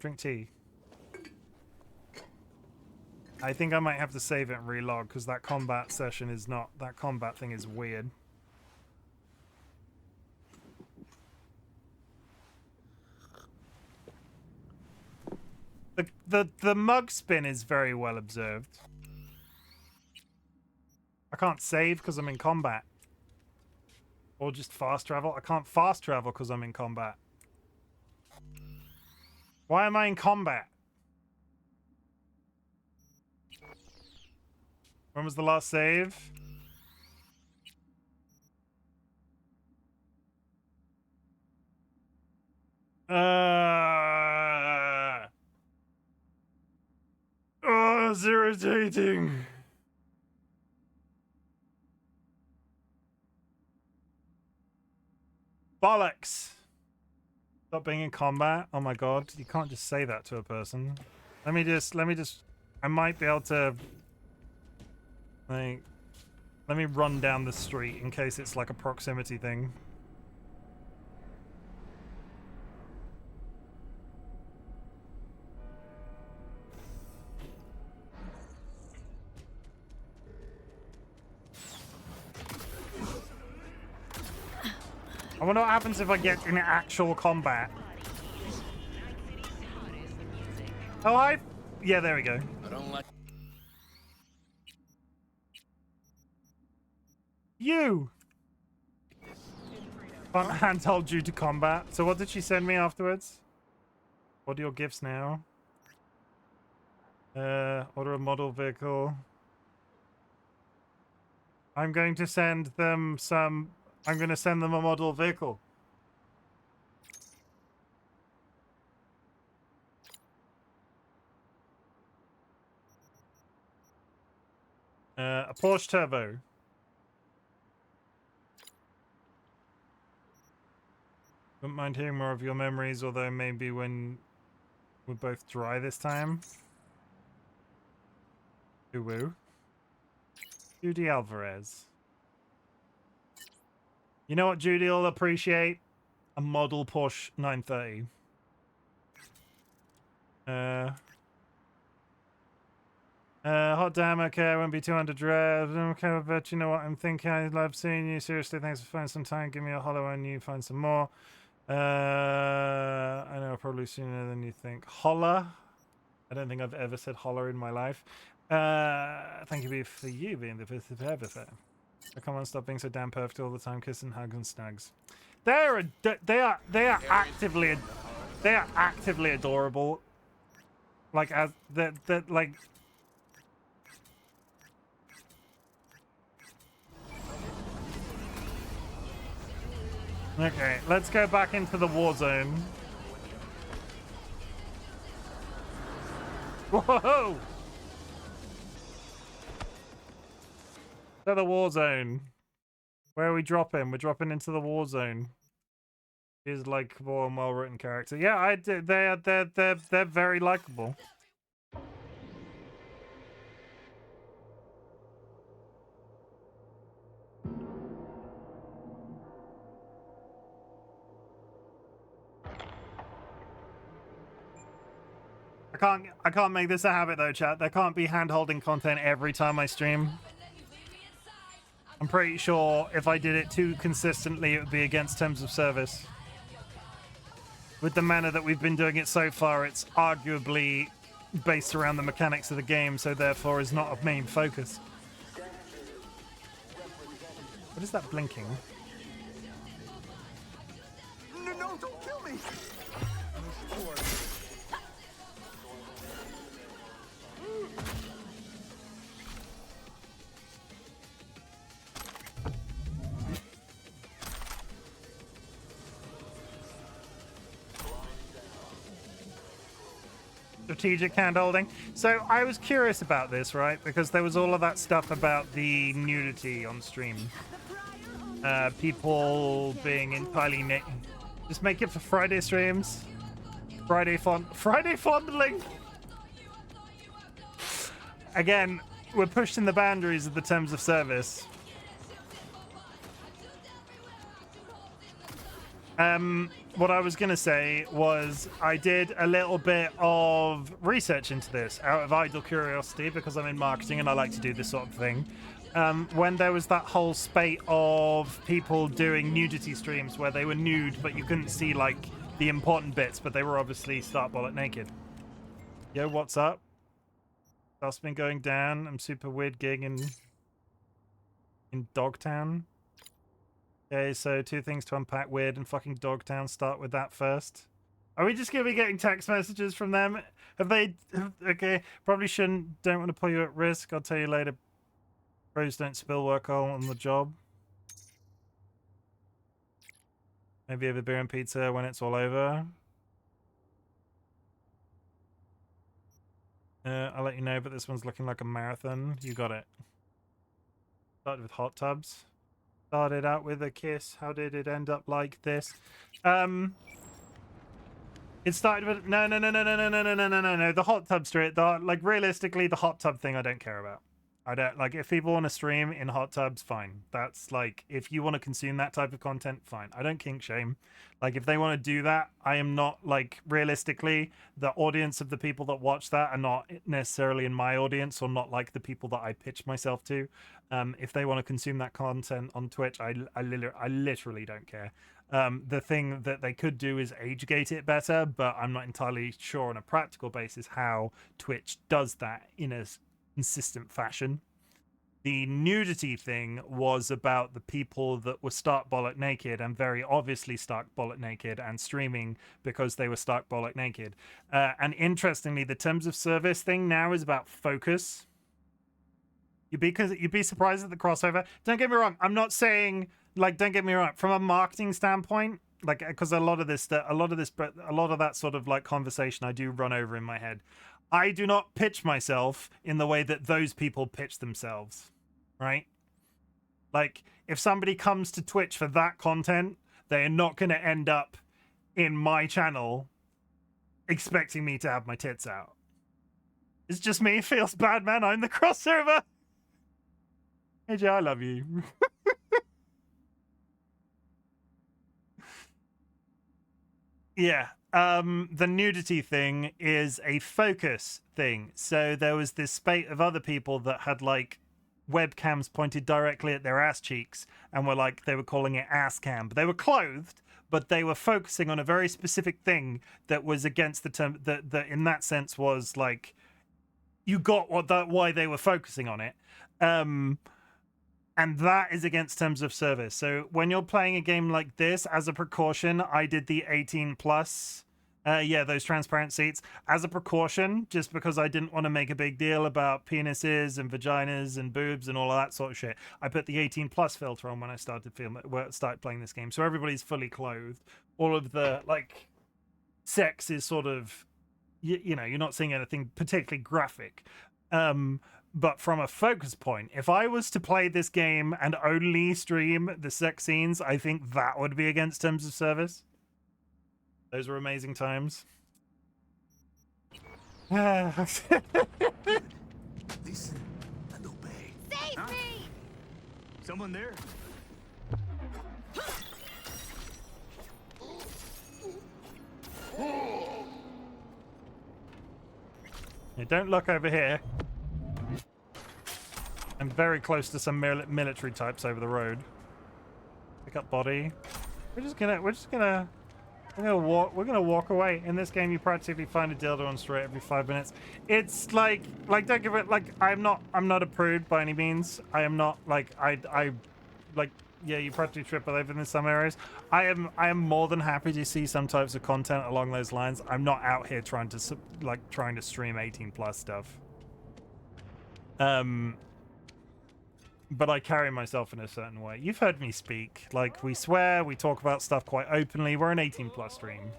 Drink tea. I think I might have to save it and relog because that combat session is not... That combat thing is weird. The mug spin is very well observed. I can't save because I'm in combat. Or just fast travel. I can't fast travel because I'm in combat. Why am I in combat? When was the last save? Oh, it's irritating. Bollocks. Stop being in combat. Oh my god, you can't just say that to a person. Let me just, I might be able to, like, let me run down the street in case it's like a proximity thing. I wonder what happens if I get in actual combat. Oh, yeah, there we go. I don't like. You! Can't handhold you to combat. So what did she send me afterwards? What are your gifts now? Order a model vehicle. I'm going to send them some... I'm going to send them a model vehicle. A Porsche Turbo. Wouldn't mind hearing more of your memories, although maybe when we're both dry this time. Woo-woo. Judy Alvarez. You know what Judy will appreciate? A model Porsche 930. Hot damn, okay, I won't be too underdressed. Okay, but you know what I'm thinking? I love seeing you. Seriously, thanks for finding some time. Give me a hollow when you find some more. I know probably sooner than you think. Holla? I don't think I've ever said holla in my life. Thank you for you being the best of everything. So come on, stop being so damn perfect all the time, kissing, hugs, and snugs. They are actively adorable. Like as that like. Okay, let's go back into the war zone. Whoa! To the war zone. Where are we dropping? We're dropping into the war zone. He's likable and well-written character. Yeah, I do. They're very likable. I can't make this a habit though, chat. There can't be hand-holding content every time I stream. I'm pretty sure if I did it too consistently, it would be against terms of service. With the manner that we've been doing it so far, it's arguably based around the mechanics of the game, so therefore is not a main focus. What is that blinking? No, don't kill me! Strategic hand holding. So I was curious about this, right? Because there was all of that stuff about the nudity on stream. People being entirely naked. Just make it for Friday streams. Friday fondling. Again, we're pushing the boundaries of the terms of service. What I was going to say was I did a little bit of research into this out of idle curiosity because I'm in marketing and I like to do this sort of thing. When there was that whole spate of people doing nudity streams where they were nude but you couldn't see like the important bits, but they were obviously stark bollock naked. Yo, what's up? Stuff's been going down. I'm super weird gig in Dogtown. Okay, so 2 things to unpack. Weird and fucking Dogtown. Start with that first. Are we just gonna be getting text messages from them? Have they? Okay, probably shouldn't. Don't want to put you at risk. I'll tell you later. Pros don't spill work all on the job. Maybe have a beer and pizza when it's all over. I'll let you know, but this one's looking like a marathon. You got it. Started with hot tubs. Started out with a kiss. How did it end up like this? It started with no. The hot tub straight. Like realistically, the hot tub thing I don't care about. I don't like if people want to stream in hot tubs, fine. That's like if you want to consume that type of content, fine. I don't kink shame. Like if they want to do that, I am not like realistically the audience of the people that watch that are not necessarily in my audience or not like the people that I pitch myself to. If they want to consume that content on Twitch, I literally don't care. The thing that they could do is age gate it better, but I'm not entirely sure on a practical basis how Twitch does that in a consistent fashion. The nudity thing was about the people that were stark bollock naked and very obviously stark bollock naked and streaming because they were stark bollock naked. And interestingly, the terms of service thing now is about focus. You'd be surprised at the crossover. Don't get me wrong. I'm not saying like don't get me wrong. From a marketing standpoint, like because a lot of that sort of like conversation I do run over in my head. I do not pitch myself in the way that those people pitch themselves, right? Like, if somebody comes to Twitch for that content, they are not going to end up in my channel expecting me to have my tits out. It's just me. It feels bad, man. I'm the crossover. AJ, I love you. Yeah. The nudity thing is a focus thing. So there was this spate of other people that had like webcams pointed directly at their ass cheeks and were like, they were calling it ass cam, but they were clothed, but they were focusing on a very specific thing that was against the term that in that sense was like, you got why they were focusing on it. And that is against terms of service. So when you're playing a game like this, as a precaution, I did the 18 plus. Yeah, those transparent seats. As a precaution, just because I didn't want to make a big deal about penises and vaginas and boobs and all of that sort of shit, I put the 18 plus filter on when I started playing this game. So everybody's fully clothed. All of the, like, sex is sort of, you know, you're not seeing anything particularly graphic. But from a focus point, if I was to play this game and only stream the sex scenes, I think that would be against terms of service. Those were amazing times. Listen and obey. Save me! Someone there? Yeah, don't look over here. I'm very close to some military types over the road. Pick up body. We're gonna walk away. In this game, you practically find a dildo on straight every 5 minutes. It's like don't give it like I'm not a prude by any means. I am not like I like yeah, you practically trip over in some areas. I am more than happy to see some types of content along those lines. I'm not out here trying to stream 18 plus stuff. But I carry myself in a certain way. You've heard me speak. Like, we swear, we talk about stuff quite openly. We're an 18 plus stream.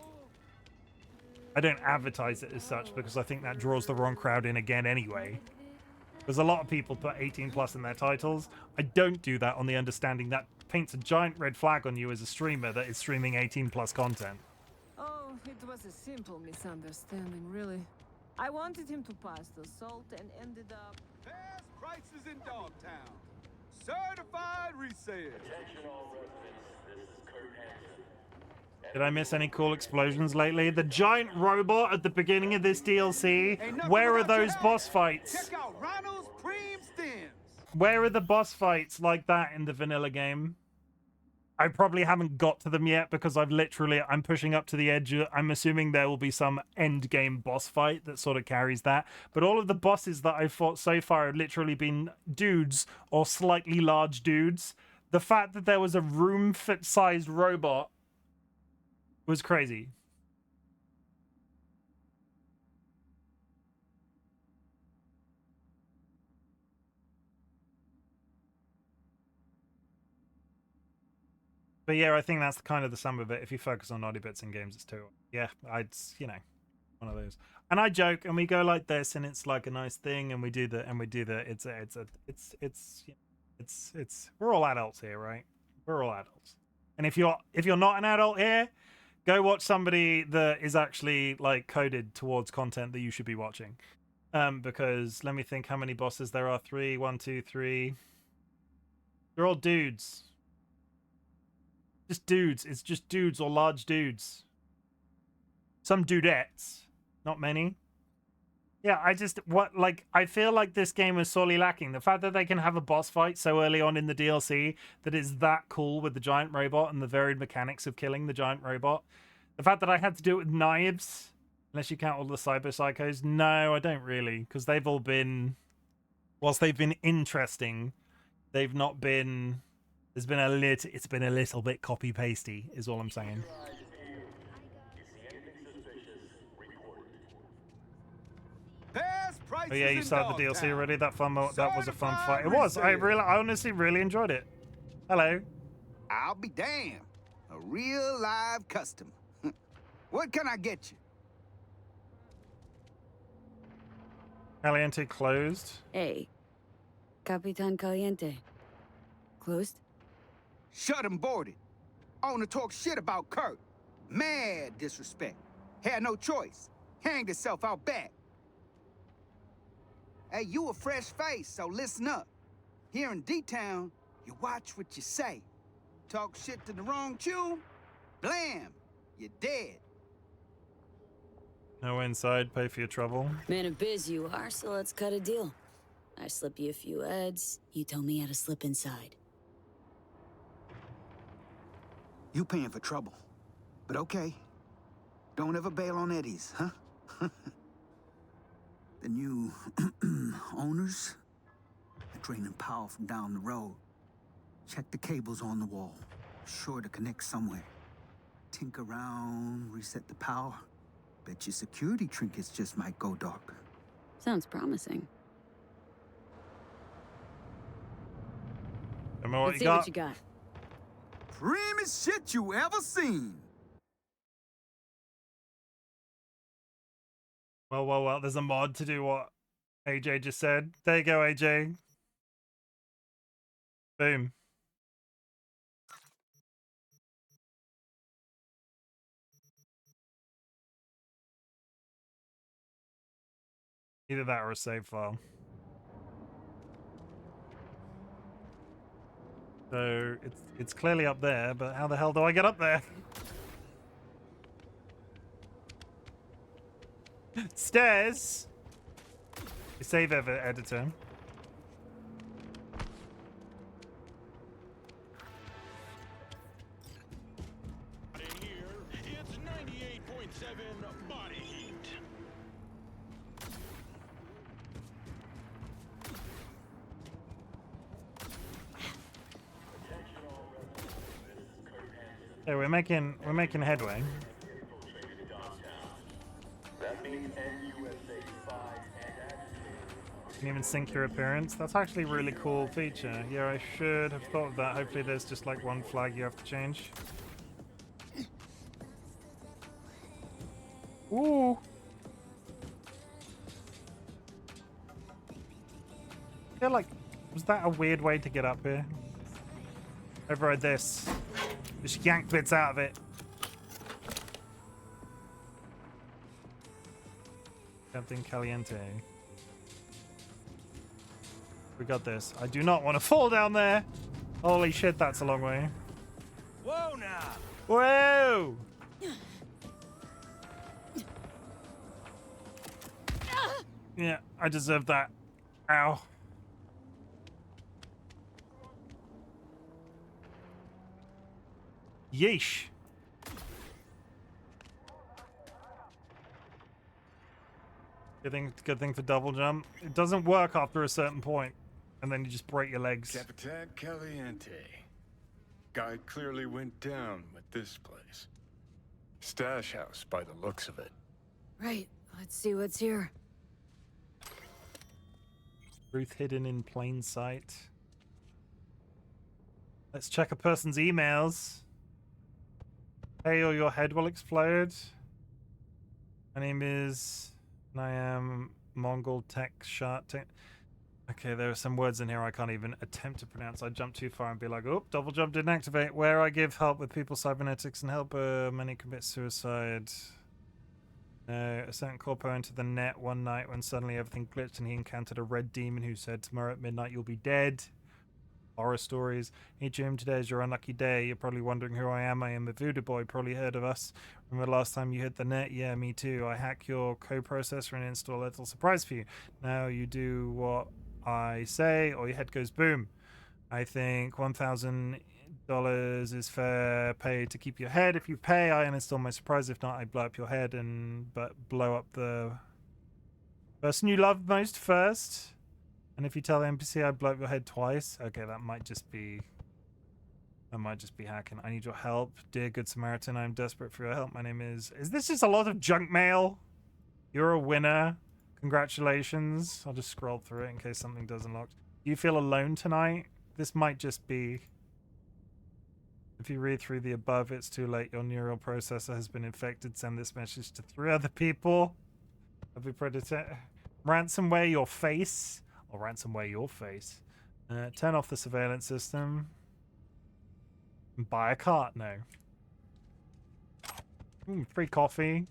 I don't advertise it as such because I think that draws the wrong crowd in again anyway. Because a lot of people put 18 plus in their titles. I don't do that on the understanding that paints a giant red flag on you as a streamer that is streaming 18 plus content. Oh, it was a simple misunderstanding, really. I wanted him to pass the salt and ended up... Best prices in Dogtown. Certified resale. Attention all residents, this is Kurt Hansen. Did I miss any cool explosions lately? The giant robot at the beginning of this DLC. Where are those boss fights? Check out Ronald's Cream Stems. Where are the boss fights like that in the vanilla game? I probably haven't got to them yet because I'm pushing up to the edge. I'm assuming there will be some end game boss fight that sort of carries that. But all of the bosses that I've fought so far have literally been dudes or slightly large dudes. The fact that there was a room-sized robot was crazy. But yeah, I think that's kind of the sum of it. If you focus on naughty bits in games, it's too. Yeah, you know, one of those. And I joke, and we go like this, and it's like a nice thing, and we do the. It's. We're all adults here, right? We're all adults. And if you're not an adult here, go watch somebody that is actually like coded towards content that you should be watching. Because let me think how many bosses there are. 3, 1, 2, 3. They're all dudes. Just dudes. It's just dudes or large dudes. Some dudettes. Not many. Yeah, I feel like this game is sorely lacking. The fact that they can have a boss fight so early on in the DLC that is that cool with the giant robot and the varied mechanics of killing the giant robot. The fact that I had to do it with knives, unless you count all the cyber psychos. No, I don't really, because they've all been, whilst they've been interesting, they've not been. It's been a little bit copy pasty, is all I'm saying. Oh yeah, you started the DLC already. That was a fun fight. It was. I honestly really enjoyed it. Hello. I'll be damned. A real live customer. What can I get you? Caliente closed. Hey, Capitan Caliente. Closed? Shut him boarded. Owner talk shit about Kurt. Mad disrespect. Had no choice. Hanged himself out back. Hey, you a fresh face, so listen up. Here in D-Town, you watch what you say. Talk shit to the wrong tune, blam, you're dead. No inside, pay for your trouble. Man of biz you are, so let's cut a deal. I slip you a few heads, you tell me how to slip inside. You paying for trouble, but okay. Don't ever bail on Eddies, huh? The new owners are draining power from down the road. Check the cables on the wall. Sure to connect somewhere. Tinker around, reset the power. Bet your security trinkets just might go dark. Sounds promising. Let's see what you got. Preemiest shit you ever seen. Well, there's a mod to do what AJ just said. There you go, AJ. Boom. Either that or a save file. So it's clearly up there, but how the hell do I get up there? Stairs. Save editor. Here, it's 98.7 body heat. So we're making headway. Can even sync your appearance. That's actually a really cool feature. Yeah, I should have thought of that. Hopefully there's just like one flag you have to change. Ooh. I feel like, was that a weird way to get up here? Override this. Just yank bits out of it. Captain Caliente. We got this. I do not want to fall down there. Holy shit, that's a long way. Whoa now. Whoa! Yeah, I deserve that. Ow. Yeesh. Good thing for double jump. It doesn't work after a certain point, and then you just break your legs. Capitan Caliente. Guy clearly went down with this place. Stash house by the looks of it. Right. Let's see what's here. Truth hidden in plain sight. Let's check a person's emails. Hey, or your head will explode. My name is... and I am Mongol Tech Shark Tech. Okay, there are some words in here I can't even attempt to pronounce. I jumped too far and be like, oh, double jump didn't activate. Where I give help with people's cybernetics and help many commit suicide. A certain corpo entered the net one night when suddenly everything glitched and he encountered a red demon who said, tomorrow at midnight you'll be dead. Horror stories. Hey Jim, today is your unlucky day. You're probably wondering who I am. I am a voodoo boy. Probably heard of us. Remember last time you hit the net? Yeah, me too. I hack your coprocessor and install a little surprise for you. Now you do what I say or your head goes boom. I think $1,000 is fair pay to keep your head. If you pay, I uninstall my surprise. If not, I blow up your head but blow up the person you love most first. And if you tell the NPC I blow up your head twice, okay, that might just be hacking. I need your help, dear good Samaritan. I'm desperate for your help. My name is this just a lot of junk mail? You're a winner. Congratulations. I'll just scroll through it in case something does unlock. Do you feel alone tonight? This might just be. If you read through the above, it's too late. Your neural processor has been infected. Send this message to 3 other people. Have we predator? Ransomware your face. Or ransomware your face. Turn off the surveillance system. Buy a cart. No. Free coffee.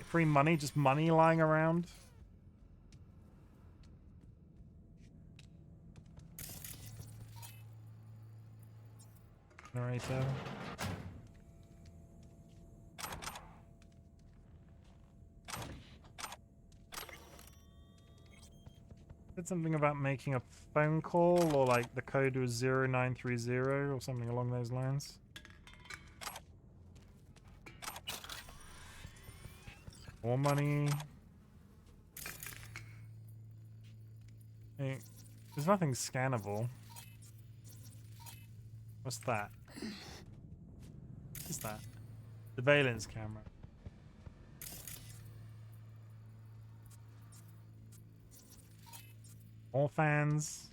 Free money. Just money lying around. Narrator. Said something about making a phone call, or like the code was 0930 or something along those lines. More money. Hey, there's nothing scannable. What's that? What's that? Surveillance camera. More fans.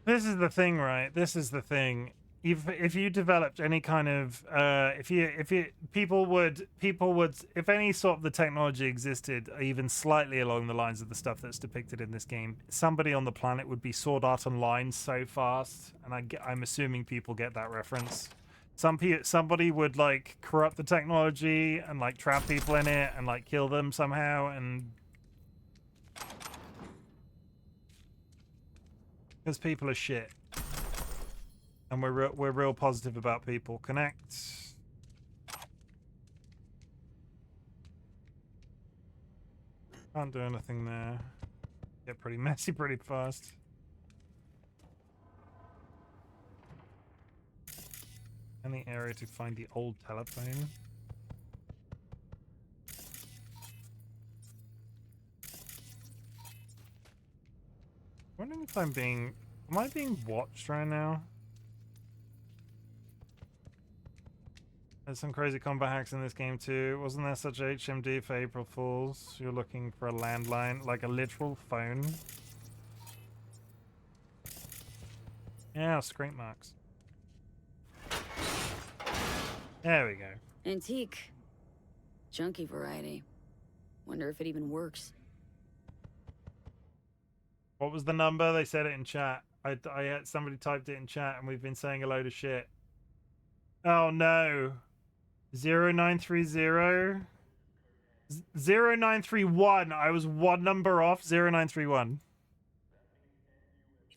This is the thing, right? This is the thing. If you developed any kind of people would if any sort of the technology existed even slightly along the lines of the stuff that's depicted in this game, somebody on the planet would be Sword Art Online so fast, and I'm assuming people get that reference. Somebody would like corrupt the technology and like trap people in it and like kill them somehow, and because people are shit. And we're real positive about people. Connect. Can't do anything there. Get pretty messy pretty fast. Any area to find the old telephone. Wondering if am I being watched right now? There's some crazy combat hacks in this game too. Wasn't there such HMD for April Fools? You're looking for a landline, like a literal phone. Yeah, scrape marks. There we go. Antique. Junky variety. Wonder if it even works. What was the number? They said it in chat. I had somebody typed it in chat and we've been saying a load of shit. Oh no. 0930 0931. I was one number off. 0931.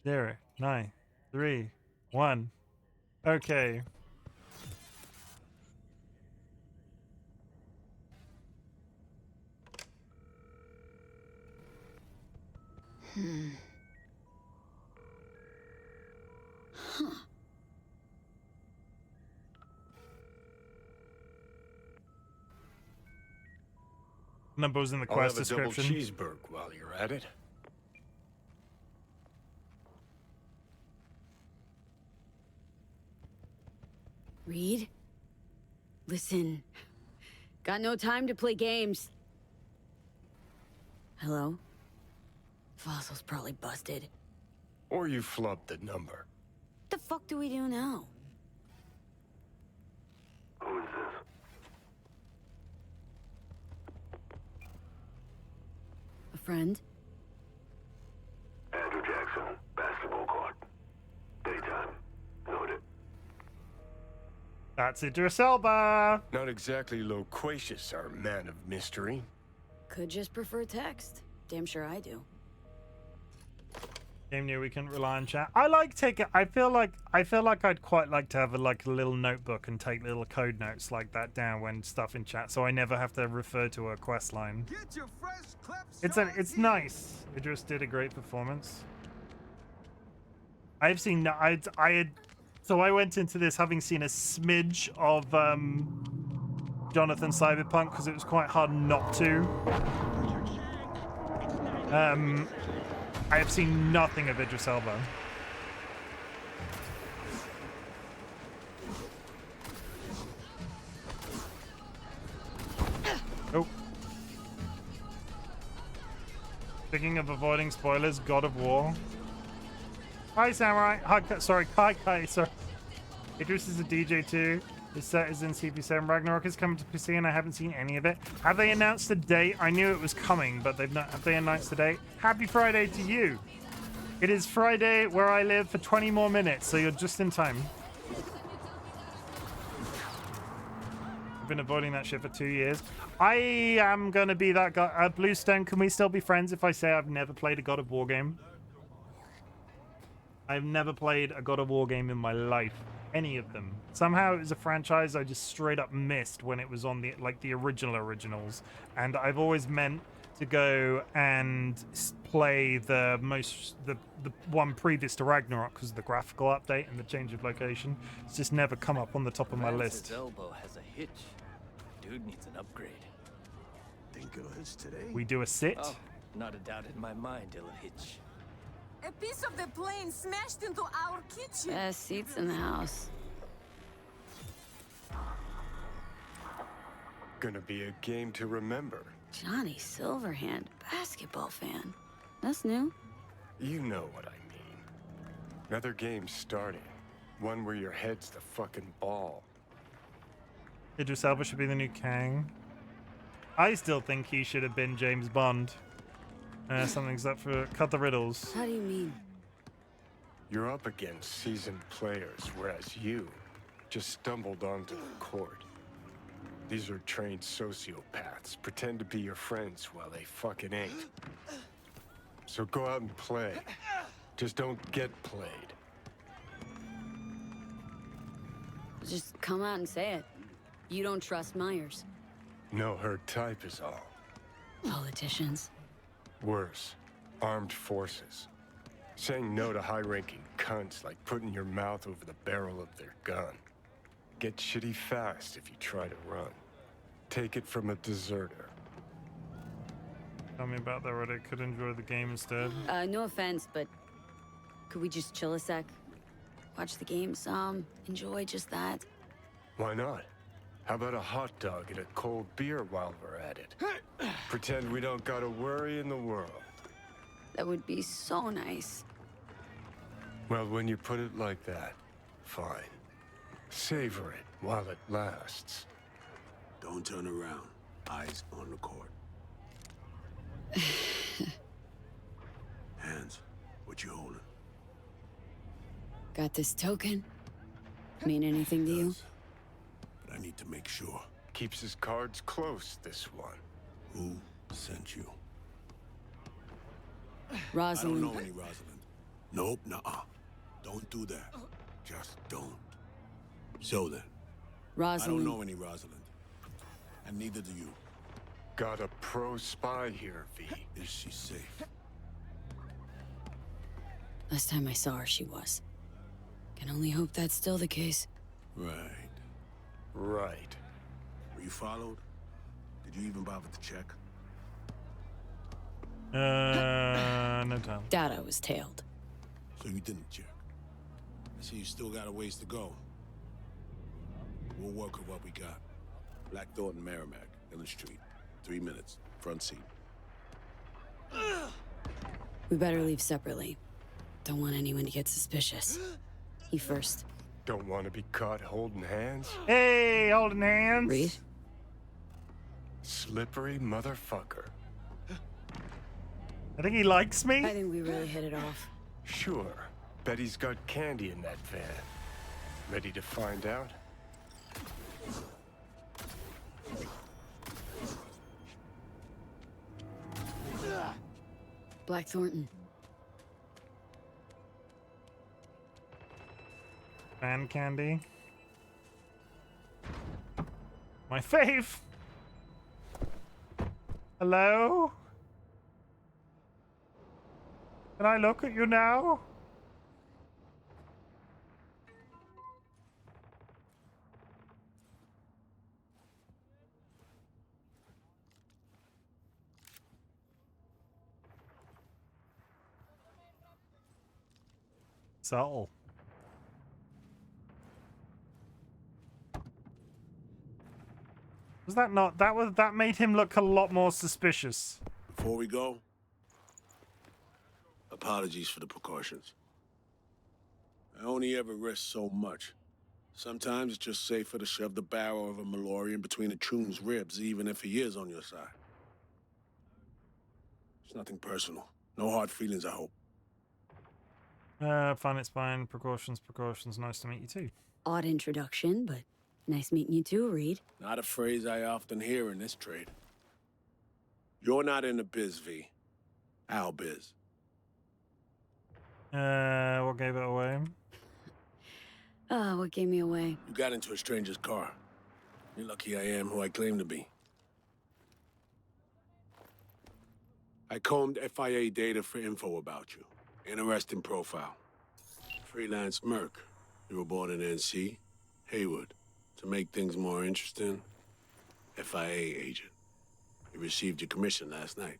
0931. Okay. Number was in the I'll quest have a double description. cheeseburger while you're at it. Reed? Listen. Got no time to play games. Hello? Fossil's probably busted. Or you flubbed the number. What the fuck do we do now? Who is this? A friend? Andrew Jackson, basketball court. Daytime. Noted. That's Idris Elba. Not exactly loquacious, our man of mystery. Could just prefer text. Damn sure I do. Game knew we couldn't rely on chat. I like taking. I feel like I'd quite like to have a little notebook and take little code notes like that down when stuff in chat, so I never have to refer to a quest line. Get your fresh clips. It's nice. Idris did a great performance. I've seen. So I went into this having seen a smidge of Jonathan Cyberpunk because it was quite hard not to. I have seen nothing of Idris Elba. Oh. Speaking of avoiding spoilers, God of War. Hi, Samurai. Hi, sorry. Hi, sorry. Idris is a DJ too. His set is in CP7. Ragnarok is coming to PC, and I haven't seen any of it. Have they announced a date? I knew it was coming, but they've not. Have they announced a date? Happy Friday to you. It is Friday where I live for 20 more minutes, so you're just in time. I've been avoiding that shit for 2 years. I am gonna be that guy. Bluestone, can we still be friends if I say I've never played a God of War game? I've never played a God of War game in my life. Any of them. Somehow it was a franchise I just straight up missed when it was on the originals, and I've always meant to go and play the one previous to Ragnarok because of the graphical update and the change of location. It's just never come up on the top of my list. His elbow has a hitch. Dude needs an upgrade. Think it'll hitch today? We do a sit. Oh, not a doubt in my mind it'll hitch. A piece of the plane smashed into our kitchen. Best seats in the house. Gonna be a game to remember. Johnny Silverhand, basketball fan. That's new. You know what I mean. Another game starting. One where your head's the fucking ball. Idris Elba should be the new Kang. I still think he should have been James Bond. Something's up for cut the riddles. How do you mean? You're up against seasoned players, whereas you just stumbled onto the court. These are trained sociopaths. Pretend to be your friends while they fucking ain't. So go out and play. Just don't get played. Just come out and say it. You don't trust Myers. No, her type is all. Politicians. Worse, armed forces. Saying no to high-ranking cunts like putting your mouth over the barrel of their gun. Get shitty fast if you try to run. Take it from a deserter. Tell me about that, Reddit. Could enjoy the game instead. No offense, but could we just chill a sec? Watch the game some, enjoy just that. Why not? How about a hot dog and a cold beer while we're at it? Pretend we don't got a worry in the world. That would be so nice. Well, when you put it like that, fine. Savor it while it lasts. Don't turn around. Eyes on the court. Hands. What you holding? Got this token? Mean anything to you? But I need to make sure. Keeps his cards close, this one. Who sent you? Rosalind. I don't know any Rosalind. Nope, nuh-uh. Don't do that. Just don't. So then. Rosalind. I don't know any Rosalind. And neither do you. Got a pro spy here, V. Is she safe? Last time I saw her, she was. Can only hope that's still the case. Right. Right. Were you followed? Did you even bother to check? No time. Data was tailed. So you didn't check. I see you still got a ways to go. We'll work with what we got. Black Thornton Merrimack, Ellen Street. 3 minutes. Front seat. We better leave separately. Don't want anyone to get suspicious. You first. Don't want to be caught holding hands? Hey, holding hands. Reed? Slippery motherfucker. I think he likes me. I think we really hit it off. Sure. Bet he's got candy in that van. Ready to find out? Black Thornton. Fan candy. My fave. Hello? Can I look at you now? So. Was that not that made him look a lot more suspicious. Before we go, apologies for the precautions. I only ever risk so much. Sometimes it's just safer to shove the barrel of a Malorian between a Chum's ribs, even if he is on your side. It's nothing personal. No hard feelings, I hope. Fine, it's fine. Precautions. Nice to meet you too. Odd introduction, but nice meeting you too, Reed. Not a phrase I often hear in this trade. You're not in the biz, V. Our biz. What gave it away? What gave me away? You got into a stranger's car. You're lucky I am who I claim to be. I combed FIA data for info about you. Interesting profile. Freelance merc. You were born in NC, Haywood. To make things more interesting, FIA agent. You received your commission last night.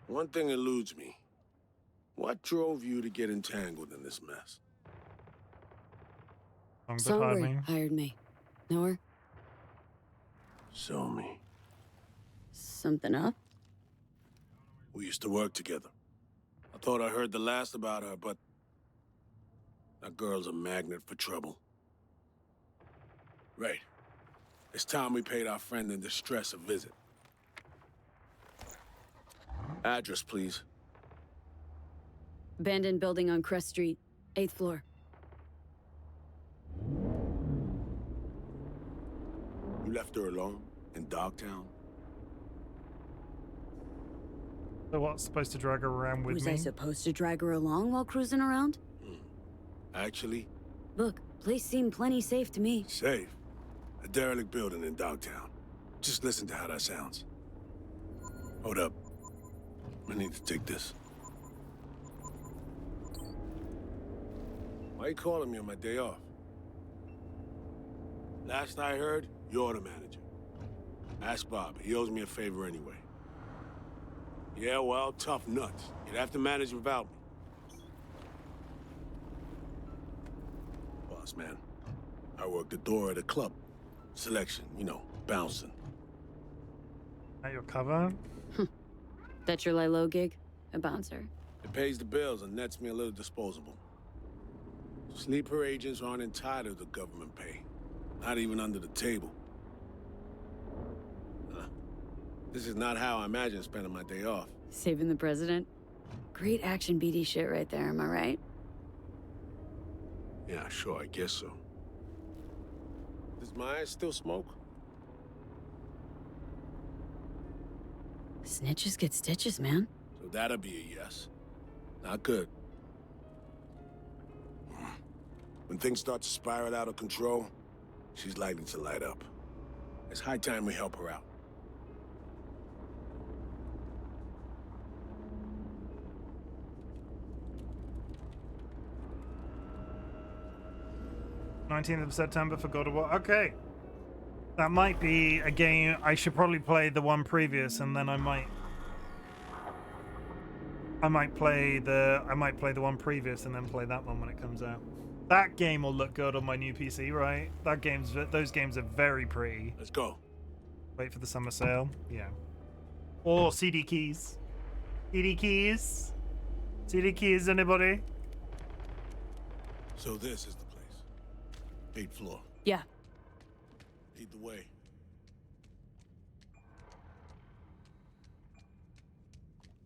One thing eludes me. What drove you to get entangled in this mess? Songbird hired me. Know her? Show me. Something up? We used to work together. I thought I heard the last about her, but that girl's a magnet for trouble. Right. It's time we paid our friend in distress a visit. Address, please. Abandoned building on Crest Street, 8th floor. You left her alone in Dogtown? So what's supposed to drag her around with Was me? I supposed to drag her along while cruising around? Actually? Look, place seemed plenty safe to me. Safe? A derelict building in Dogtown. Just listen to how that sounds. Hold up. I need to take this. Why are you calling me on my day off? Last I heard, you're the manager. Ask Bob. He owes me a favor anyway. Yeah, well, tough nuts. You'd have to manage without me. Boss man, I work the door at a club. Selection, you know, bouncing. At your cover? That's your lay-low gig? A bouncer? It pays the bills and nets me a little disposable. Sleeper agents aren't entitled to government pay. Not even under the table. This is not how I imagine spending my day off. Saving the president? Great action BD shit right there, am I right? Yeah, sure, I guess so. Does Myers still smoke? Snitches get stitches, man. So that'll be a yes. Not good. When things start to spiral out of control, she's likely to light up. It's high time we help her out. September for God of War. Okay. That might be a game I should probably play the one previous, and then I might I might play the one previous and then play that one when it comes out. That game will look good on my new PC, right? Those games are very pretty. Let's go. Wait for the summer sale. Yeah. Or CD keys. CD keys. CD keys, anybody? So this is the place. 8th floor. Yeah. Lead the way.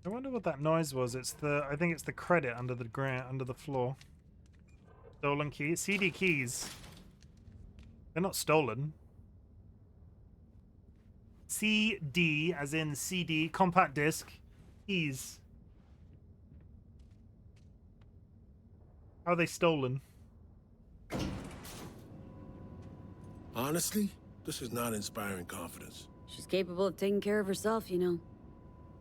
I wonder what that noise was. I think it's the credit under the ground, under the floor. Stolen keys? CD keys. They're not stolen. CD, as in CD, compact disc, keys. How are they stolen? Honestly, this is not inspiring confidence. She's capable of taking care of herself, you know.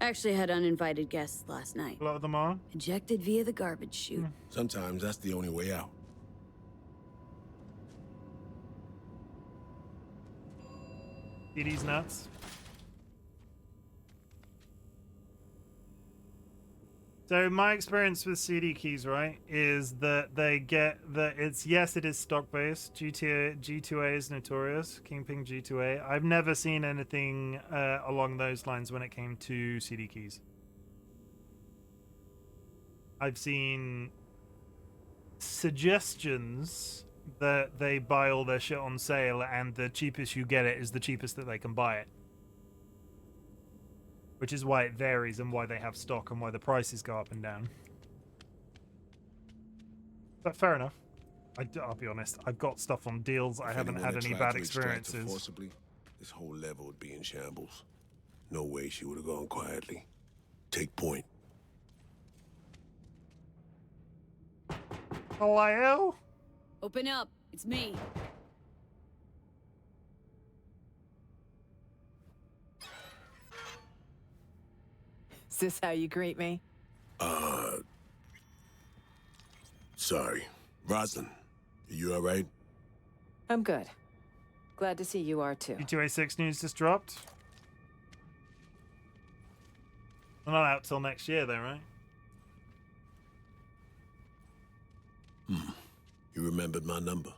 Actually had uninvited guests last night. A lot of them are. Ejected via the garbage chute. Sometimes that's the only way out. CD's nuts. So my experience with CD keys, right, is that they get that it is stock based. G2A is notorious. Kingpin G2A. I've never seen anything along those lines when it came to CD keys. I've seen suggestions that they buy all their shit on sale and the cheapest you get it is the cheapest that they can buy it. Which is why it varies and why they have stock and why the prices go up and down. But fair enough. I'll be honest, I've got stuff on deals. I haven't had any bad experiences. Forcibly, this whole level would be in shambles. No way she would have gone quietly. Take point. Hello? Open up. It's me. Is this how you greet me? Sorry. Rosalind, are you all right? I'm good. Glad to see you are too. G2A6 news just dropped. We're not out till next year though, right? You remembered my number.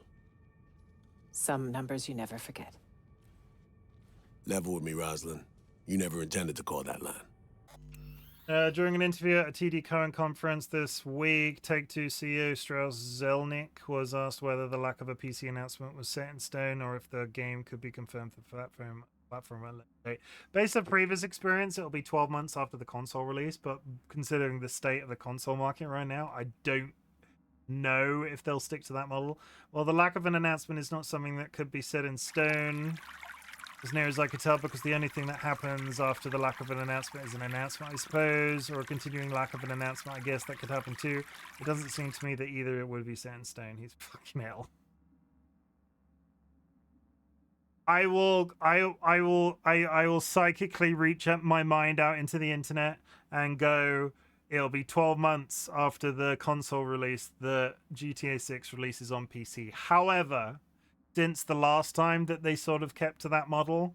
Some numbers you never forget. Level with me, Rosalind. You never intended to call that line. During an interview at a TD Cohen conference this week, Take-Two CEO Strauss Zelnick was asked whether the lack of a PC announcement was set in stone or if the game could be confirmed for platform release. Based on previous experience, it'll be 12 months after the console release, but considering the state of the console market right now, I don't know if they'll stick to that model. Well, the lack of an announcement is not something that could be set in stone, as near as I could tell, because the only thing that happens after the lack of an announcement is an announcement, I suppose, or a continuing lack of an announcement. I guess that could happen too. It doesn't seem to me that either it would be set in stone. He's fucking hell. I will psychically reach my mind out into the internet and go, it'll be 12 months after the console release that GTA 6 releases on PC. However, since the last time that they sort of kept to that model,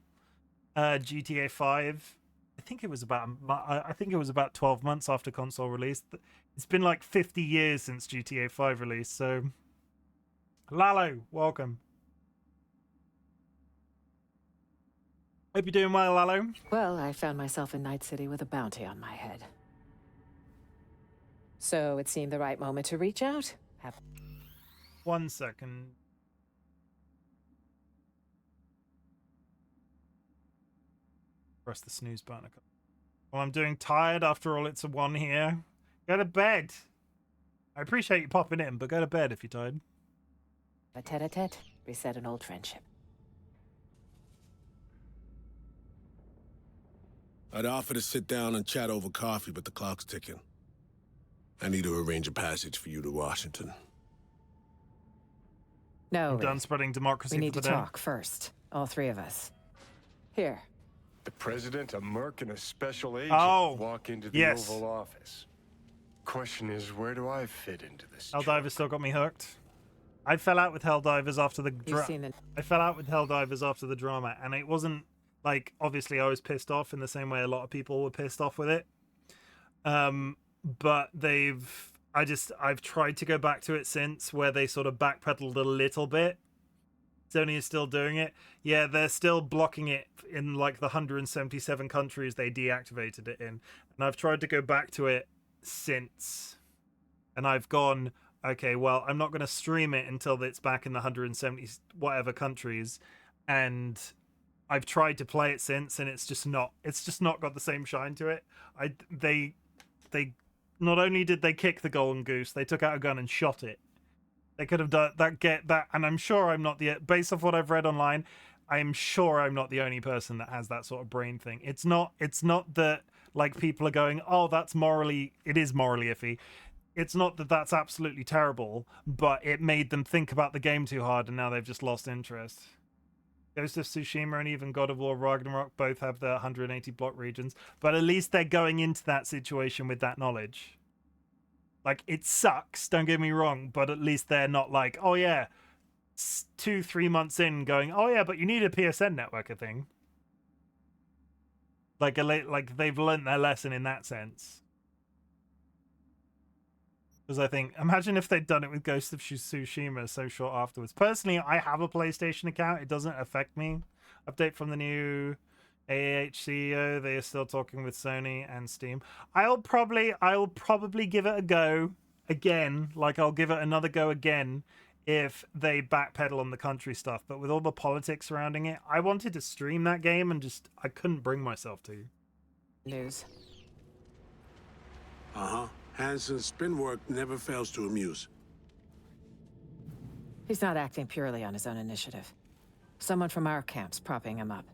GTA 5, I think it was about 12 months after console release. It's been like 50 years since GTA 5 release, so Lalo, welcome. Hope you're doing well, Lalo. Well, I found myself in Night City with a bounty on my head. So it seemed the right moment to reach out. 1 second. Press the snooze button. Well, I'm doing tired. After all, it's a 1 here. Go to bed. I appreciate you popping in, but go to bed if you're tired. A tete-a-tete, reset an old friendship. I'd offer to sit down and chat over coffee, but the clock's ticking. I need to arrange a passage for you to Washington. No, I'm done spreading democracy. We need for to the day. talk first. All three of us. Here. The president, a merc, and a special agent walk into the Oval Office. Question is, where do I fit into this? Helldivers still got me hooked. I fell out with Helldivers after the I fell out with Helldivers after the drama, and it wasn't like, obviously I was pissed off in the same way a lot of people were pissed off with it. but I've tried to go back to it since, where they sort of backpedaled a little bit. Sony is still doing it. Yeah, they're still blocking it in like the 177 countries they deactivated it in. And I've tried to go back to it since. And I've gone, okay, well, I'm not going to stream it until it's back in the 170 whatever countries. And I've tried to play it since, and it's just not got the same shine to it. They not only did they kick the golden goose, they took out a gun and shot it. They could have done that, and I'm sure I'm not based off what I've read online, I am sure I'm not the only person that has that sort of brain thing. It's not that like people are going, oh, it is morally iffy. It's not that that's absolutely terrible, but it made them think about the game too hard, and now they've just lost interest. Ghost of Tsushima and even God of War Ragnarok both have their 180 block regions, but at least they're going into that situation with that knowledge. Like, it sucks, don't get me wrong, but at least they're not like, oh yeah, 2-3 months in going, oh yeah, but you need a PSN network, I think. Like they've learned their lesson in that sense. Because I think, imagine if they'd done it with Ghost of Tsushima so short afterwards. Personally, I have a PlayStation account. It doesn't affect me. Update from the new AAH CEO. They are still talking with Sony and Steam. I'll probably give it a go again. Like, I'll give it another go again if they backpedal on the country stuff. But with all the politics surrounding it, I wanted to stream that game and I couldn't bring myself to. News. Hansen's spin work never fails to amuse. He's not acting purely on his own initiative. Someone from our camp's propping him up.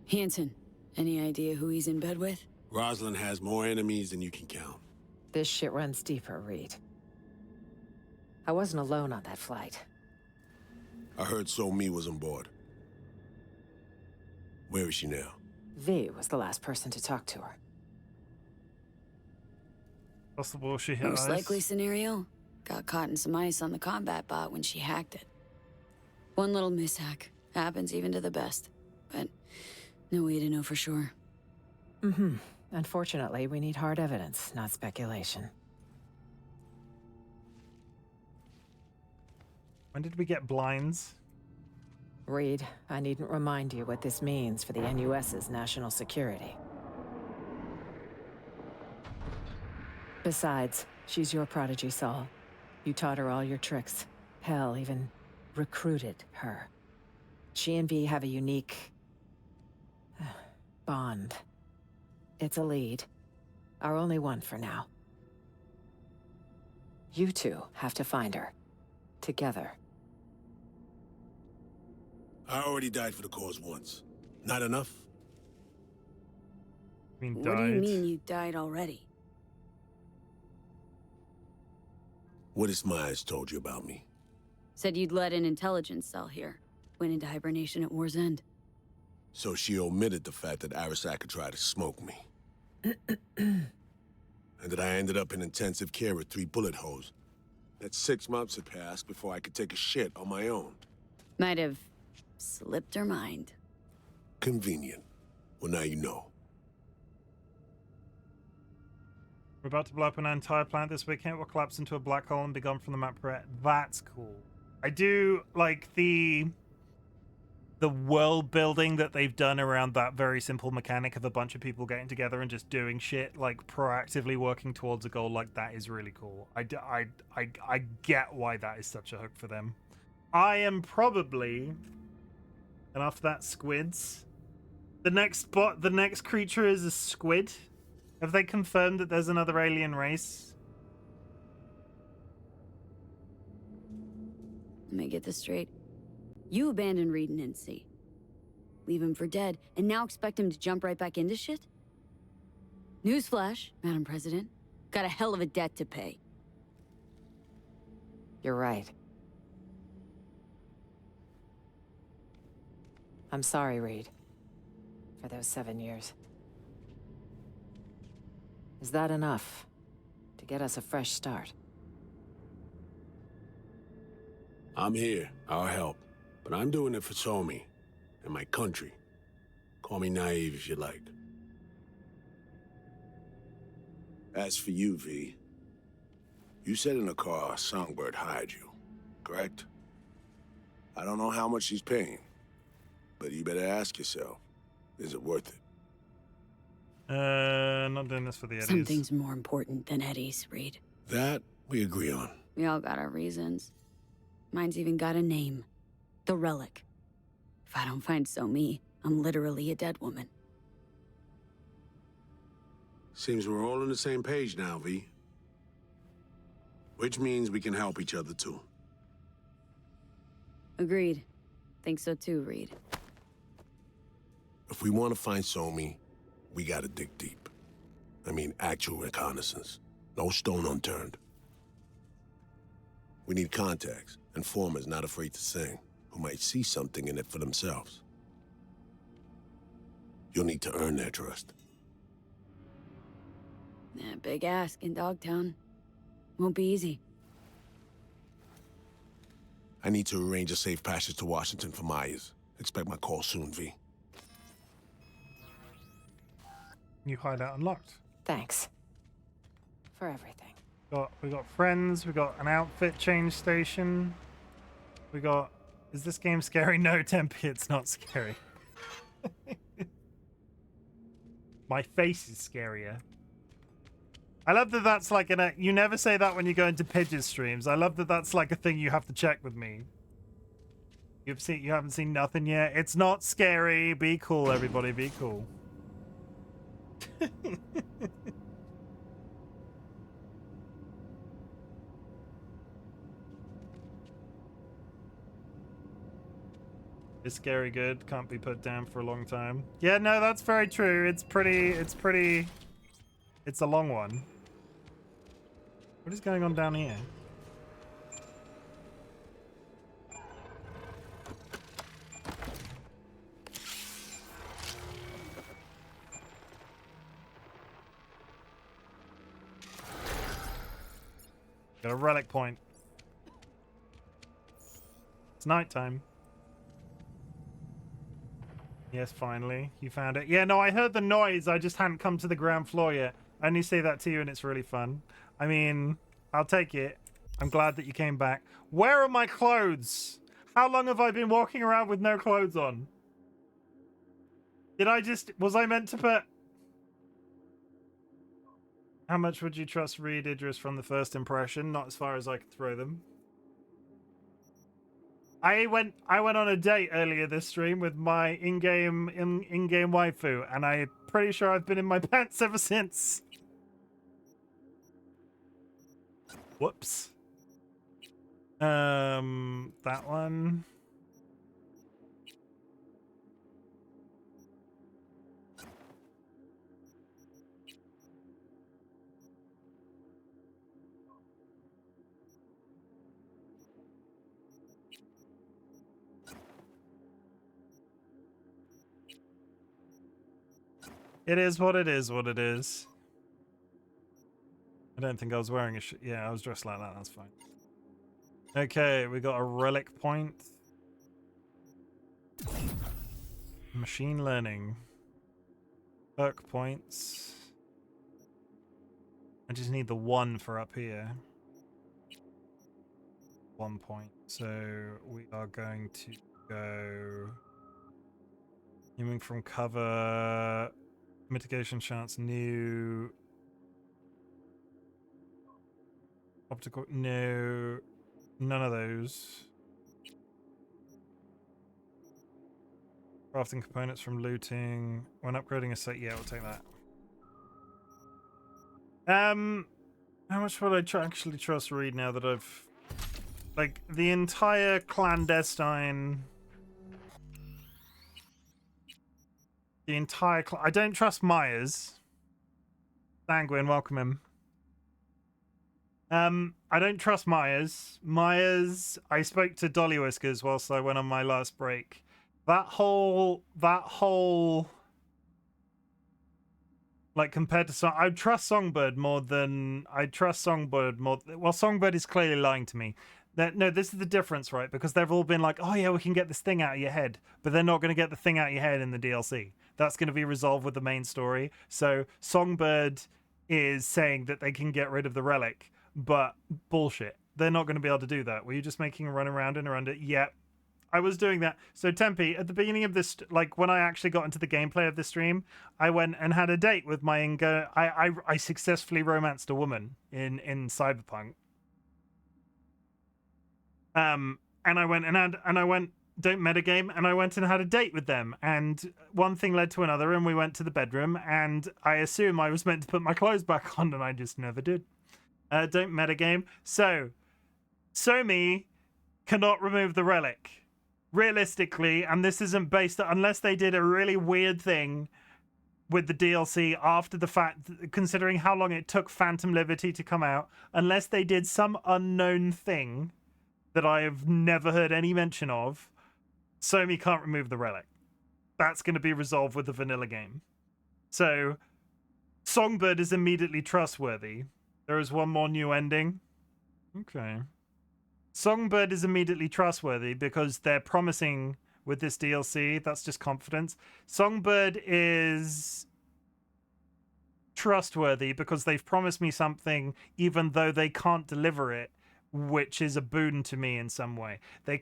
Hansen, any idea who he's in bed with? Rosalind has more enemies than you can count. This shit runs deeper, Reed. I wasn't alone on that flight. I heard So-Mi was on board. Where is she now? V was the last person to talk to her. Possible she hit Most ice. likely scenario? Got caught in some ice on the combat bot when she hacked it. One little mishack. Happens even to the best. But no way to know for sure. Unfortunately, we need hard evidence, not speculation. When did we get blinds? Reed, I needn't remind you what this means for the NUS's national security. Besides, she's your prodigy, Saul. You taught her all your tricks. Hell, even recruited her. She and V have a unique bond. It's a lead. Our only one for now. You two have to find her. Together. I already died for the cause once. Not enough? What do you mean you died already? What has Myers told you about me? Said you'd led an intelligence cell here. Went into hibernation at war's end. So she omitted the fact that Arasaka tried to smoke me. And that I ended up in intensive care with 3 bullet holes. That 6 months had passed before I could take a shit on my own. Might have slipped her mind. Convenient. Well, now you know. We're about to blow up an entire planet this weekend. Will collapse into a black hole and be gone from the map forever. That's cool. I do like the world building that they've done around that very simple mechanic of a bunch of people getting together and just doing shit, like proactively working towards a goal. Like, that is really cool. I get why that is such a hook for them. I am probably, and after that, squids. The next creature is a squid. Have they confirmed that there's another alien race? Let me get this straight. You abandoned Reed and NC. Leave him for dead, and now expect him to jump right back into shit? Newsflash, Madam President. Got a hell of a debt to pay. You're right. I'm sorry, Reed. For those 7 years. Is that enough to get us a fresh start? I'm here. I'll help. But I'm doing it for So-Mi and my country. Call me naive if you like. As for you, V, you said in the car Songbird hired you, correct? I don't know how much she's paying, but you better ask yourself, is it worth it? Not doing this for the Eddies. Something's more important than Eddie's, Reed. That we agree on. We all got our reasons. Mine's even got a name. The Relic. If I don't find So-Mi, I'm literally a dead woman. Seems we're all on the same page now, V. Which means we can help each other, too. Agreed. Think so too, Reed. If we want to find So-Mi, we gotta dig deep. I mean, actual reconnaissance. No stone unturned. We need contacts, informers not afraid to sing, who might see something in it for themselves. You'll need to earn their trust. Yeah, big ask in Dogtown. Won't be easy. I need to arrange a safe passage to Washington for Myers. Expect my call soon, V. New hideout unlocked. Thanks. For everything. We got friends, we got an outfit change station. We got... Is this game scary? No, Tempe, it's not scary. My face is scarier. I love that that's like an... You never say that when you go into Pidge's streams. I love that that's like a thing you have to check with me. You haven't seen nothing yet? It's not scary. Be cool, everybody. Be cool. Is scary good? Can't be put down for a long time. Yeah, no, that's very true. It's a long one. What is going on down here? Got a relic point. It's nighttime. Yes, finally. You found it. Yeah, no, I heard the noise. I just hadn't come to the ground floor yet. I only say that to you and it's really fun. I mean, I'll take it. I'm glad that you came back. Where are my clothes? How long have I been walking around with no clothes on? Was I meant to put... How much would you trust Reed Idris from the first impression? Not as far as I could throw them. I went on a date earlier this stream with my in-game waifu, and I'm pretty sure I've been in my pants ever since. Whoops. That one. It is what it is, what it is. I don't think I was wearing a yeah, I was dressed like that, that's fine. Okay, we got a relic point. Machine learning. Perk points. I just need the one for up here. 1 point. So we are going to go... Aiming from cover... Mitigation chance, new... Optical, no, none of those. Crafting components from looting. When upgrading a set, yeah, I'll take that. How much would I actually trust Reed now that I've... Like, the entire clandestine... The entire... I don't trust Myers. Sanguine, welcome him. I don't trust Myers. I spoke to DollyWhiskers whilst I went on my last break. That whole, like, compared to I trust Songbird more than, well, Songbird is clearly lying to me. No, this is the difference, right? Because they've all been like, oh yeah, we can get this thing out of your head, but they're not going to get the thing out of your head in the DLC. That's going to be resolved with the main story. So Songbird is saying that they can get rid of the relic, but bullshit. They're not going to be able to do that. Were you just making a run around and around it? Yep. I was doing that. So Tempe, at the beginning of this, like when I actually got into the gameplay of the stream, I went and had a date with my I successfully romanced a woman in Cyberpunk. And I went don't metagame, and I went and had a date with them, and one thing led to another, and we went to the bedroom, and I assume I was meant to put my clothes back on, and I just never did. Don't metagame. So Somi cannot remove the relic. Realistically, and this isn't based unless they did a really weird thing with the DLC after the fact, considering how long it took Phantom Liberty to come out, unless they did some unknown thing that I have never heard any mention of, Somi can't remove the relic. That's going to be resolved with the vanilla game. So Songbird is immediately trustworthy. There is one more new ending. Okay. Songbird is immediately trustworthy because they're promising with this DLC. That's just confidence. Songbird is trustworthy because they've promised me something even though they can't deliver it, which is a boon to me in some way. That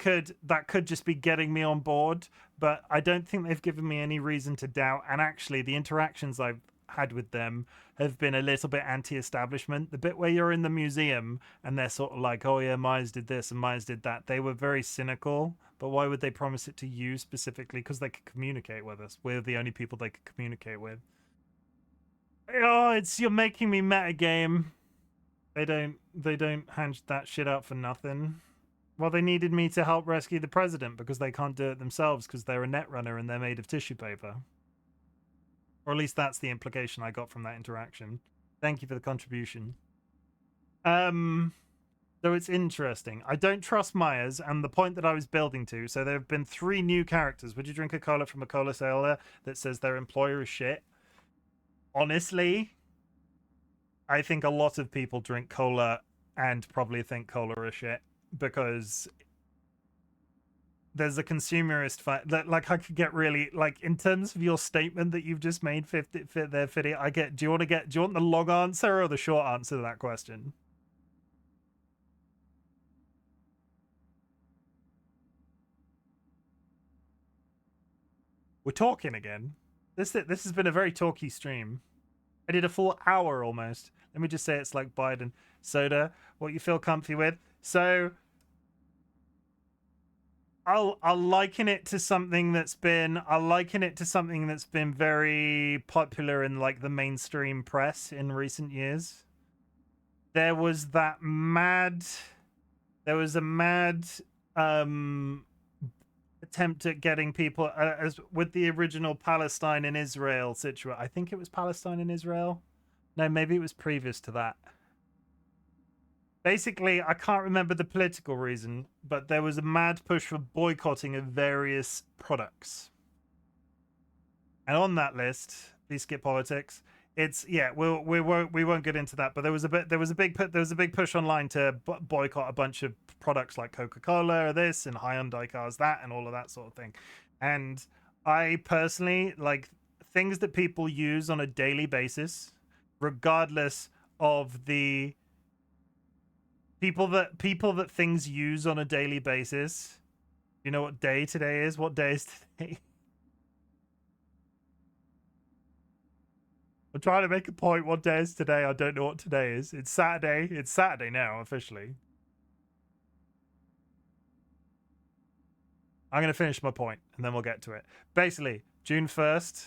could just be getting me on board, but I don't think they've given me any reason to doubt. And actually, the interactions I've had with them have been a little bit anti-establishment. The bit where you're in the museum and they're sort of like, oh yeah, Myers did this and Myers did that. They were very cynical, but why would they promise it to you specifically? Because they could communicate with us. We're the only people they could communicate with. Oh, you're making me metagame. They don't hand that shit out for nothing. Well, they needed me to help rescue the president because they can't do it themselves because they're a netrunner and they're made of tissue paper. Or at least that's the implication I got from that interaction. Thank you for the contribution. So it's interesting. I don't trust Myers, and the point that I was building to, so there have been 3 new characters. Would you drink a cola from a cola seller that says their employer is shit? Honestly, I think a lot of people drink cola and probably think cola is shit because there's a consumerist fact that, like, I could get really, like, in terms of your statement that you've just made, Fitty, I get, do you want the long answer or the short answer to that question? We're talking again. This has been a very talky stream. I did a full hour almost. Let me just say it's like Biden. Soda, what you feel comfy with. So I'll liken it to something that's been very popular in like the mainstream press in recent years. There was a mad attempt at getting people as with the original Palestine and Israel situation. I think it was Palestine and Israel. No, maybe it was previous to that. Basically, I can't remember the political reason, but there was a mad push for boycotting of various products. And on that list, please skip politics. It's we won't get into that, but there was a big push online to boycott a bunch of products like Coca-Cola, this, and Hyundai cars, that, and all of that sort of thing. And I personally like things that people use on a daily basis, regardless of the people that things use on a daily basis. You know what day today is? What day is today? I'm trying to make a point. What day is today? I don't know what today is. It's Saturday. It's Saturday now, officially. I'm going to finish my point, and then we'll get to it. Basically, June 1st.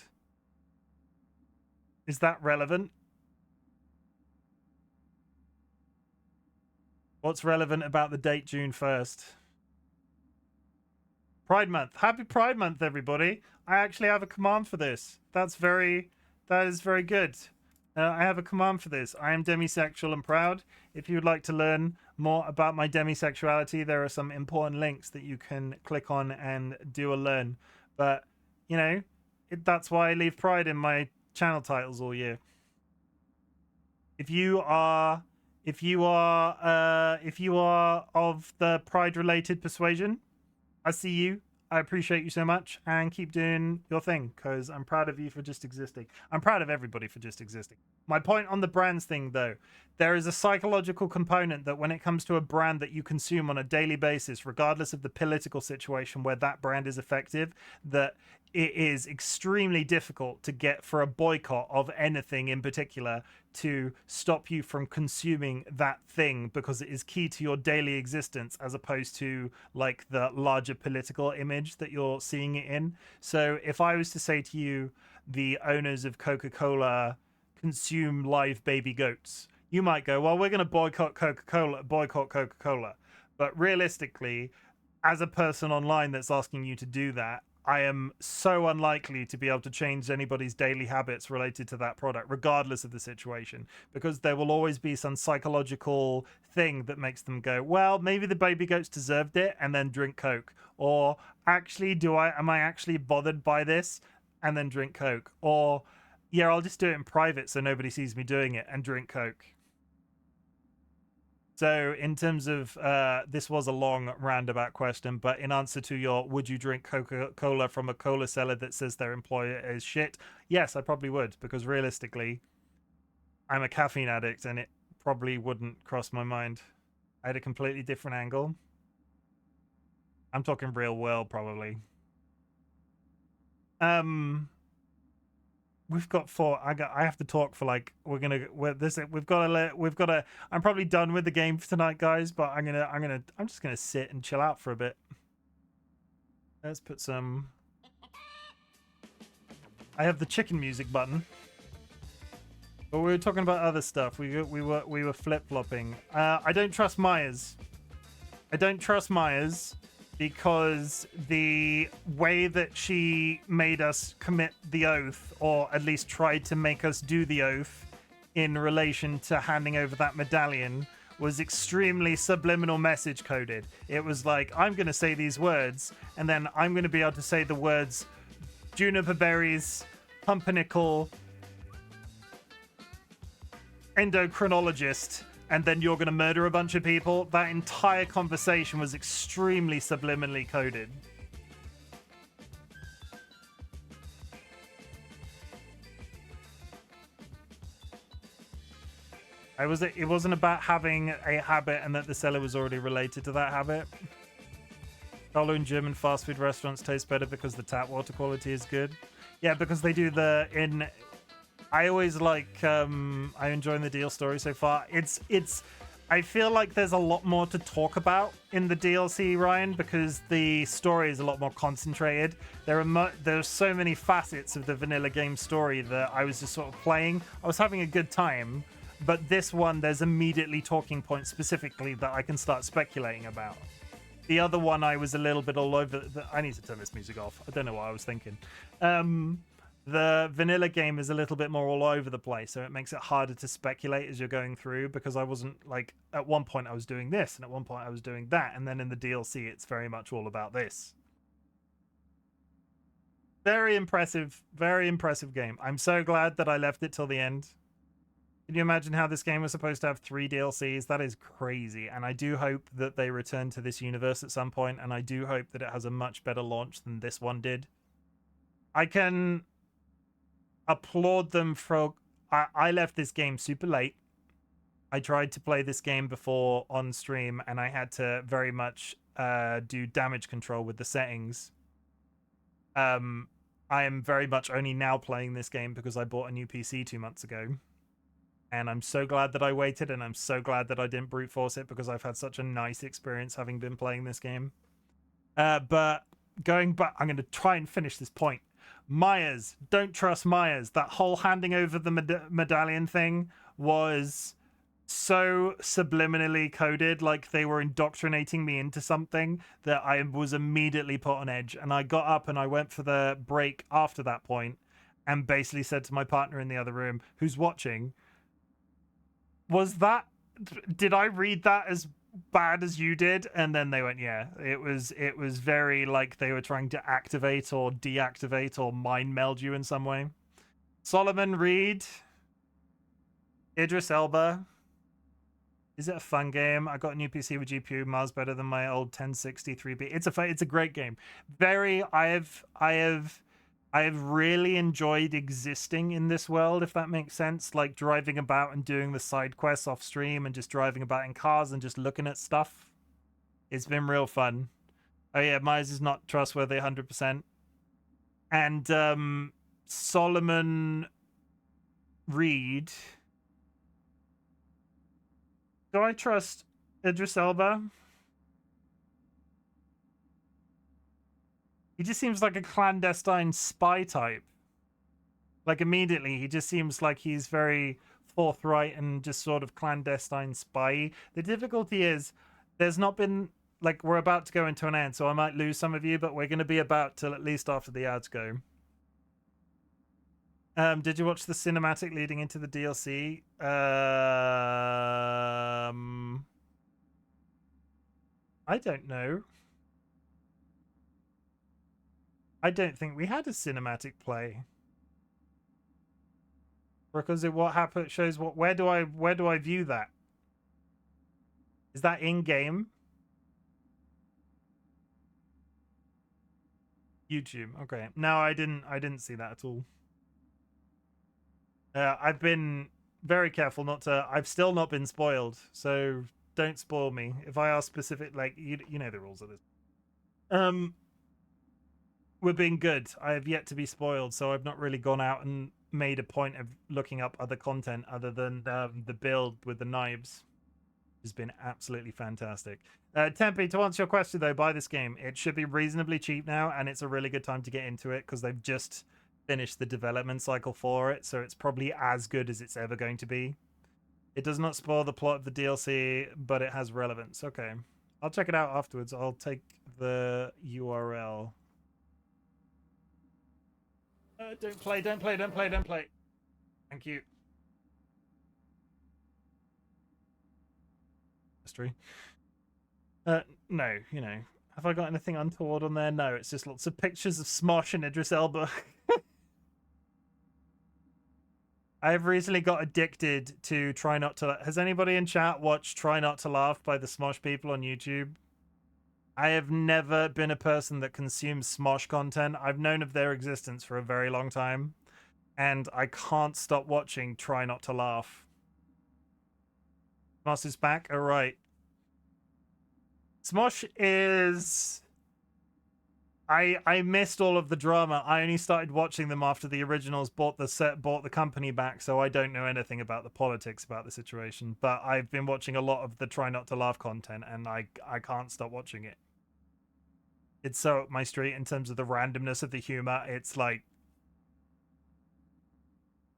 Is that relevant? What's relevant about the date June 1st? Pride Month. Happy Pride Month, everybody. I actually have a command for this. That is very good. I have a command for this. I am demisexual and proud. If you would like to learn more about my demisexuality, there are some important links that you can click on and do a learn. But, you know, that's why I leave pride in my channel titles all year. If you are of the pride related persuasion, I see you. I appreciate you so much, and keep doing your thing, because I'm proud of you for just existing. I'm proud of everybody for just existing. My point on the brands thing, though, there is a psychological component that when it comes to a brand that you consume on a daily basis, regardless of the political situation where that brand is effective, that it is extremely difficult to get for a boycott of anything in particular to stop you from consuming that thing, because it is key to your daily existence as opposed to like the larger political image that you're seeing it in. So if I was to say to you, the owners of Coca-Cola consume live baby goats, you might go, well, we're going to boycott Coca-Cola. But realistically, as a person online that's asking you to do that, I am so unlikely to be able to change anybody's daily habits related to that product, regardless of the situation, because there will always be some psychological thing that makes them go, well, maybe the baby goats deserved it, and then drink Coke. Or actually, am I actually bothered by this? And then drink Coke. Or, yeah, I'll just do it in private so nobody sees me doing it and drink Coke. So in terms of, this was a long roundabout question, but in answer to your, would you drink Coca-Cola from a cola seller that says their employer is shit? Yes, I probably would, because realistically, I'm a caffeine addict and it probably wouldn't cross my mind. I had a completely different angle. I'm talking real world, probably. We've got I have to talk for like, we've got to, I'm probably done with the game for tonight, guys, but I'm just gonna sit and chill out for a bit. Let's put some, I have the chicken music button, but we were talking about other stuff. We were flip-flopping. I don't trust Myers. Because the way that she made us commit the oath, or at least tried to make us do the oath in relation to handing over that medallion, was extremely subliminal message coded. It was like, I'm going to say these words, and then I'm going to be able to say the words juniper berries, pumpernickel, endocrinologist, and then you're going to murder a bunch of people. That entire conversation was extremely subliminally coded. It wasn't about having a habit and that the seller was already related to that habit. Color in German fast food restaurants taste better because the tap water quality is good. Yeah, because they do I always like, I'm enjoying the deal story so far. I feel like there's a lot more to talk about in the DLC, Ryan, because the story is a lot more concentrated. There's so many facets of the vanilla game story that I was just sort of playing. I was having a good time, but this one, there's immediately talking points specifically that I can start speculating about. The other one, I was a little bit all over. I need to turn this music off. I don't know what I was thinking. The vanilla game is a little bit more all over the place, so it makes it harder to speculate as you're going through, because I wasn't like, at one point I was doing this, and at one point I was doing that, and then in the DLC it's very much all about this. Very impressive game. I'm so glad that I left it till the end. Can you imagine how this game was supposed to have 3 DLCs? That is crazy, and I do hope that they return to this universe at some point, and I do hope that it has a much better launch than this one did. I can applaud them for... I left this game super late. I tried to play this game before on stream, and I had to very much do damage control with the settings. I am very much only now playing this game because I bought a new PC 2 months ago. And I'm so glad that I waited, and I'm so glad that I didn't brute force it, because I've had such a nice experience having been playing this game. But going back, I'm going to try and finish this point. Myers, don't trust Myers. That whole handing over the medallion thing was so subliminally coded, like they were indoctrinating me into something, that I was immediately put on edge. And I got up and I went for the break after that point and basically said to my partner in the other room, who's watching, did I read that as bad as you did? And then they went, yeah, it was very like they were trying to activate or deactivate or mind meld you in some way. Solomon Reed, Idris Elba, Is it a fun game? I got a new PC with GPU miles better than my old 1060 3B. It's a great game. I have really enjoyed existing in this world, if that makes sense. Like driving about and doing the side quests off stream and just driving about in cars and just looking at stuff. It's been real fun. Oh yeah, Myers is not trustworthy 100%. And Solomon Reed. Do I trust Idris Elba? He just seems like a clandestine spy type. Like immediately, he just seems like he's very forthright and just sort of clandestine spy. The difficulty is there's not been, like, we're about to go into an end, so I might lose some of you, but we're going to be about till at least after the ads go. Did you watch the cinematic leading into the DLC? I don't know. I don't think we had a cinematic play. Because what happened shows what where do I view that? Is that in game? YouTube. Okay. No, I didn't see that at all. I've been very careful not to. I've still not been spoiled, so don't spoil me. If I ask specific, like you know the rules of this. We're being good. I have yet to be spoiled, so I've not really gone out and made a point of looking up other content other than the build with the knives. Has been absolutely fantastic. Tempe, to answer your question though, buy this game. It should be reasonably cheap now, and it's a really good time to get into it because they've just finished the development cycle for it, so it's probably as good as it's ever going to be. It does not spoil the plot of the DLC, but it has relevance. Okay, I'll check it out afterwards. I'll take the URL. Don't play. Thank you. History. No, you know. Have I got anything untoward on there? No, it's just lots of pictures of Smosh and Idris Elba. I have recently got addicted to Try Not to... Has anybody in chat watched Try Not to Laugh by the Smosh people on YouTube? I have never been a person that consumes Smosh content. I've known of their existence for a very long time, and I can't stop watching Try Not to Laugh. Smosh is back? All right. Smosh is... I missed all of the drama. I only started watching them after the originals bought the company back, so I don't know anything about the politics about the situation. But I've been watching a lot of the Try Not to Laugh content, and I can't stop watching it. It's so up my street in terms of the randomness of the humor. It's like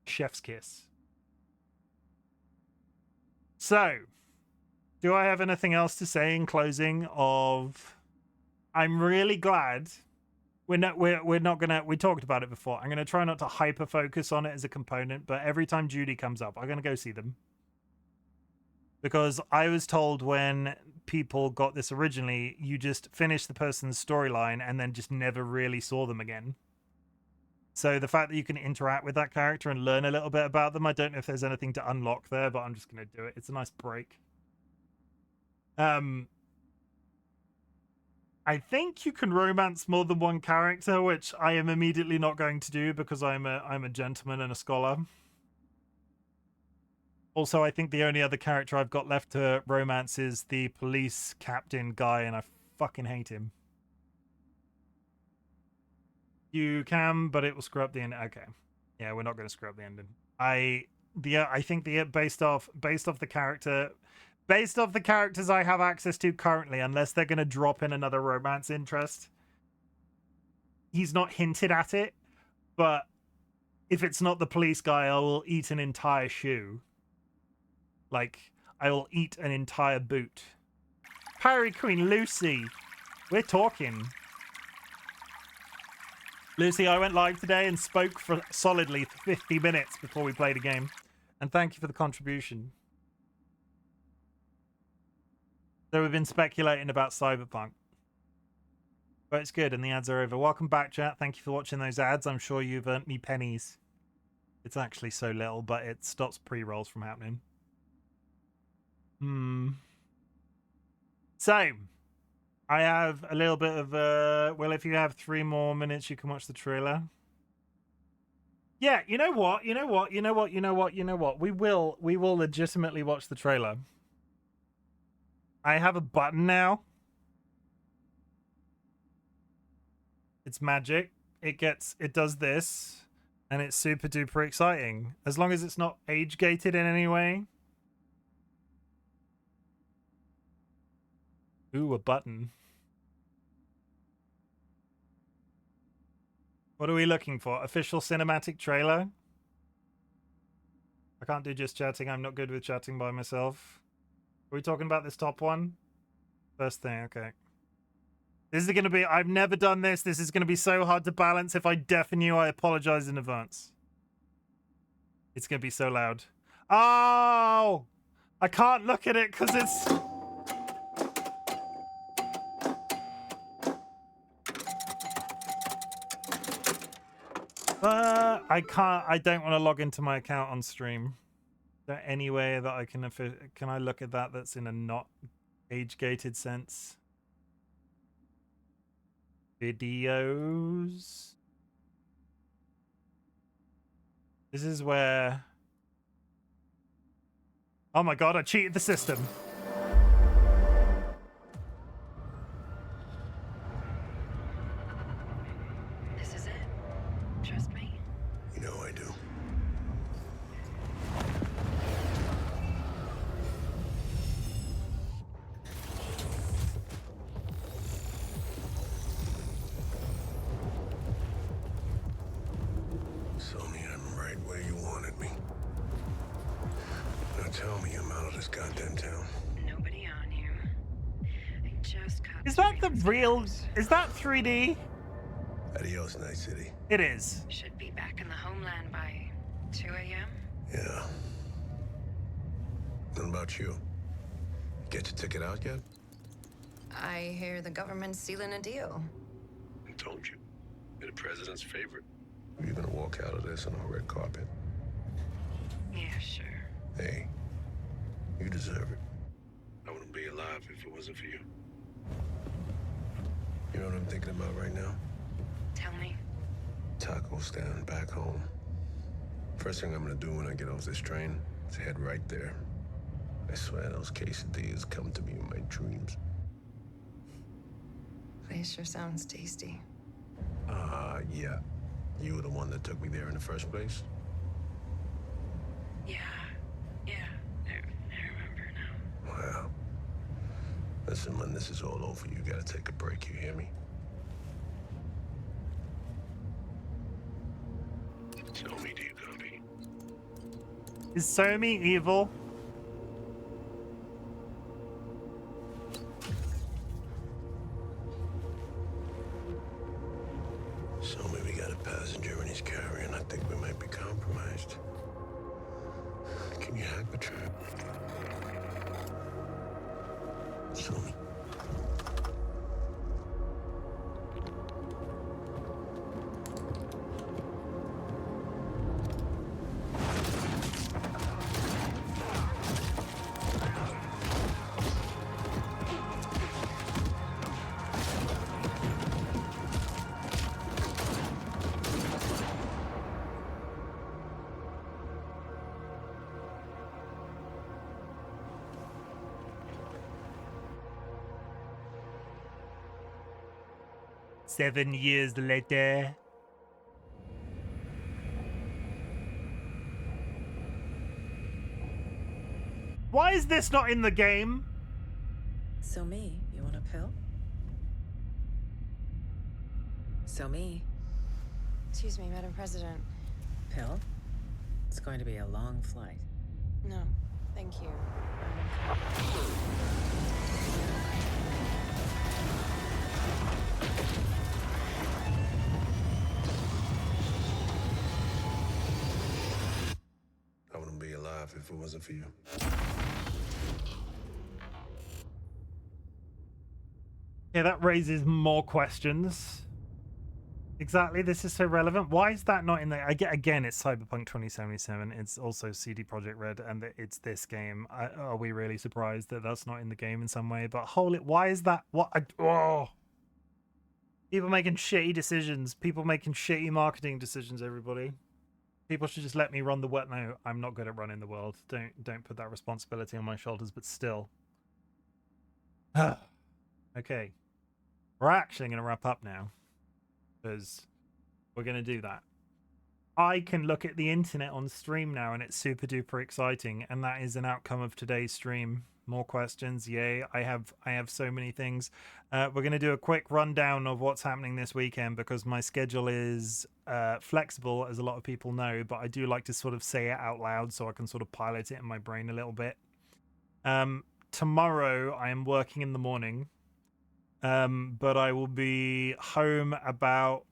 chef's kiss. So, do I have anything else to say in closing of... I'm really glad we're not gonna, we talked about it before. I'm gonna try not to hyper focus on it as a component, but every time Judy comes up, I'm gonna go see them. Because I was told when people got this originally, you just finish the person's storyline and then just never really saw them again. So the fact that you can interact with that character and learn a little bit about them, I don't know if there's anything to unlock there, but I'm just gonna do it. It's a nice break. I think you can romance more than one character, which I am immediately not going to do because I'm a gentleman and a scholar. Also, I think the only other character I've got left to romance is the police captain guy, and I fucking hate him. You can, but it will screw up the end. Okay, yeah, we're not going to screw up the ending. I think based off the character. Based off the characters I have access to currently, unless they're going to drop in another romance interest. He's not hinted at it, but if it's not the police guy, I will eat an entire shoe. Like, I will eat an entire boot. Pirate Queen Lucy, we're talking. Lucy, I went live today and spoke for solidly 50 minutes before we played a game. And thank you for the contribution. So we've been speculating about Cyberpunk. But it's good, and the ads are over. Welcome back, chat. Thank you for watching those ads. I'm sure you've earned me pennies. It's actually so little, but it stops pre-rolls from happening. So, I have a little bit of well, if you have 3 more minutes, you can watch the trailer. Yeah, you know what? We will legitimately watch the trailer. I have a button now. It's magic. It does this, and it's super duper exciting. As long as it's not age gated in any way. Ooh, a button. What are we looking for? Official cinematic trailer? I can't do just chatting. I'm not good with chatting by myself. Are we talking about this top one? First thing, okay. This is going to be... I've never done this. This is going to be so hard to balance. If I deafen you, I apologize in advance. It's going to be so loud. Oh! I can't look at it because it's... I don't want to log into my account on stream. Is there any way that I can I look at that that's in a not age-gated sense? Videos. This is where... Oh my god, I cheated the system. This is it. Trust me. You know I do. Sony, I'm right where you wanted me. Now tell me I'm out of this goddamn town. Nobody on you. I just cut. Is that the real... Is that 3D? Adios, Night City. It is. Should be back in the homeland by 2 a.m. Yeah. What about you? Get your ticket out yet? I hear the government's sealing a deal. I told you. You're the president's favorite. You're gonna walk out of this on a red carpet. Yeah, sure. Hey, you deserve it. I wouldn't be alive if it wasn't for you. You know what I'm thinking about right now? Tell me. Taco stand back home. First thing I'm gonna do when I get off this train is head right there. I swear those quesadillas come to me in my dreams. Place sure sounds tasty. Yeah. You were the one that took me there in the first place? Yeah. I remember now. Wow. Listen, when this is all over, you gotta take a break, you hear me? Somi, do you copy? Is Somi evil? Somi, we got a passenger and he's carrying. I think we might be compromised. Can you hack the trap? Somi. Seven years later. Why is this not in the game? So me, you want a pill? So me. Excuse me, Madam President. Pill? It's going to be a long flight. No, thank you. I wouldn't be alive if it wasn't for you. Yeah, that raises more questions. Exactly. This is so relevant. Why is that not in there? Again, it's Cyberpunk 2077. It's also CD Projekt Red, and it's this game. Are we really surprised that that's not in the game in some way? But holy, why is that? Oh, people making shitty decisions. People making shitty marketing decisions. Everybody. People should just let me run the world. No, I'm not good at running the world. Don't put that responsibility on my shoulders. But still. Okay, we're actually going to wrap up now, because we're going to do that. I can look at the internet on stream now, and it's super duper exciting, and that is an outcome of today's stream. More questions, yay. I have so many things. We're going to do a quick rundown of what's happening this weekend, because my schedule is flexible, as a lot of people know, but I do like to sort of say it out loud so I can sort of pilot it in my brain a little bit. Tomorrow I am working in the morning, but I will be home about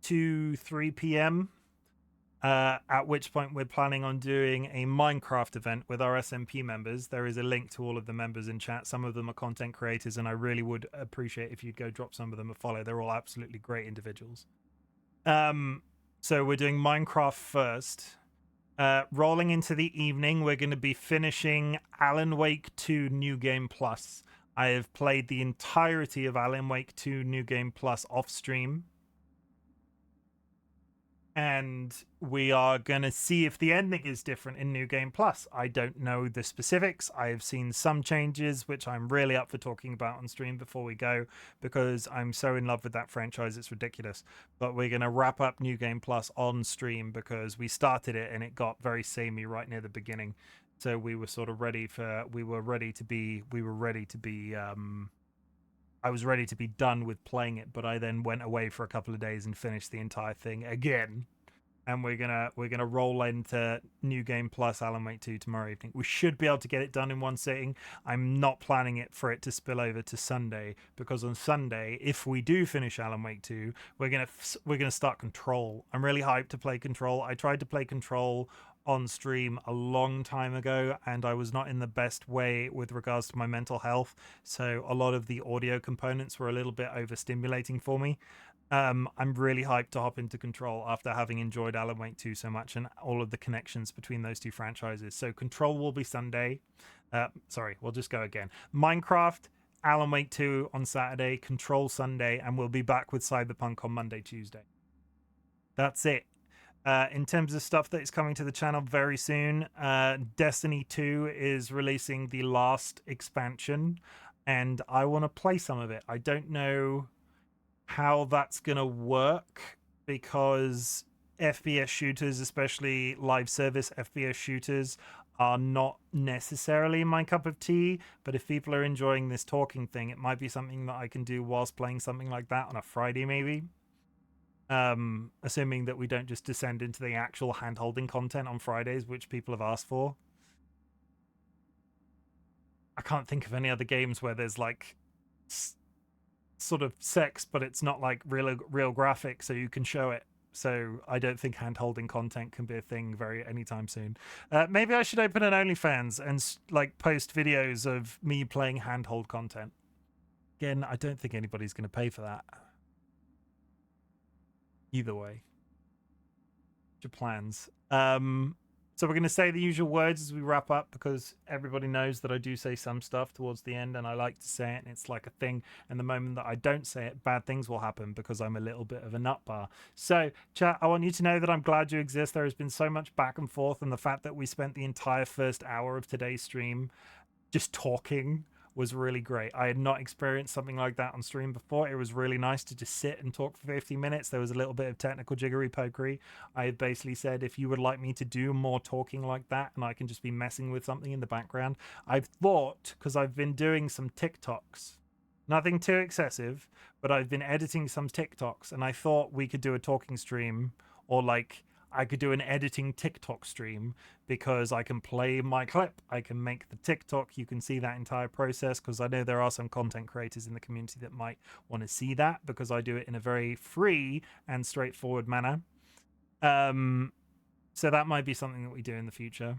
2-3 p.m. At which point we're planning on doing a Minecraft event with our SMP members. There is a link to all of the members in chat. Some of them are content creators, and I really would appreciate if you'd go drop some of them a follow. They're all absolutely great individuals. So we're doing Minecraft first. Rolling into the evening, we're going to be finishing Alan Wake 2 New Game Plus. I have played the entirety of Alan Wake 2 New Game Plus off stream, and we are going to see if the ending is different in New Game Plus. I don't know the specifics. I have seen some changes, which I'm really up for talking about on stream before we go, because I'm so in love with that franchise, it's ridiculous. But we're going to wrap up New Game Plus on stream, because we started it and it got very samey right near the beginning. So we were sort of ready to be I was ready to be done with playing it, but I then went away for a couple of days and finished the entire thing again. And we're gonna roll into New Game Plus Alan Wake 2 tomorrow evening. We should be able to get it done in one sitting. I'm not planning it for it to spill over to Sunday, because on Sunday, if we do finish Alan Wake 2, we're gonna start Control. I'm really hyped to play Control. I tried to play Control on stream a long time ago, and I was not in the best way with regards to my mental health, so a lot of the audio components were a little bit overstimulating for me. I'm really hyped to hop into Control after having enjoyed Alan Wake 2 so much and all of the connections between those two franchises. So Control will be Sunday. Sorry, we'll just go again. Minecraft, Alan Wake 2 on Saturday, Control Sunday, and we'll be back with Cyberpunk on Monday, Tuesday. That's it. In terms of stuff that is coming to the channel very soon, Destiny 2 is releasing the last expansion, and I want to play some of it. I don't know how that's going to work, because FPS shooters, especially live service FPS shooters, are not necessarily my cup of tea, but if people are enjoying this talking thing, it might be something that I can do whilst playing something like that on a Friday maybe. Assuming that we don't just descend into the actual hand-holding content on Fridays, which people have asked for. I can't think of any other games where there's like sort of sex, but it's not like real graphic, so you can show it. So I don't think hand-holding content can be a thing anytime soon. Maybe I should open an OnlyFans and like post videos of me playing handhold content. Again, I don't think anybody's going to pay for that. Either way, your plans. So we're going to say the usual words as we wrap up, because everybody knows that I do say some stuff towards the end, and I like to say it, and it's like a thing. And the moment that I don't say it, bad things will happen, because I'm a little bit of a nut bar. So, chat, I want you to know that I'm glad you exist. There has been so much back and forth, and the fact that we spent the entire first hour of today's stream just talking was really great. I had not experienced something like that on stream before. It was really nice to just sit and talk for 50 minutes. There was a little bit of technical jiggery pokery. I had basically said, if you would like me to do more talking like that and I can just be messing with something in the background, I've thought, because I've been doing some TikToks, nothing too excessive, but I've been editing some TikToks, and I thought we could do a talking stream, or like I could do an editing TikTok stream, because I can play my clip, I can make the TikTok, you can see that entire process, because I know there are some content creators in the community that might want to see that, because I do it in a very free and straightforward manner. So that might be something that we do in the future.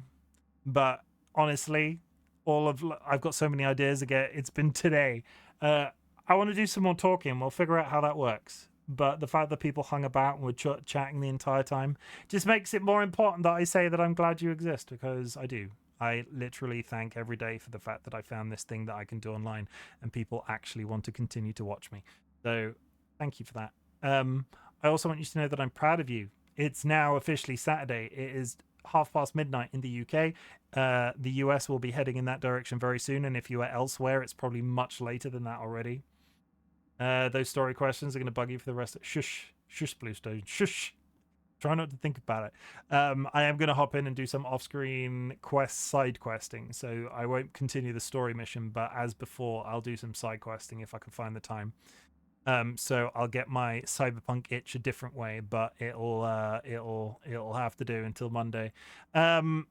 But honestly, I've got so many ideas again. It's been today. I want to do some more talking. We'll figure out how that works. but the fact that people hung about and were chatting the entire time just makes it more important that I say that I'm glad you exist, because I do. I literally thank every day for the fact that I found this thing that I can do online and people actually want to continue to watch me. So thank you for that. I also want you to know that I'm proud of you. It's now officially Saturday. It is midnight in the UK. The US will be heading in that direction very soon, and if you are elsewhere, it's probably much later than that already. Those story questions are going to bug you for the rest of... Shush. Shush, Bluestone. Shush. Try not to think about it. I am going to hop in and do some off-screen side questing, so I won't continue the story mission, but as before, I'll do some side questing if I can find the time. So I'll get my Cyberpunk itch a different way, but it'll have to do until Monday. I'm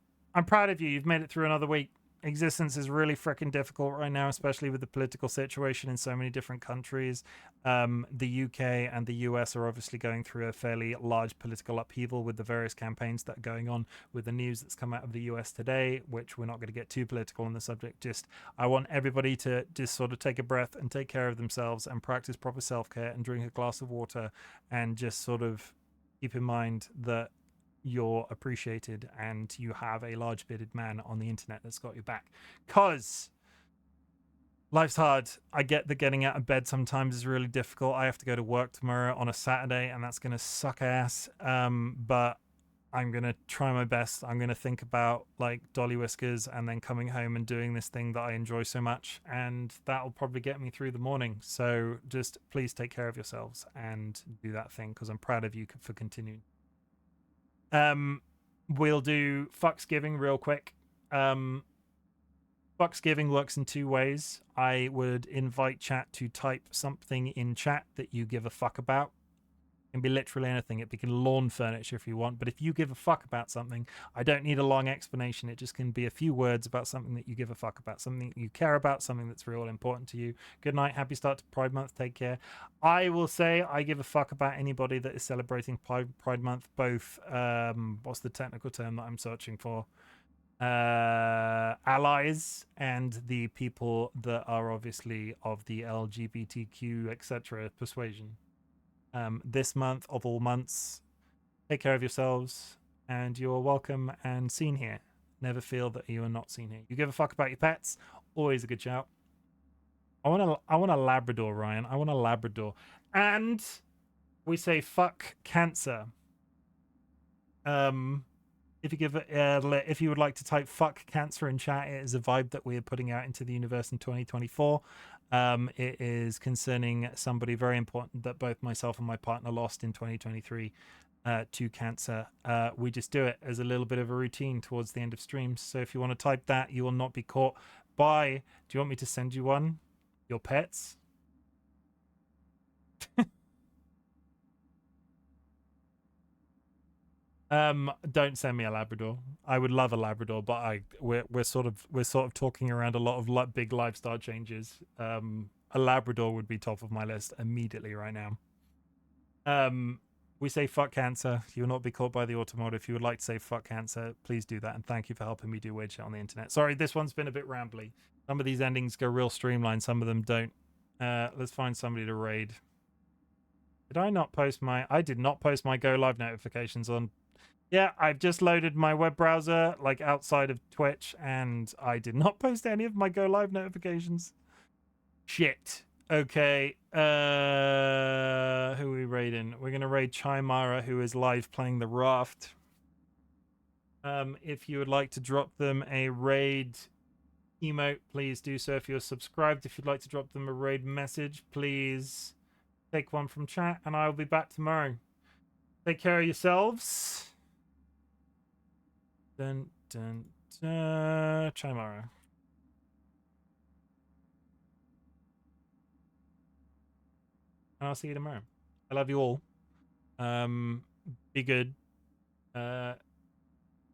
proud of you. You've made it through another week. Existence is really freaking difficult right now, especially with the political situation in so many different countries. The UK and the US are obviously going through a fairly large political upheaval with the various campaigns that are going on, with the news that's come out of the US today, which we're not going to get too political on the subject. Just, I want everybody to just sort of take a breath and take care of themselves and practice proper self-care and drink a glass of water, and just sort of keep in mind that you're appreciated and you have a large bearded man on the internet that's got your back, because life's hard. I get that getting out of bed sometimes is really difficult. I have to go to work tomorrow on a Saturday, and that's going to suck ass, but I'm going to try my best. I'm going to think about like DollyWhiskers and then coming home and doing this thing that I enjoy so much, and that'll probably get me through the morning. So just please take care of yourselves and do that thing, because I'm proud of you for continuing. We'll do Fucksgiving real quick. Fucksgiving works in two ways. I would invite chat to type something in chat that you give a fuck about. It can be literally anything. It can be lawn furniture if you want, but if you give a fuck about something, I don't need a long explanation. It just can be a few words about something that you give a fuck about, something you care about, something that's real important to you. Good night. Happy start to Pride Month. Take care. I will say I give a fuck about anybody that is celebrating Pride Month, both, what's the technical term that I'm searching for? Allies and the people that are obviously of the LGBTQ, etc. persuasion. This month of all months, take care of yourselves, and you're welcome and seen here. Never feel that you are not seen here. You give a fuck about your pets, always a good shout. I want a Labrador, Ryan. I want a Labrador. And we say fuck cancer. If you give if you would like to type fuck cancer in chat, it is a vibe that we are putting out into the universe in 2024. It is concerning somebody very important that both myself and my partner lost in 2023 to cancer. We just do it as a little bit of a routine towards the end of streams. So if you want to type that, you will not be caught by... Do you want me to send you one? Your pets? Don't send me a Labrador. I would love a Labrador, but we're sort of talking around a lot of big lifestyle changes. A Labrador would be top of my list immediately right now. We say fuck cancer. You will not be caught by the automotive. If you would like to say fuck cancer, please do that, and thank you for helping me do weird shit on the internet. Sorry, this one's been a bit rambly. Some of these endings go real streamlined, some of them don't. Let's find somebody to raid. Did I not post my... I did not post my go live notifications on... Yeah, I've just loaded my web browser, like outside of Twitch, and I did not post any of my go live notifications. Shit. Okay. Who are we raiding? We're going to raid Chimara, who is live playing the Raft. If you would like to drop them a raid emote, please do so. If you're subscribed, if you'd like to drop them a raid message, please take one from chat, and I'll be back tomorrow. Take care of yourselves. Dun, dun, dun. Chimara. And I'll see you tomorrow. I love you all. Be good.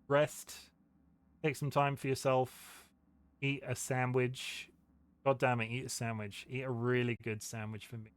Rest. Take some time for yourself. Eat a sandwich. God damn it, eat a sandwich. Eat a really good sandwich for me.